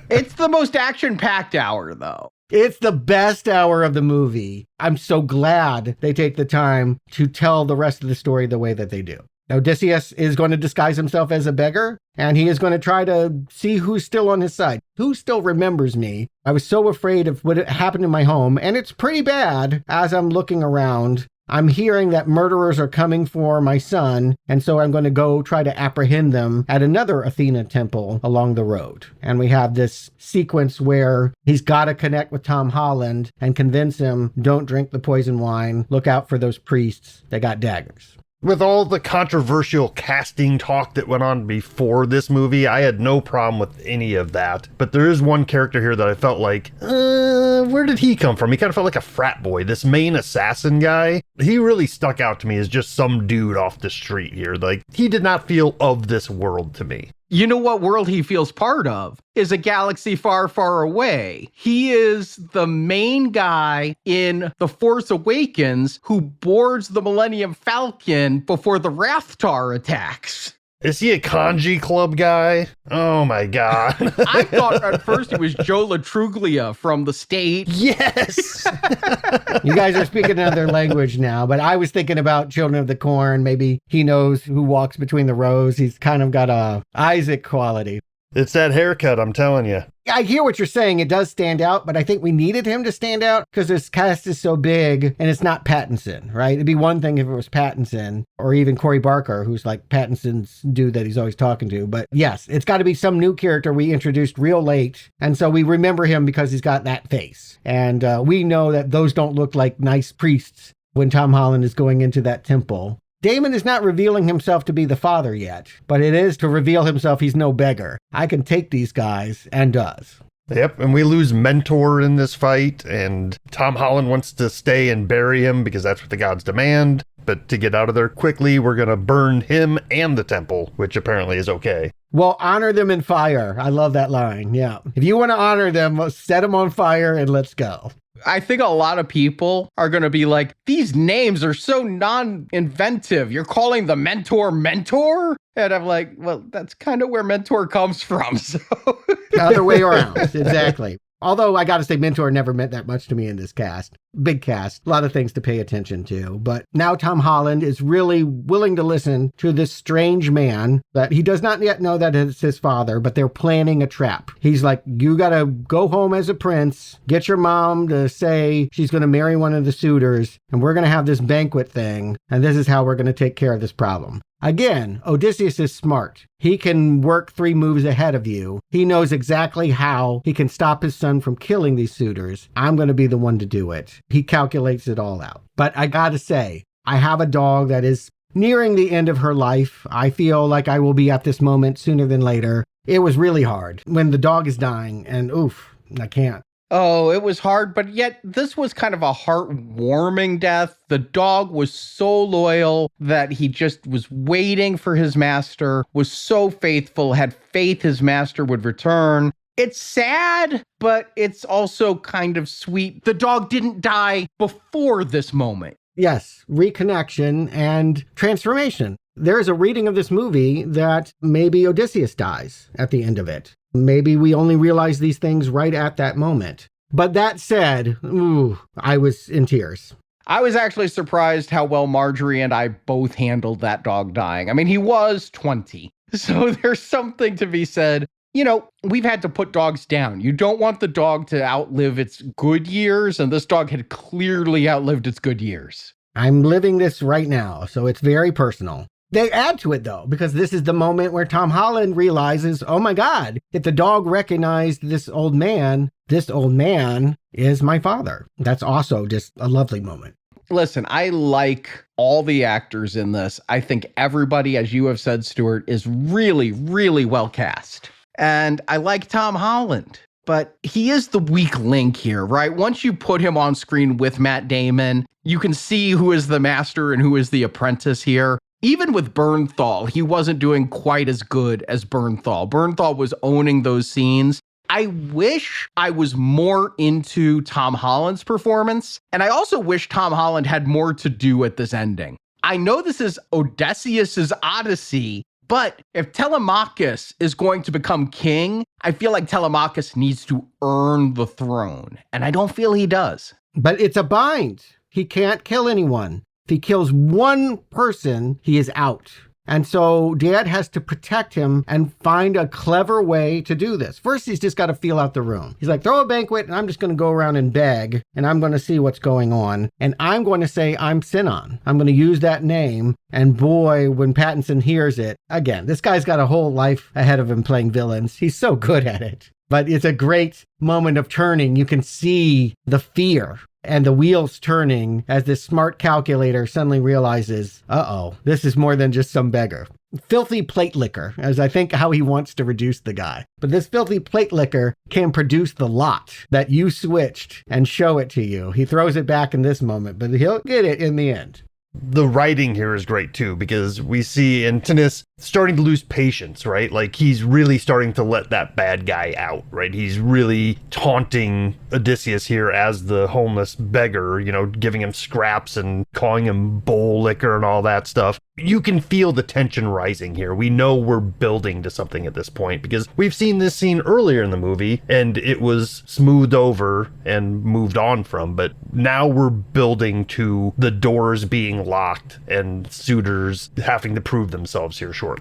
It's the most action-packed hour, though. It's the best hour of the movie. I'm so glad they take the time to tell the rest of the story the way that they do. Odysseus is going to disguise himself as a beggar, and he is going to try to see who's still on his side. Who still remembers me? I was so afraid of what happened in my home, and it's pretty bad as I'm looking around. I'm hearing that murderers are coming for my son, and so I'm going to go try to apprehend them at another Athena temple along the road. And we have this sequence where he's got to connect with Tom Holland and convince him, don't drink the poison wine, look out for those priests, they got daggers. With all the controversial casting talk that went on before this movie, I had no problem with any of that. But there is one character here that I felt like, where did he come from? He kind of felt like a frat boy. This main assassin guy, he really stuck out to me as just some dude off the street here. Like, he did not feel of this world to me. You know what world he feels part of is a galaxy far, far away. He is the main guy in The Force Awakens who boards the Millennium Falcon before the Rathtar attacks. Is he a kanji club guy? Oh my God. I thought at first he was Joe LaTruglia from The State. Yes. You guys are speaking another language now, but I was thinking about Children of the Corn. Maybe he knows who walks between the rows. He's kind of got a Isaac quality. It's that haircut, I'm telling you. I hear what you're saying. It does stand out, but I think we needed him to stand out because this cast is so big and it's not Pattinson, right? It'd be one thing if it was Pattinson or even Corey Barker, who's like Pattinson's dude that he's always talking to. But yes, it's got to be some new character we introduced real late. And so we remember him because he's got that face. And we know that those don't look like nice priests when Tom Holland is going into that temple. Damon is not revealing himself to be the father yet, but it is to reveal himself he's no beggar. I can take these guys, and does. Yep, and we lose Mentor in this fight, and Tom Holland wants to stay and bury him because that's what the gods demand. But to get out of there quickly, we're going to burn him and the temple, which apparently is okay. Well, honor them in fire. I love that line, yeah. If you want to honor them, set them on fire and let's go. I think a lot of people are going to be like, these names are so non-inventive. You're calling the Mentor Mentor? And I'm like, well, that's kind of where Mentor comes from. So the other way around. Exactly. Although I got to say, Mentor never meant that much to me in this cast. Big cast, a lot of things to pay attention to. But now Tom Holland is really willing to listen to this strange man that he does not yet know that it's his father, but they're planning a trap. He's like, you got to go home as a prince, get your mom to say she's going to marry one of the suitors, and we're going to have this banquet thing, and this is how we're going to take care of this problem. Again, Odysseus is smart. He can work 3 moves ahead of you. He knows exactly how he can stop his son from killing these suitors. I'm going to be the one to do it. He calculates it all out. But I gotta say, I have a dog that is nearing the end of her life. I feel like I will be at this moment sooner than later. It was really hard when the dog is dying, and oof, I can't. Oh, it was hard, but yet this was kind of a heartwarming death. The dog was so loyal that he just was waiting for his master, was so faithful, had faith his master would return. It's sad, but it's also kind of sweet. The dog didn't die before this moment. Yes, reconnection and transformation. There is a reading of this movie that maybe Odysseus dies at the end of it. Maybe we only realize these things right at that moment. But that said, I was in tears. I was actually surprised how well Marjorie and I both handled that dog dying. I mean, he was 20. So there's something to be said. You know, we've had to put dogs down. You don't want the dog to outlive its good years, and this dog had clearly outlived its good years. I'm living this right now, so it's very personal. They add to it, though, because this is the moment where Tom Holland realizes, oh my God, if the dog recognized this old man is my father. That's also just a lovely moment. Listen, I like all the actors in this. I think everybody, as you have said, Stuart, is really, really well cast. And I like Tom Holland, but he is the weak link here, right? Once you put him on screen with Matt Damon, you can see who is the master and who is the apprentice here. Even with Bernthal, he wasn't doing quite as good as Bernthal. Bernthal was owning those scenes. I wish I was more into Tom Holland's performance, and I also wish Tom Holland had more to do at this ending. I know this is Odysseus's Odyssey, but if Telemachus is going to become king, I feel like Telemachus needs to earn the throne, and I don't feel he does. But it's a bind. He can't kill anyone. If he kills one person, he is out. And so Dad has to protect him and find a clever way to do this. First, he's just got to feel out the room. He's like, throw a banquet and I'm just going to go around and beg and I'm going to see what's going on. And I'm going to say I'm Sinon. I'm going to use that name. And boy, when Pattinson hears it, again, this guy's got a whole life ahead of him playing villains. He's so good at it. But it's a great moment of turning. You can see the fear and the wheels turning as this smart calculator suddenly realizes, this is more than just some beggar. Filthy plate liquor, as I think how he wants to reduce the guy. But this filthy plate liquor can produce the lot that you switched and show it to you. He throws it back in this moment, but he'll get it in the end. The writing here is great too, because we see Antinous starting to lose patience, right? Like he's really starting to let that bad guy out, right? He's really taunting Odysseus here as the homeless beggar, you know, giving him scraps and calling him bowl liquor and all that stuff. You can feel the tension rising here. We know we're building to something at this point because we've seen this scene earlier in the movie and it was smoothed over and moved on from, but now we're building to the doors being locked and suitors having to prove themselves here shortly.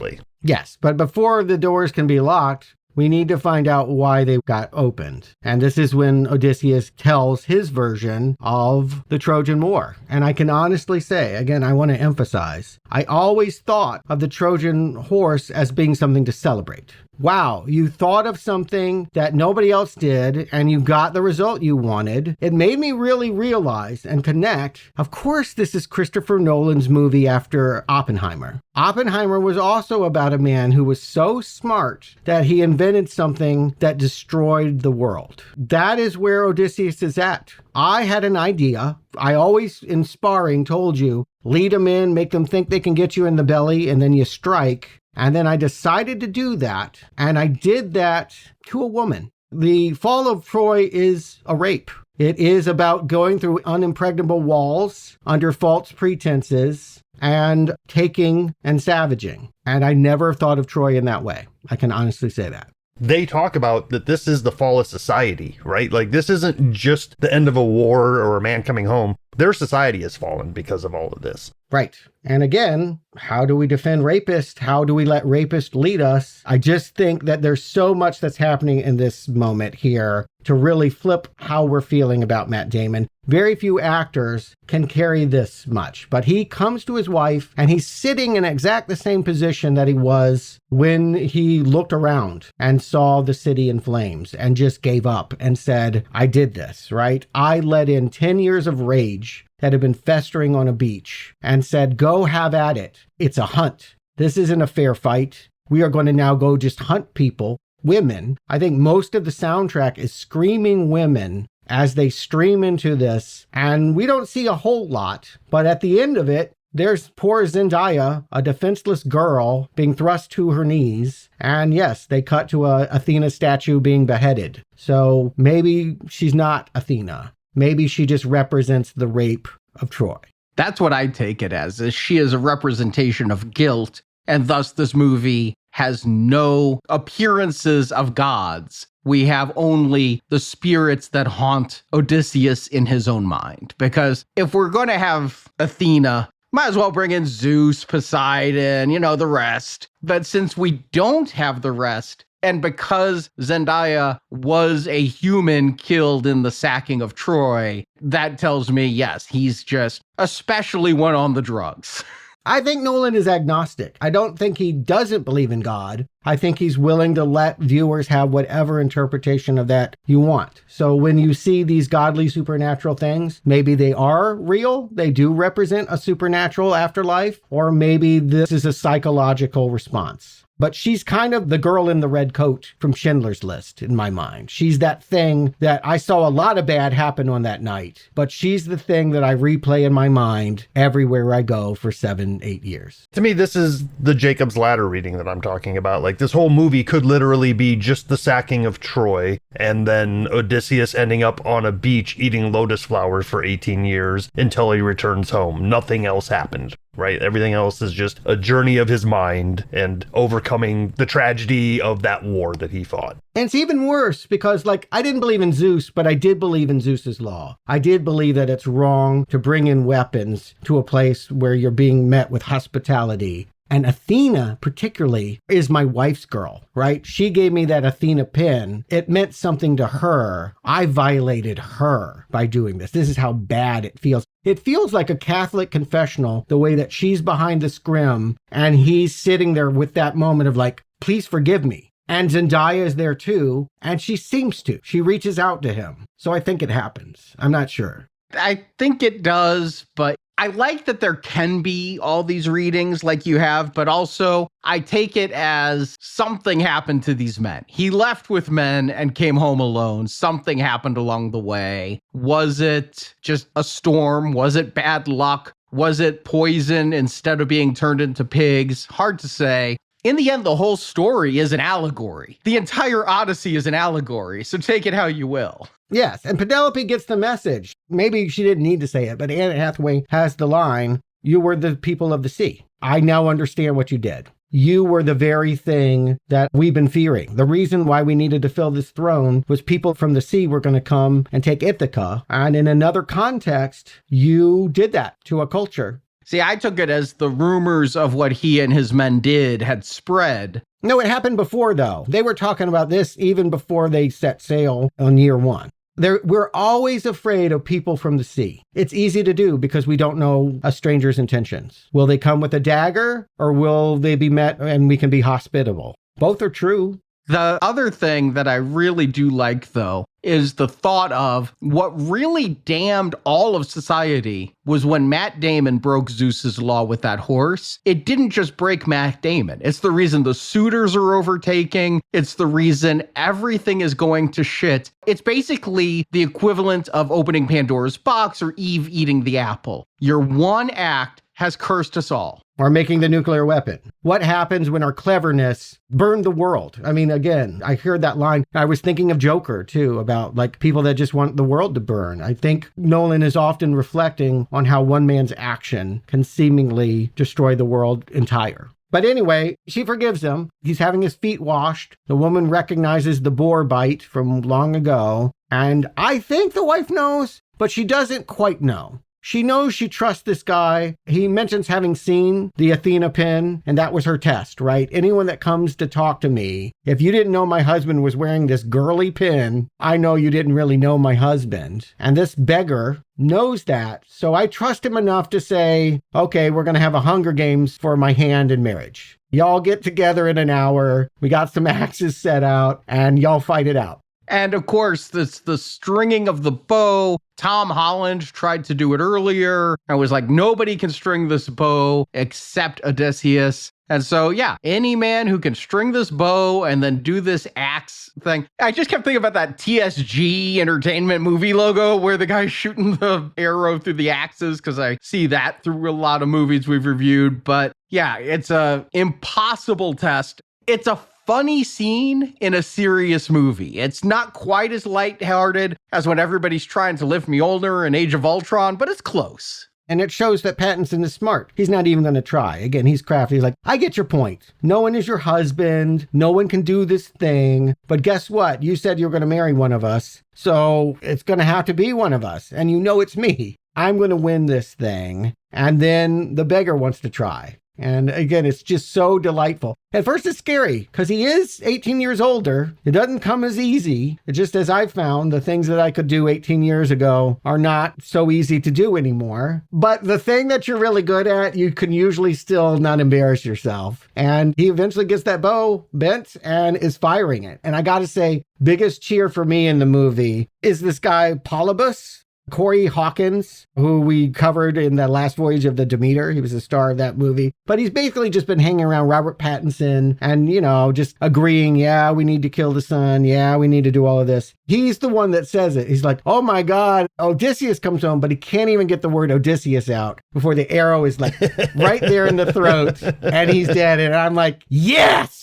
Yes, but before the doors can be locked, we need to find out why they got opened. And this is when Odysseus tells his version of the Trojan War. And I can honestly say, again, I want to emphasize, I always thought of the Trojan horse as being something to celebrate. Wow, you thought of something that nobody else did and you got the result you wanted. It made me really realize and connect. Of course, this is Christopher Nolan's movie after Oppenheimer. Oppenheimer was also about a man who was so smart that he invented something that destroyed the world. That is where Odysseus is at. I had an idea. I always, in sparring, told you, lead them in, make them think they can get you in the belly, and then you strike. And then I decided to do that, and I did that to a woman. The fall of Troy is a rape. It is about going through unimpregnable walls under false pretenses and taking and savaging. And I never thought of Troy in that way. I can honestly say that. They talk about that this is the fall of society, right? Like this isn't just the end of a war or a man coming home. Their society has fallen because of all of this. Right. And again, how do we defend rapists? How do we let rapists lead us? I just think that there's so much that's happening in this moment here to really flip how we're feeling about Matt Damon. Very few actors can carry this much, but he comes to his wife and he's sitting in exact the same position that he was when he looked around and saw the city in flames and just gave up and said, I did this, right? I let in 10 years of rage that had been festering on a beach and said, go have at it. It's a hunt. This isn't a fair fight. We are going to now go just hunt people. women. I think most of the soundtrack is screaming women as they stream into this, and we don't see a whole lot. But at the end of it, there's poor Zendaya, a defenseless girl, being thrust to her knees. And yes, they cut to a Athena statue being beheaded. So maybe she's not Athena. Maybe she just represents the rape of Troy. That's what I take it as, is she is a representation of guilt, and thus this movie has no appearances of gods. We have only the spirits that haunt Odysseus in his own mind. Because if we're going to have Athena, might as well bring in Zeus, Poseidon, the rest. But since we don't have the rest, and because Zendaya was a human killed in the sacking of Troy, that tells me, yes, he's just especially one on the drugs. I think Nolan is agnostic. I don't think he doesn't believe in God. I think he's willing to let viewers have whatever interpretation of that you want. So when you see these godly supernatural things, maybe they are real, they do represent a supernatural afterlife, or maybe this is a psychological response. But she's kind of the girl in the red coat from Schindler's List in my mind. She's that thing that I saw a lot of bad happen on that night, but she's the thing that I replay in my mind everywhere I go for 7-8 years. To me, this is the Jacob's Ladder reading that I'm talking about. Like, this whole movie could literally be just the sacking of Troy and then Odysseus ending up on a beach eating lotus flowers for 18 years until he returns home. Nothing else happened. Right? Everything else is just a journey of his mind and overcoming the tragedy of that war that he fought. And it's even worse because, I didn't believe in Zeus, but I did believe in Zeus's law. I did believe that it's wrong to bring in weapons to a place where you're being met with hospitality. And Athena, particularly, is my wife's girl, right? She gave me that Athena pin. It meant something to her. I violated her by doing this. This is how bad it feels. It feels like a Catholic confessional, the way that she's behind the scrim and he's sitting there with that moment of please forgive me. And Zendaya is there too, and she seems to. She reaches out to him. So I think it happens. I'm not sure. I think it does, but I like that there can be all these readings like you have, but also I take it as something happened to these men. He left with men and came home alone. Something happened along the way. Was it just a storm? Was it bad luck? Was it poison instead of being turned into pigs? Hard to say. In the end, the whole story is an allegory. The entire Odyssey is an allegory, so take it how you will. Yes, and Penelope gets the message. Maybe she didn't need to say it, but Anne Hathaway has the line, "You were the people of the sea. I now understand what you did. You were the very thing that we've been fearing. The reason why we needed to fill this throne was people from the sea were going to come and take Ithaca. And in another context, you did that to a culture." See, I took it as the rumors of what he and his men did had spread. No, it happened before, though. They were talking about this even before they set sail on year one. We're always afraid of people from the sea. It's easy to do because we don't know a stranger's intentions. Will they come with a dagger or will they be met and we can be hospitable? Both are true. The other thing that I really do like, though, is the thought of what really damned all of society was when Matt Damon broke Zeus's law with that horse. It didn't just break Matt Damon. It's the reason the suitors are overtaking. It's the reason everything is going to shit. It's basically the equivalent of opening Pandora's box or Eve eating the apple. Your one act has cursed us all. Or making the nuclear weapon. What happens when our cleverness burned the world? I mean, again, I heard that line. I was thinking of Joker, too, about people that just want the world to burn. I think Nolan is often reflecting on how one man's action can seemingly destroy the world entire. But anyway, she forgives him. He's having his feet washed. The woman recognizes the boar bite from long ago. And I think the wife knows, but she doesn't quite know. She knows she trusts this guy. He mentions having seen the Athena pin, and that was her test, right? Anyone that comes to talk to me, if you didn't know my husband was wearing this girly pin, I know you didn't really know my husband. And this beggar knows that. So I trust him enough to say, okay, we're going to have a Hunger Games for my hand in marriage. Y'all get together in an hour. We got some axes set out, and y'all fight it out. And of course, the stringing of the bow. Tom Holland tried to do it earlier and was like, nobody can string this bow except Odysseus. And so, yeah, any man who can string this bow and then do this axe thing. I just kept thinking about that TSG entertainment movie logo where the guy's shooting the arrow through the axes, because I see that through a lot of movies we've reviewed. But yeah, it's a impossible test. It's a funny scene in a serious movie. It's not quite as lighthearted as when everybody's trying to lift Mjolnir in Age of Ultron, but it's close. And it shows that Pattinson is smart. He's not even going to try. Again, he's crafty. He's like, I get your point. No one is your husband. No one can do this thing. But guess what? You said you were going to marry one of us. So it's going to have to be one of us. And you know it's me. I'm going to win this thing. And then the beggar wants to try. And again, it's just so delightful. At first, it's scary because he is 18 years older. It doesn't come as easy. It just, as I found, the things that I could do 18 years ago are not so easy to do anymore. But the thing that you're really good at, you can usually still not embarrass yourself. And he eventually gets that bow bent and is firing it. And I got to say, biggest cheer for me in the movie is this guy, Polybus. Corey Hawkins, who we covered in the last voyage of the Demeter. He was the star of that movie. But he's basically just been hanging around Robert Pattinson and, just agreeing, yeah, we need to kill the sun. Yeah, we need to do all of this. He's the one that says it. He's like, oh my God, Odysseus comes home, but he can't even get the word Odysseus out before the arrow is like right there in the throat and he's dead. And I'm like, yes!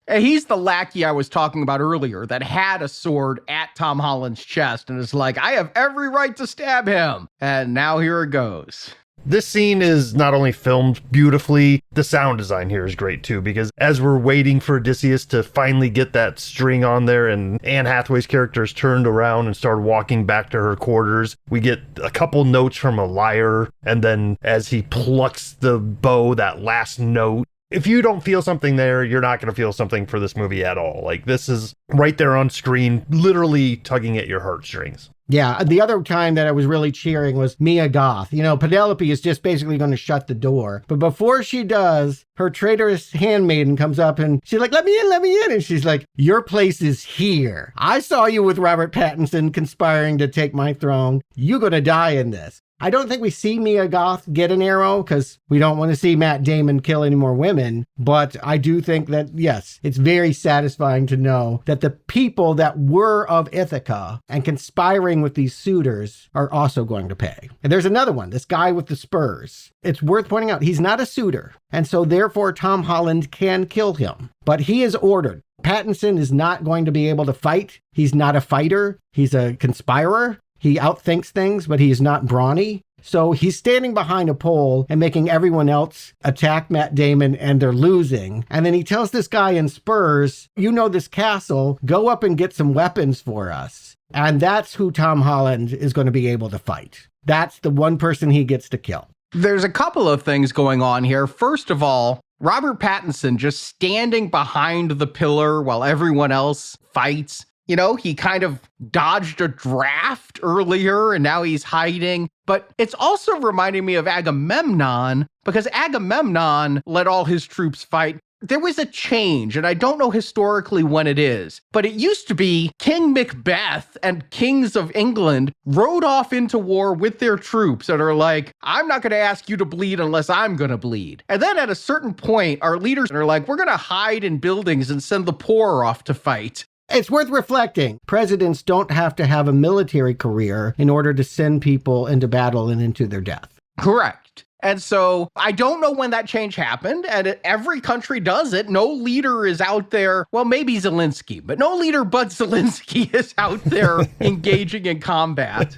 And he's the lackey I was talking about earlier that had a sword at Tom Holland's chest and is like, I have every right to stab him. And now here it goes. This scene is not only filmed beautifully, the sound design here is great too, because as we're waiting for Odysseus to finally get that string on there and Anne Hathaway's character is turned around and started walking back to her quarters, we get a couple notes from a lyre, and then as he plucks the bow, that last note. If you don't feel something there, you're not going to feel something for this movie at all. Like, this is right there on screen, literally tugging at your heartstrings. Yeah, the other time that I was really cheering was Mia Goth. Penelope is just basically going to shut the door. But before she does, her traitorous handmaiden comes up and she's like, let me in. And she's like, your place is here. I saw you with Robert Pattinson conspiring to take my throne. You're going to die in this. I don't think we see Mia Goth get an arrow because we don't want to see Matt Damon kill any more women. But I do think that, yes, it's very satisfying to know that the people that were of Ithaca and conspiring with these suitors are also going to pay. And there's another one, this guy with the spurs. It's worth pointing out, he's not a suitor. And so therefore, Tom Holland can kill him. But he is ordered. Pattinson is not going to be able to fight. He's not a fighter. He's a conspirer. He outthinks things, but he is not brawny. So he's standing behind a pole and making everyone else attack Matt Damon, and they're losing. And then he tells this guy in spurs, this castle, go up and get some weapons for us. And that's who Tom Holland is going to be able to fight. That's the one person he gets to kill. There's a couple of things going on here. First of all, Robert Pattinson just standing behind the pillar while everyone else fights. He kind of dodged a draft earlier and now he's hiding. But it's also reminding me of Agamemnon, because Agamemnon let all his troops fight. There was a change, and I don't know historically when it is, but it used to be King Macbeth and kings of England rode off into war with their troops and are like, I'm not going to ask you to bleed unless I'm going to bleed. And then at a certain point, our leaders are like, we're going to hide in buildings and send the poor off to fight. It's worth reflecting. Presidents don't have to have a military career in order to send people into battle and into their death. Correct. And so I don't know when that change happened, and every country does it. No leader is out there. Well, maybe Zelensky, but no leader but Zelensky is out there engaging in combat.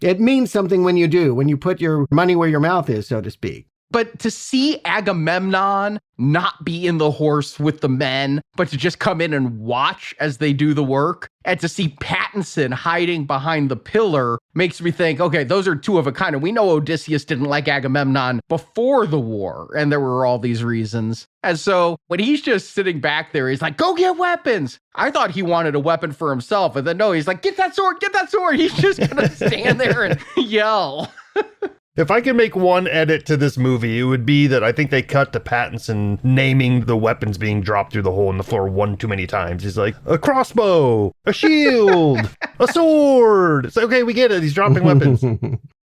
It means something when you do, when you put your money where your mouth is, so to speak. But to see Agamemnon not be in the horse with the men, but to just come in and watch as they do the work, and to see Pattinson hiding behind the pillar makes me think, okay, those are two of a kind. And we know Odysseus didn't like Agamemnon before the war, and there were all these reasons. And so when he's just sitting back there, he's like, go get weapons. I thought he wanted a weapon for himself. And then no, he's like, get that sword, get that sword. He's just going to stand there and yell. If I could make one edit to this movie, it would be that I think they cut to Pattinson naming the weapons being dropped through the hole in the floor one too many times. He's like, a crossbow, a shield, a sword. It's like, okay, we get it. He's dropping weapons.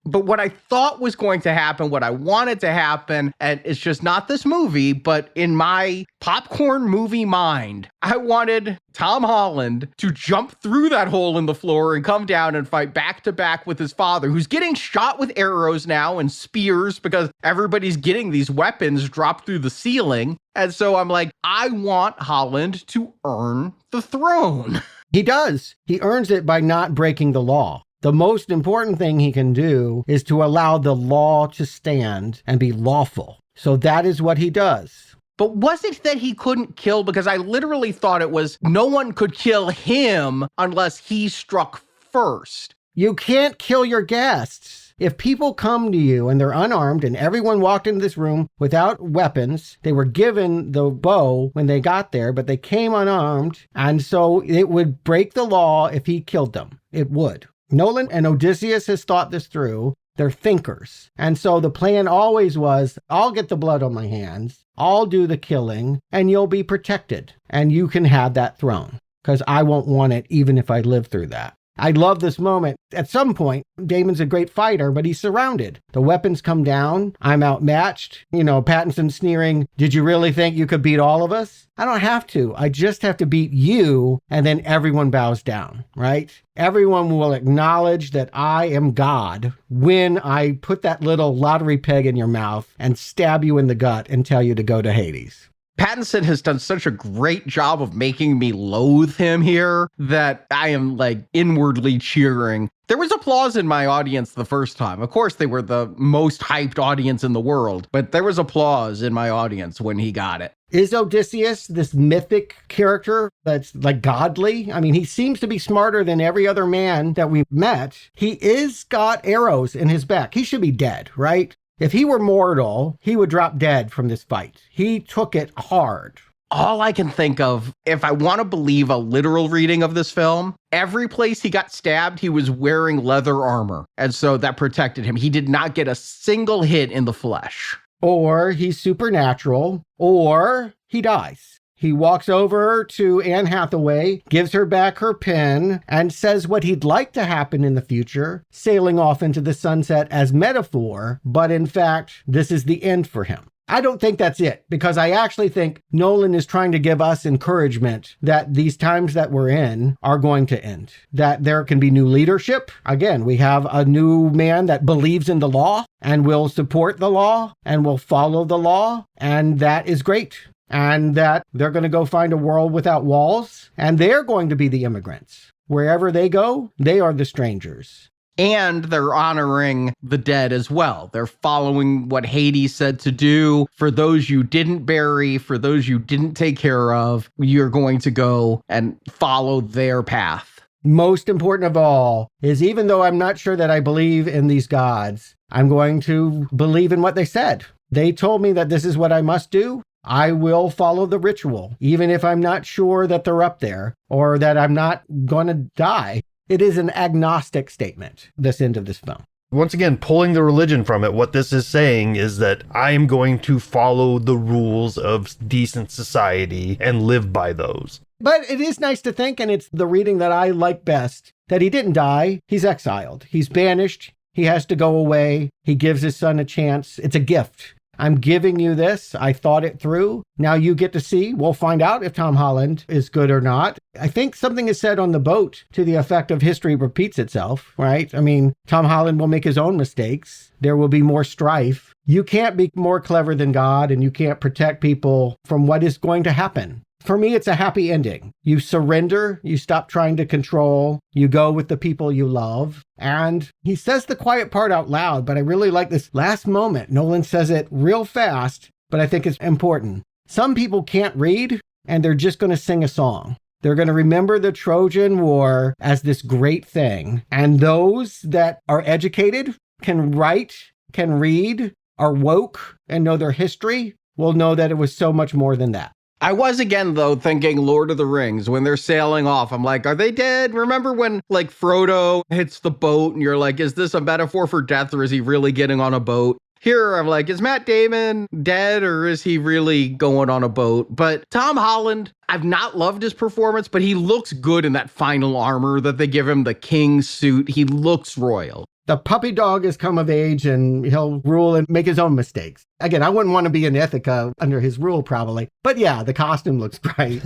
But what I thought was going to happen, what I wanted to happen, and it's just not this movie, but in my popcorn movie mind, I wanted Tom Holland to jump through that hole in the floor and come down and fight back to back with his father, who's getting shot with arrows now and spears because everybody's getting these weapons dropped through the ceiling. And so I'm like, I want Holland to earn the throne. He does. He earns it by not breaking the law. The most important thing he can do is to allow the law to stand and be lawful. So that is what he does. But was it that he couldn't kill? Because I literally thought it was no one could kill him unless he struck first. You can't kill your guests. If people come to you and they're unarmed and everyone walked into this room without weapons, they were given the bow when they got there, but they came unarmed. And so it would break the law if he killed them. It would. Nolan and Odysseus has thought this through. They're thinkers. And so the plan always was, I'll get the blood on my hands, I'll do the killing, and you'll be protected. And you can have that throne, because I won't want it even if I live through that. I love this moment. At some point, Damon's a great fighter, but he's surrounded. The weapons come down. I'm outmatched. Pattinson sneering, did you really think you could beat all of us? I don't have to. I just have to beat you, and then everyone bows down, right? Everyone will acknowledge that I am God when I put that little lottery peg in your mouth and stab you in the gut and tell you to go to Hades. Pattinson has done such a great job of making me loathe him here that I am inwardly cheering. There was applause in my audience the first time. Of course, they were the most hyped audience in the world, but there was applause in my audience when he got it. Is Odysseus this mythic character that's godly? I mean, he seems to be smarter than every other man that we've met. He is got arrows in his back. He should be dead, right? If he were mortal, he would drop dead from this fight. He took it hard. All I can think of, if I want to believe a literal reading of this film, every place he got stabbed, he was wearing leather armor. And so that protected him. He did not get a single hit in the flesh. Or he's supernatural, or he dies. He walks over to Anne Hathaway, gives her back her pen, and says what he'd like to happen in the future, sailing off into the sunset as metaphor, but in fact, this is the end for him. I don't think that's it, because I actually think Nolan is trying to give us encouragement that these times that we're in are going to end, that there can be new leadership. Again, we have a new man that believes in the law and will support the law and will follow the law, and that is great. And that they're going to go find a world without walls, and they're going to be the immigrants. Wherever they go, they are the strangers. And they're honoring the dead as well. They're following what Hades said to do. For those you didn't bury, for those you didn't take care of, you're going to go and follow their path. Most important of all is, even though I'm not sure that I believe in these gods, I'm going to believe in what they said. They told me that this is what I must do. I will follow the ritual, even if I'm not sure that they're up there or that I'm not going to die. It is an agnostic statement, this end of this film. Once again, pulling the religion from it, what this is saying is that I am going to follow the rules of decent society and live by those. But it is nice to think, and it's the reading that I like best, that he didn't die. He's exiled. He's banished. He has to go away. He gives his son a chance. It's a gift. I'm giving you this. I thought it through. Now you get to see. We'll find out if Tom Holland is good or not. I think something is said on the boat to the effect of history repeats itself, right? I mean, Tom Holland will make his own mistakes. There will be more strife. You can't be more clever than God, and you can't protect people from what is going to happen. For me, it's a happy ending. You surrender, you stop trying to control, you go with the people you love. And he says the quiet part out loud, but I really like this last moment. Nolan says it real fast, but I think it's important. Some people can't read, and they're just going to sing a song. They're going to remember the Trojan War as this great thing. And those that are educated, can write, can read, are woke, and know their history, will know that it was so much more than that. I was again, though, thinking Lord of the Rings when they're sailing off. I'm like, are they dead? Remember when, like, Frodo hits the boat and you're like, is this a metaphor for death or is he really getting on a boat? Here, I'm like, is Matt Damon dead or is he really going on a boat? But Tom Holland, I've not loved his performance, but he looks good in that final armor that they give him, the king suit. He looks royal. The puppy dog has come of age and he'll rule and make his own mistakes. Again, I wouldn't want to be in Ithaca under his rule probably. But yeah, the costume looks great.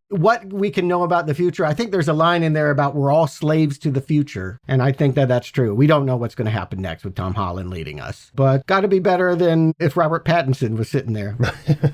What we can know about the future, I think there's a line in there about we're all slaves to the future. And I think that that's true. We don't know what's going to happen next with Tom Holland leading us. But got to be better than if Robert Pattinson was sitting there.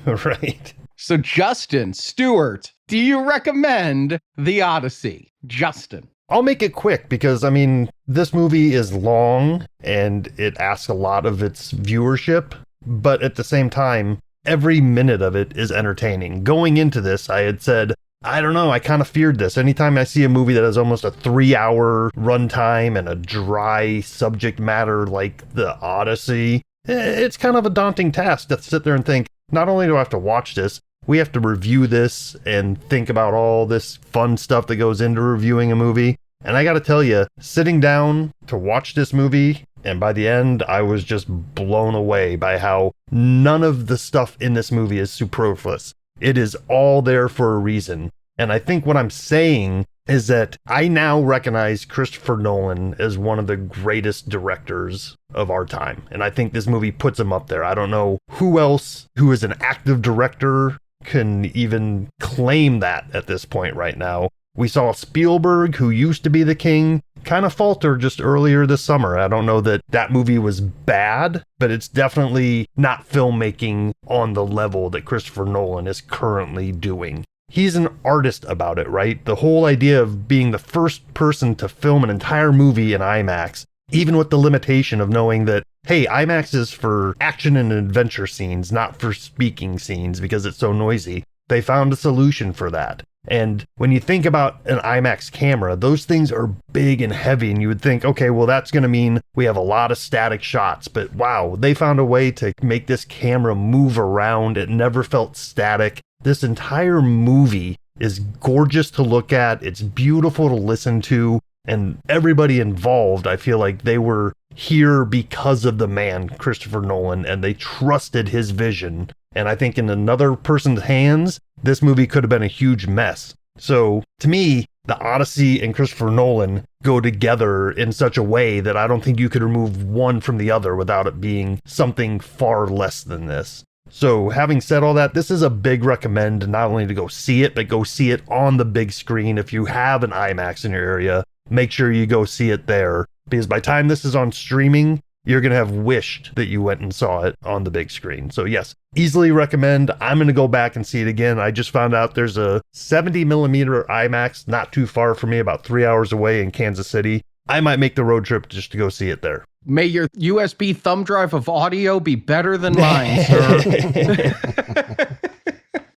Right. So Justin, Stewart, do you recommend The Odyssey? Justin. I'll make it quick because, I mean, this movie is long and it asks a lot of its viewership, but at the same time, every minute of it is entertaining. Going into this, I had said, I don't know, I kind of feared this. Anytime I see a movie that has almost a 3-hour runtime and a dry subject matter like The Odyssey, it's kind of a daunting task to sit there and think, not only do I have to watch this, we have to review this and think about all this fun stuff that goes into reviewing a movie. And I got to tell you, sitting down to watch this movie, and by the end, I was just blown away by how none of the stuff in this movie is superfluous. It is all there for a reason. And I think what I'm saying is that I now recognize Christopher Nolan as one of the greatest directors of our time. And I think this movie puts him up there. I don't know who else who is an active director can even claim that at this point right now. We saw Spielberg, who used to be the king, kind of falter just earlier this summer. I don't know that that movie was bad, but it's definitely not filmmaking on the level that Christopher Nolan is currently doing. He's an artist about it, right? The whole idea of being the first person to film an entire movie in IMAX, even with the limitation of knowing that, hey, IMAX is for action and adventure scenes, not for speaking scenes because it's so noisy. They found a solution for that. And when you think about an IMAX camera, those things are big and heavy, and you would think, okay, well, that's going to mean we have a lot of static shots. But wow, they found a way to make this camera move around. It never felt static. This entire movie is gorgeous to look at. It's beautiful to listen to. And everybody involved, I feel like they were here because of the man, Christopher Nolan, and they trusted his vision. And I think in another person's hands, this movie could have been a huge mess. So to me, The Odyssey and Christopher Nolan go together in such a way that I don't think you could remove one from the other without it being something far less than this. So having said all that, this is a big recommend, not only to go see it, but go see it on the big screen. If you have an IMAX in your area, make sure you go see it there. Because by the time this is on streaming, you're going to have wished that you went and saw it on the big screen. So yes, easily recommend. I'm going to go back and see it again. I just found out there's a 70 millimeter IMAX not too far from me, about 3 hours away in Kansas City. I might make the road trip just to go see it there. May your USB thumb drive of audio be better than mine, sir.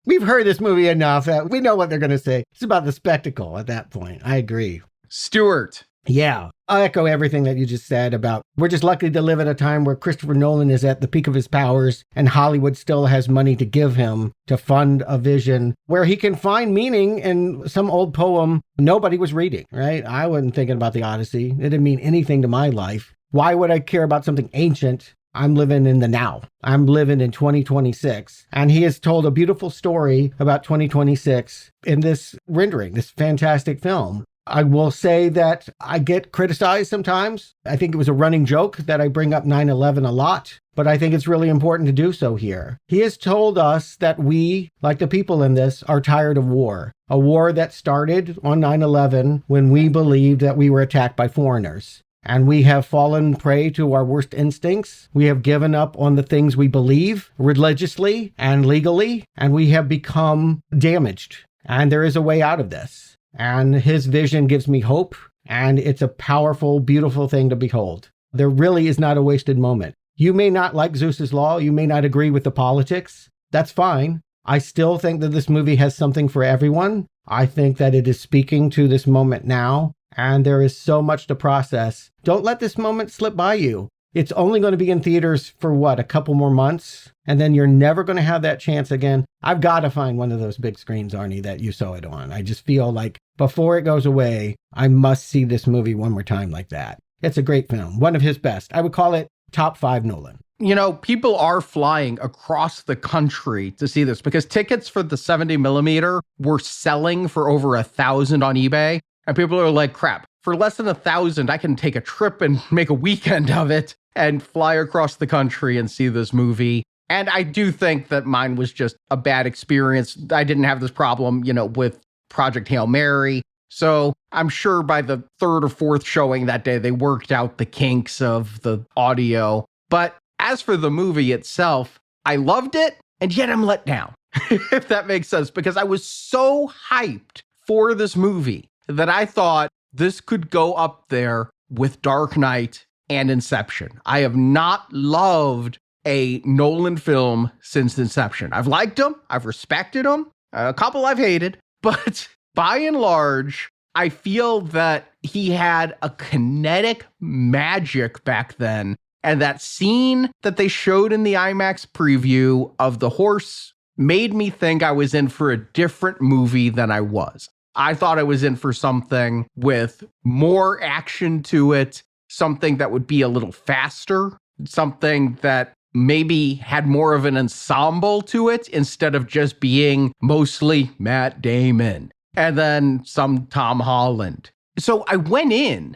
We've heard this movie enough that we know what they're going to say. It's about the spectacle at that point. I agree. Stewart. Yeah, I echo everything that you just said about we're just lucky to live at a time where Christopher Nolan is at the peak of his powers and Hollywood still has money to give him to fund a vision where he can find meaning in some old poem nobody was reading, right? I wasn't thinking about the Odyssey. It didn't mean anything to my life. Why would I care about something ancient? I'm living in the now. I'm living in 2026. And he has told a beautiful story about 2026 in this rendering, this fantastic film. I will say that I get criticized sometimes. I think it was a running joke that I bring up 9/11 a lot, but I think it's really important to do so here. He has told us that we, like the people in this, are tired of war. A war that started on 9/11 when we believed that we were attacked by foreigners. And we have fallen prey to our worst instincts. We have given up on the things we believe religiously and legally, and we have become damaged. And there is a way out of this. And his vision gives me hope, and it's a powerful, beautiful thing to behold. There really is not a wasted moment. You may not like Zeus's Law, you may not agree with the politics. That's fine. I still think that this movie has something for everyone. I think that it is speaking to this moment now, and there is so much to process. Don't let this moment slip by you. It's only going to be in theaters for what, a couple more months? And then you're never going to have that chance again. I've got to find one of those big screens, Arnie, that you saw it on. I just feel like before it goes away, I must see this movie one more time like that. It's a great film. One of his best. I would call it top 5 Nolan. You know, people are flying across the country to see this because tickets for the 70 millimeter were selling for over 1,000 on eBay. And people are like, crap, for less than 1,000, I can take a trip and make a weekend of it and fly across the country and see this movie. And I do think that mine was just a bad experience. I didn't have this problem, with Project Hail Mary. So I'm sure by the 3rd or 4th showing that day, they worked out the kinks of the audio. But as for the movie itself, I loved it, and yet I'm let down, if that makes sense, because I was so hyped for this movie that I thought this could go up there with Dark Knight and Inception. I have not loved a Nolan film since Inception. I've liked them, I've respected them, a couple I've hated, but by and large, I feel that he had a kinetic magic back then. And that scene that they showed in the IMAX preview of the horse made me think I was in for a different movie than I was. I thought I was in for something with more action to it, something that would be a little faster, something that maybe had more of an ensemble to it instead of just being mostly Matt Damon and then some Tom Holland. So I went in,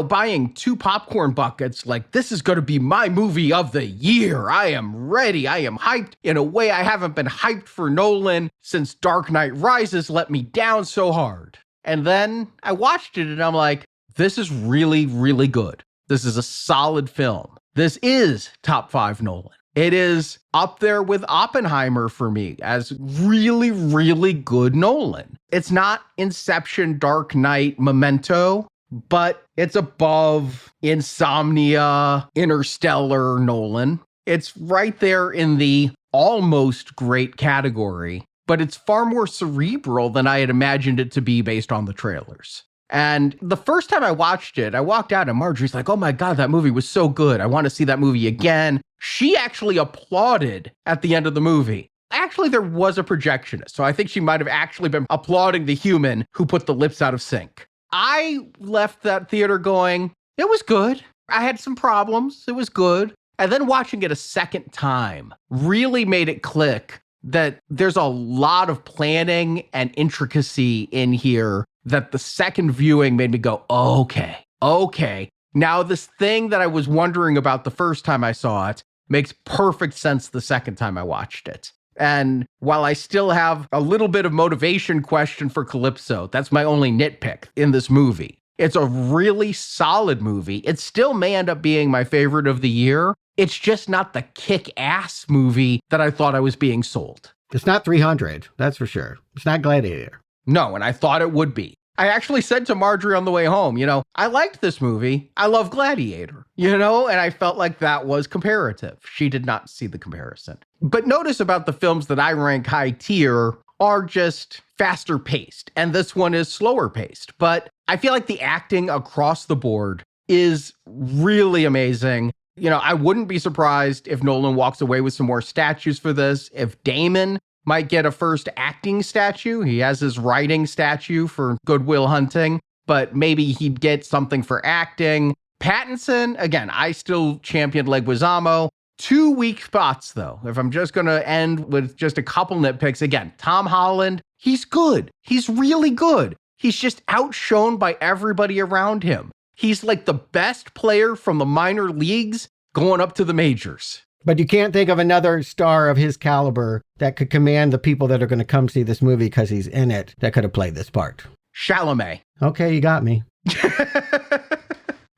buying 2 popcorn buckets, like, this is going to be my movie of the year. I am ready. I am hyped in a way I haven't been hyped for Nolan since Dark Knight Rises let me down so hard. And then I watched it and I'm like, this is really, really good. This is a solid film. This is top 5 Nolan. It is up there with Oppenheimer for me as really, really good Nolan. It's not Inception, Dark Knight, Memento, but it's above Insomnia, Interstellar, Nolan. It's right there in the almost great category, but it's far more cerebral than I had imagined it to be based on the trailers. And the first time I watched it, I walked out and Marjorie's like, oh my God, that movie was so good. I want to see that movie again. She actually applauded at the end of the movie. Actually, there was a projectionist, so I think she might have actually been applauding the human who put the lips out of sync. I left that theater going, it was good. I had some problems. It was good. And then watching it a second time really made it click that there's a lot of planning and intricacy in here that the second viewing made me go, okay. Now this thing that I was wondering about the first time I saw it makes perfect sense the second time I watched it. And while I still have a little bit of motivation question for Calypso, that's my only nitpick in this movie. It's a really solid movie. It still may end up being my favorite of the year. It's just not the kick-ass movie that I thought I was being sold. It's not 300, that's for sure. It's not Gladiator. No, and I thought it would be. I actually said to Marjorie on the way home, I liked this movie. I love Gladiator, and I felt like that was comparative. She did not see the comparison. But notice about the films that I rank high tier are just faster paced, and this one is slower paced. But I feel like the acting across the board is really amazing. I wouldn't be surprised if Nolan walks away with some more statues for this, if Damon might get a first acting statue. He has his writing statue for Good Will Hunting, but maybe he'd get something for acting. Pattinson, again, I still champion Leguizamo. 2 weak spots, though. If I'm just going to end with just a couple nitpicks, again, Tom Holland, he's good. He's really good. He's just outshone by everybody around him. He's like the best player from the minor leagues going up to the majors. But you can't think of another star of his caliber that could command the people that are going to come see this movie because he's in it that could have played this part. Chalamet. Okay, you got me.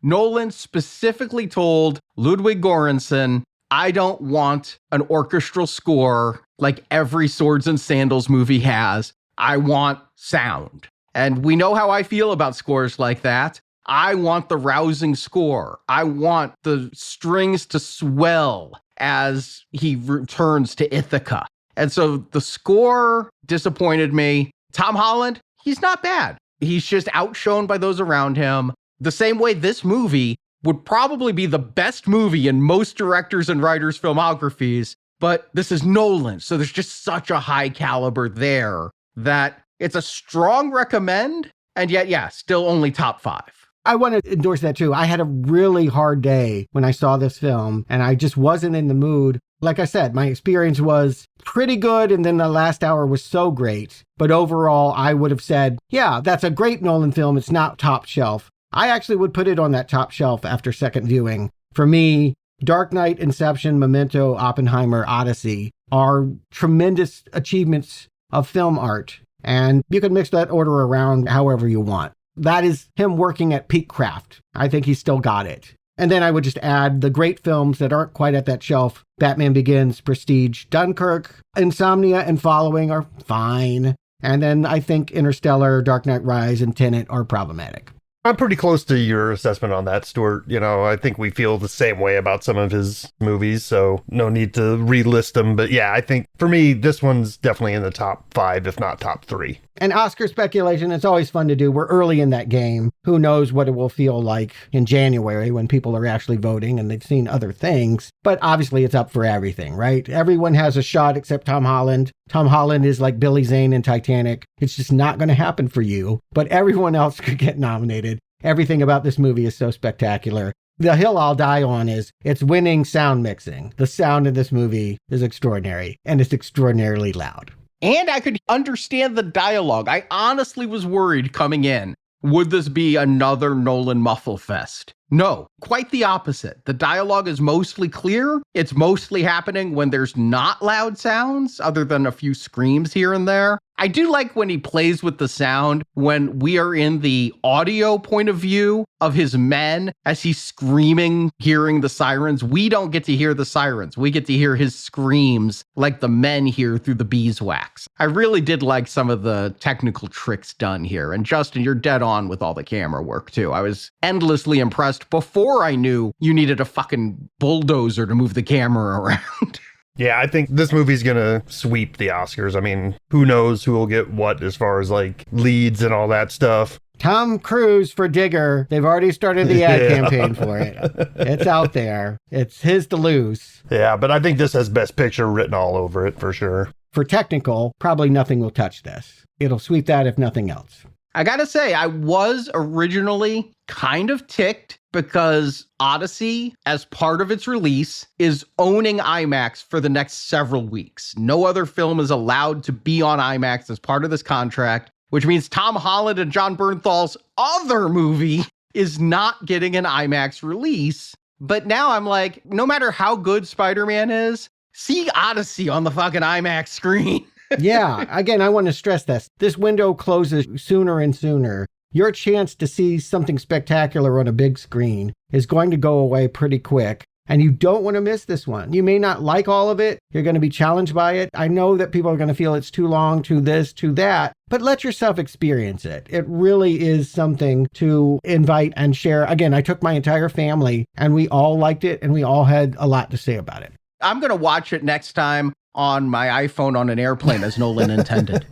Nolan specifically told Ludwig Göransson, I don't want an orchestral score like every Swords and Sandals movie has. I want sound. And we know how I feel about scores like that. I want the rousing score. I want the strings to swell as he returns to Ithaca. And so the score disappointed me. Tom Holland, he's not bad. He's just outshone by those around him. The same way this movie would probably be the best movie in most directors and writers' filmographies, but this is Nolan, so there's just such a high caliber there that it's a strong recommend, and yet, yeah, still only top 5. I want to endorse that too. I had a really hard day when I saw this film, and I just wasn't in the mood. Like I said, my experience was pretty good, and then the last hour was so great. But overall, I would have said, yeah, that's a great Nolan film. It's not top shelf. I actually would put it on that top shelf after second viewing. For me, Dark Knight, Inception, Memento, Oppenheimer, Odyssey are tremendous achievements of film art. And you can mix that order around however you want. That is him working at peak craft. I think he's still got it. And then I would just add the great films that aren't quite at that shelf. Batman Begins, Prestige, Dunkirk, Insomnia, and Following are fine. And then I think Interstellar, Dark Knight Rise, and Tenet are problematic. I'm pretty close to your assessment on that, Stuart. You know, I think we feel the same way about some of his movies, so no need to relist them. But yeah, I think for me, this one's definitely in the top 5, if not top 3. And Oscar speculation, it's always fun to do. We're early in that game. Who knows what it will feel like in January when people are actually voting and they've seen other things. But obviously it's up for everything, right? Everyone has a shot except Tom Holland. Tom Holland is like Billy Zane in Titanic. It's just not going to happen for you. But everyone else could get nominated. Everything about this movie is so spectacular. The hill I'll die on is it's winning sound mixing. The sound in this movie is extraordinary, and it's extraordinarily loud. And I could understand the dialogue. I honestly was worried coming in. Would this be another Nolan muffle fest? No, quite the opposite. The dialogue is mostly clear. It's mostly happening when there's not loud sounds, other than a few screams here and there. I do like when he plays with the sound when we are in the audio point of view of his men as he's screaming, hearing the sirens. We don't get to hear the sirens. We get to hear his screams like the men hear through the beeswax. I really did like some of the technical tricks done here. And Justin, you're dead on with all the camera work too. I was endlessly impressed before I knew you needed a fucking bulldozer to move the camera around. Yeah, I think this movie's gonna sweep the Oscars. I mean, who knows who will get what as far as like leads and all that stuff. Tom Cruise for Digger. They've already started the ad campaign for it. It's out there. It's his to lose. Yeah, but I think this has Best Picture written all over it for sure. For technical, probably nothing will touch this. It'll sweep that if nothing else. I gotta say, I was originally kind of ticked because Odyssey, as part of its release, is owning IMAX for the next several weeks. No other film is allowed to be on IMAX as part of this contract, which means Tom Holland and John Bernthal's other movie is not getting an IMAX release. But now I'm like, no matter how good Spider-Man is, see Odyssey on the fucking IMAX screen. Yeah, again, I want to stress this. This window closes sooner and sooner. Your chance to see something spectacular on a big screen is going to go away pretty quick. And you don't want to miss this one. You may not like all of it. You're going to be challenged by it. I know that people are going to feel it's too long, too this, too that. But let yourself experience it. It really is something to invite and share. Again, I took my entire family and we all liked it and we all had a lot to say about it. I'm going to watch it next time on my iPhone on an airplane as Nolan intended.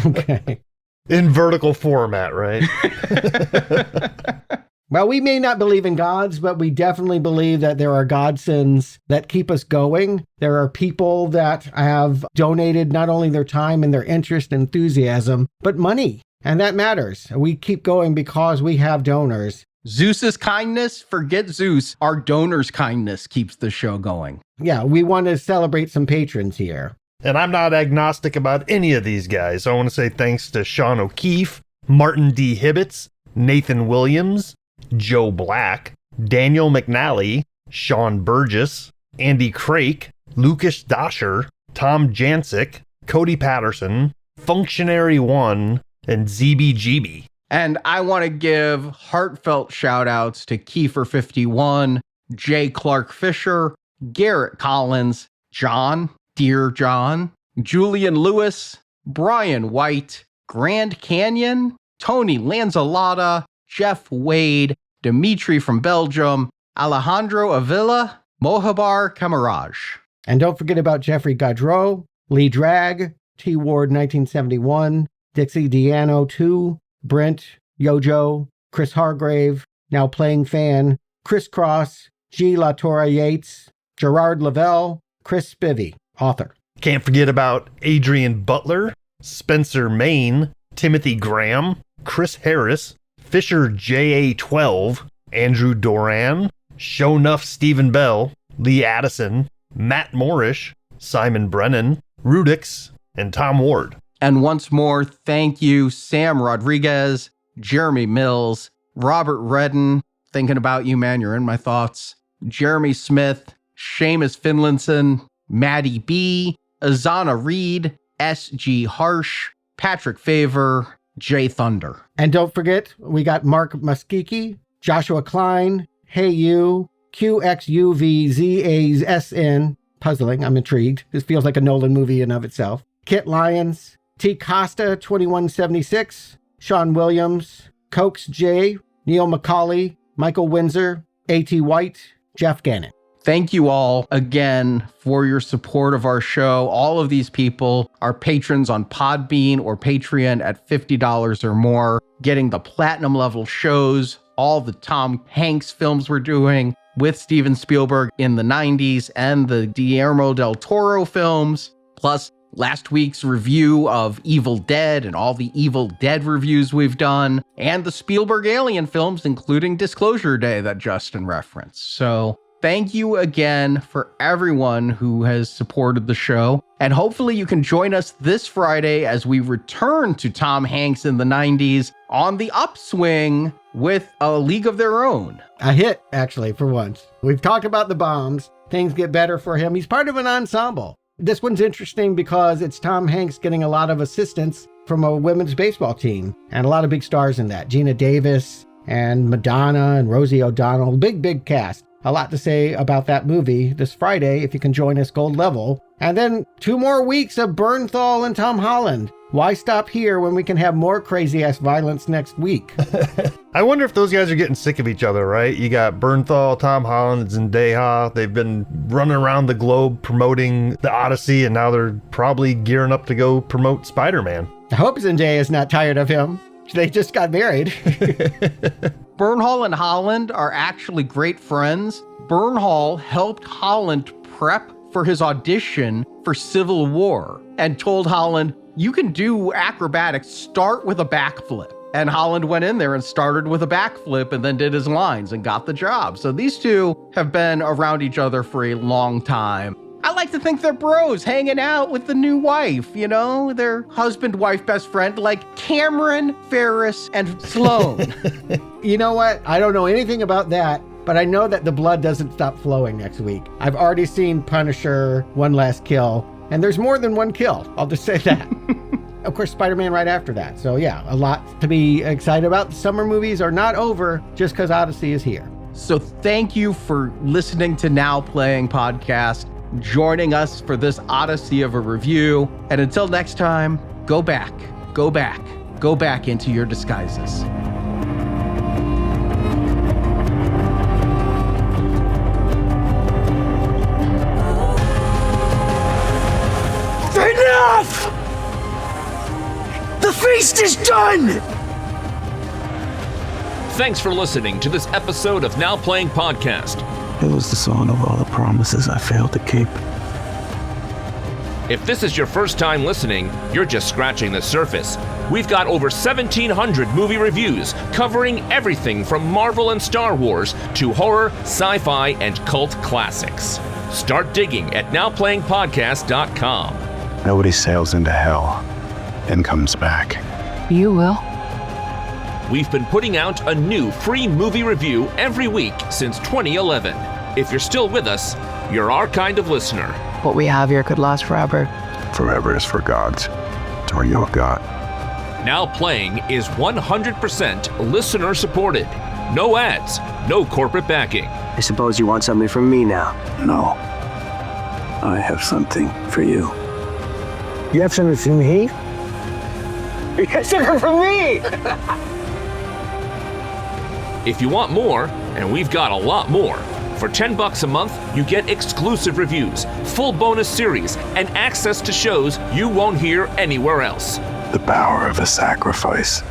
Okay. In vertical format, right? Well, we may not believe in gods, but we definitely believe that there are godsends that keep us going. There are people that have donated not only their time and their interest and enthusiasm, but money. And that matters. We keep going because we have donors. Zeus's kindness, forget Zeus. Our donors' kindness keeps the show going. Yeah, we want to celebrate some patrons here. And I'm not agnostic about any of these guys. So I want to say thanks to Sean O'Keefe, Martin D. Hibbets, Nathan Williams, Joe Black, Daniel McNally, Sean Burgess, Andy Crake, Lucas Dasher, Tom Jancic, Cody Patterson, Functionary One, and ZBGB. And I want to give heartfelt shout outs to Kiefer51, J. Clark Fisher, Garrett Collins, John, Dear John, Julian Lewis, Brian White, Grand Canyon, Tony Lanzalotta, Jeff Wade, Dimitri from Belgium, Alejandro Avila, Mohabar Kamaraj. And don't forget about Jeffrey Gaudreau, Lee Dragg, T. Ward 1971, Dixie Diano 2, Brent, Yojo, Chris Hargrave, now playing fan, Chris Cross, G. LaTorre Yates, Gerard Lavelle, Chris Spivey, author. Can't forget about Adrian Butler, Spencer Main, Timothy Graham, Chris Harris, Fisher JA12, Andrew Doran, Shownuff Stephen Bell, Lee Addison, Matt Morrish, Simon Brennan, Rudix, and Tom Ward. And once more, thank you, Sam Rodriguez, Jeremy Mills, Robert Redden, thinking about you, man, you're in my thoughts, Jeremy Smith, Seamus Finlinson, Maddie B., Azana Reed, S.G. Harsh, Patrick Favor, Jay Thunder. And don't forget, we got Mark Muskiki, Joshua Klein, Hey You, QXUVZASN, puzzling, I'm intrigued. This feels like a Nolan movie in of itself. Kit Lyons, T. Costa 2176, Sean Williams, Cokes J, Neil McCauley, Michael Windsor, A.T. White, Jeff Gannon. Thank you all again for your support of our show. All of these people are patrons on Podbean or Patreon at $50 or more, getting the platinum level shows, all the Tom Hanks films we're doing with Steven Spielberg in the 90s and the Guillermo del Toro films, plus last week's review of Evil Dead and all the Evil Dead reviews we've done, and the Spielberg Alien films, including Disclosure Day that Justin referenced. So thank you again for everyone who has supported the show. And hopefully you can join us this Friday as we return to Tom Hanks in the 90s on the upswing with A League of Their Own. A hit, actually, for once. We've talked about the bombs. Things get better for him. He's part of an ensemble. This one's interesting because it's Tom Hanks getting a lot of assistance from a women's baseball team and a lot of big stars in that. Gina Davis and Madonna and Rosie O'Donnell. Big cast. A lot to say about that movie this Friday if you can join us gold level. And then 2 more weeks of Bernthal and Tom Holland. Why stop here when we can have more crazy-ass violence next week? I wonder if those guys are getting sick of each other, right? You got Bernthal, Tom Holland, Zendaya. They've been running around the globe promoting the Odyssey, and now they're probably gearing up to go promote Spider-Man. I hope Zendaya is not tired of him. They just got married. Bernthal and Holland are actually great friends. Bernthal helped Holland prep for his audition for Civil War and told Holland, you can do acrobatics, start with a backflip. And Holland went in there and started with a backflip and then did his lines and got the job. So these two have been around each other for a long time. I like to think they're bros hanging out with the new wife, you know, their husband, wife, best friend, like Cameron, Ferris, and Sloane. You know what? I don't know anything about that, but I know that the blood doesn't stop flowing next week. I've already seen Punisher, One Last Kill, and there's more than one kill. I'll just say that. Of course, Spider-Man right after that. So yeah, a lot to be excited about. The summer movies are not over just because Odyssey is here. So thank you for listening to Now Playing Podcast, joining us for this Odyssey of a review. And until next time, go back into your disguises. Enough! The feast is done! Thanks for listening to this episode of Now Playing Podcast. It was the song of all the promises I failed to keep. If this is your first time listening, you're just scratching the surface. We've got over 1,700 movie reviews covering everything from Marvel and Star Wars to horror, sci-fi, and cult classics. Start digging at nowplayingpodcast.com. Nobody sails into hell and comes back. You will. We've been putting out a new free movie review every week since 2011. If you're still with us, you're our kind of listener. What we have here could last forever. Forever is for gods, or your god. Now Playing is 100% listener supported. No ads, no corporate backing. I suppose you want something from me now. No. I have something for you. You have something for me? You have something for me! If you want more, and we've got a lot more, for $10 a month, you get exclusive reviews, full bonus series, and access to shows you won't hear anywhere else. The power of a sacrifice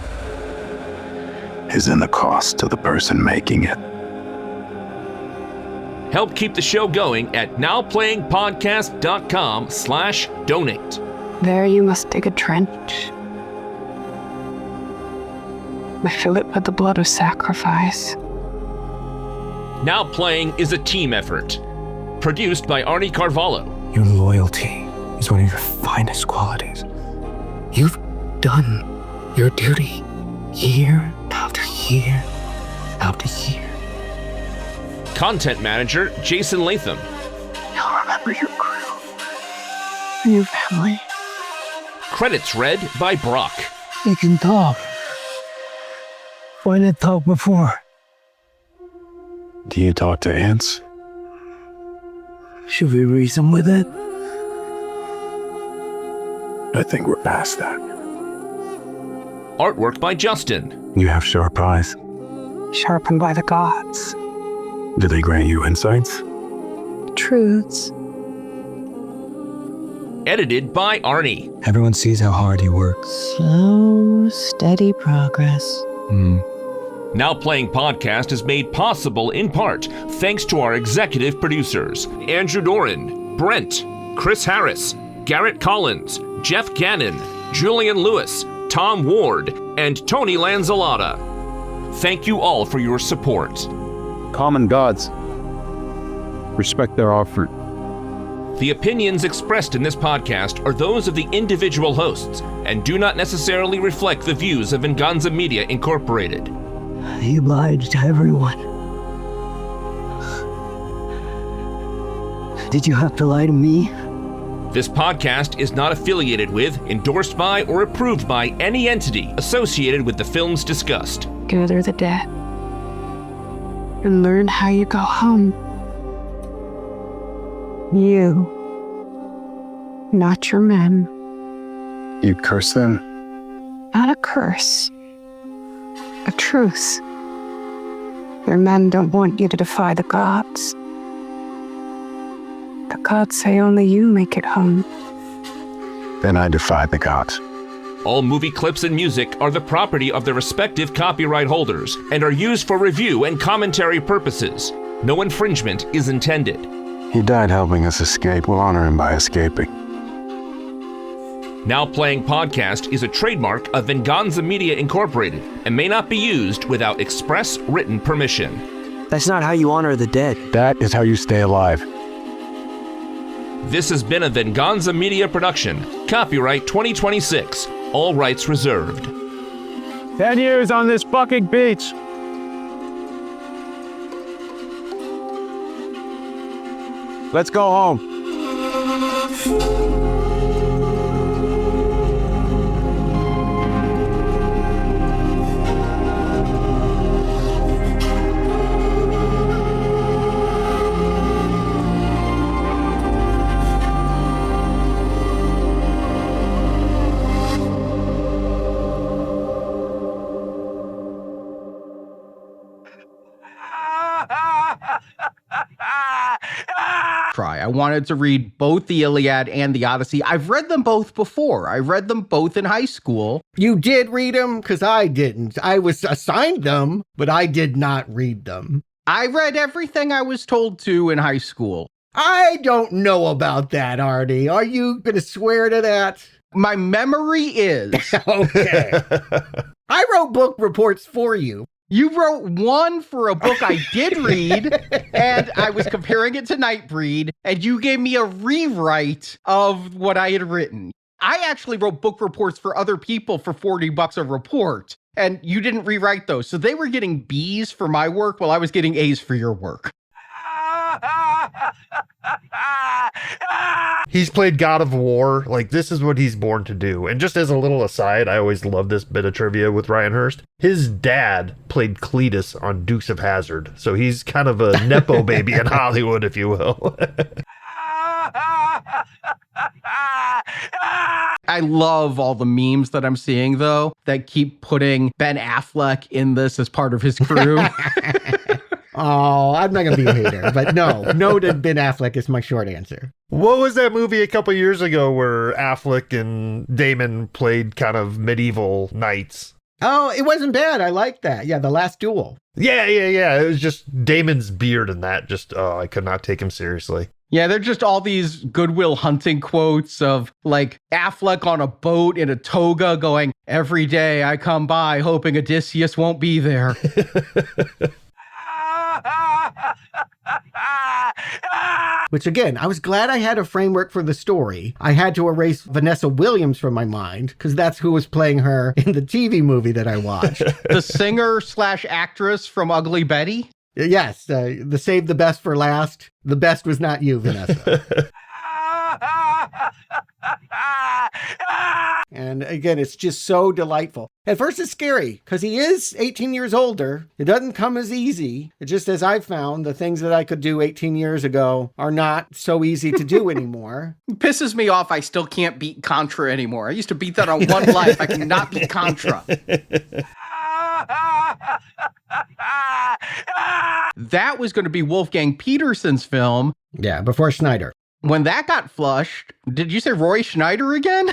is in the cost to the person making it. Help keep the show going at nowplayingpodcast.com/donate. There you must dig a trench. Fill it with the blood of sacrifice. Now Playing is a team effort. Produced by Arnie Carvalho. Your loyalty is one of your finest qualities. You've done your duty year after year after year. Content manager Jason Latham. You'll remember your crew and your family. Credits read by Brock. You can talk. Why didn't talk before? Do you talk to ants? Should we reason with it? I think we're past that. Artwork by Justin. You have sharp eyes. Sharpened by the gods. Do they grant you insights? Truths. Edited by Arnie. Everyone sees how hard he works. Slow, steady progress. Now Playing Podcast is made possible in part thanks to our executive producers, Andrew Doran, Brent, Chris Harris, Garrett Collins, Jeff Gannon, Julian Lewis, Tom Ward, and Tony Lanzalata. Thank you all for your support. Common gods. Respect their offer. The opinions expressed in this podcast are those of the individual hosts and do not necessarily reflect the views of Venganza Media Incorporated. You lied to everyone. Did you have to lie to me? This podcast is not affiliated with, endorsed by, or approved by any entity associated with the films discussed. Gather the dead. And learn how you go home. You. Not your men. You curse them? Not a curse. A truce. Your men don't want you to defy the gods. The gods say only you make it home. Then I defy the gods. All movie clips and music are the property of their respective copyright holders and are used for review and commentary purposes. No infringement is intended. He died helping us escape. We'll honor him by escaping. Now Playing Podcast is a trademark of Venganza Media Incorporated and may not be used without express written permission. That's not how you honor the dead. That is how you stay alive. This has been a Venganza Media production. Copyright 2026. All rights reserved. 10 years on this fucking beach. Let's go home. I wanted to read both the Iliad and the Odyssey. I've read them both before. I read them both in high school. You did read them? Because I didn't. I was assigned them, but I did not read them. I read everything I was told to in high school. I don't know about that, Artie. Are you going to swear to that? My memory is. Okay. I wrote book reports for you. You wrote one for a book I did read, and I was comparing it to Nightbreed, and you gave me a rewrite of what I had written. I actually wrote book reports for other people for $40 a report, and you didn't rewrite those. So they were getting B's for my work while I was getting A's for your work. He's played God of War. Like, this is what he's born to do. And just as a little aside, I always love this bit of trivia with Ryan Hurst. His dad played Cletus on Dukes of Hazzard. So he's kind of a Nepo baby in Hollywood, if you will. I love all the memes that I'm seeing, though, that keep putting Ben Affleck in this as part of his crew. Oh, I'm not going to be a hater, but no to Ben Affleck is my short answer. What was that movie a couple years ago where Affleck and Damon played kind of medieval knights? Oh, it wasn't bad. I like that. Yeah, The Last Duel. Yeah. It was just Damon's beard and that just, I could not take him seriously. Yeah, they're just all these Goodwill Hunting quotes of like Affleck on a boat in a toga going, every day I come by hoping Odysseus won't be there. Which again, I was glad I had a framework for the story. I had to erase Vanessa Williams from my mind because that's who was playing her in the TV movie that I watched. The singer/actress from Ugly Betty? Yes, the save the best for last. The best was not you, Vanessa. And again, it's just so delightful. At first it's scary because he is 18 years older. It doesn't come as easy. It just, as I've found, the things that I could do 18 years ago are not so easy to do anymore. It pisses me off I still can't beat Contra anymore. I used to beat that on one life. I cannot beat Contra. That was going to be Wolfgang Petersen's film. Yeah, before Schneider. When that got flushed, did you say Roy Schneider again?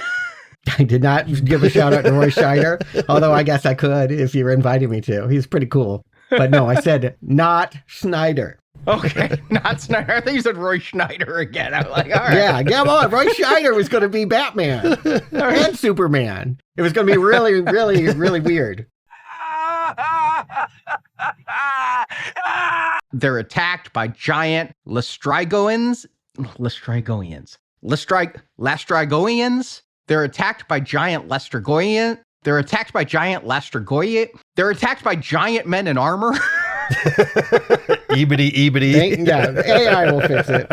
I did not give a shout out to Roy Scheider, although I guess I could if you were inviting me to. He's pretty cool. But no, I said not Schneider. Okay, not Schneider. I think you said Roy Schneider again. I'm like, all right. Yeah, come on. Roy Scheider was going to be Batman and Superman. It was going to be really, really, really weird. They're attacked by giant Lastrigoians. They're attacked by giant Lastrigoian. They're attacked by giant Lastrigoian. They're attacked by giant men in armor. Ebony. Yeah, AI will fix it.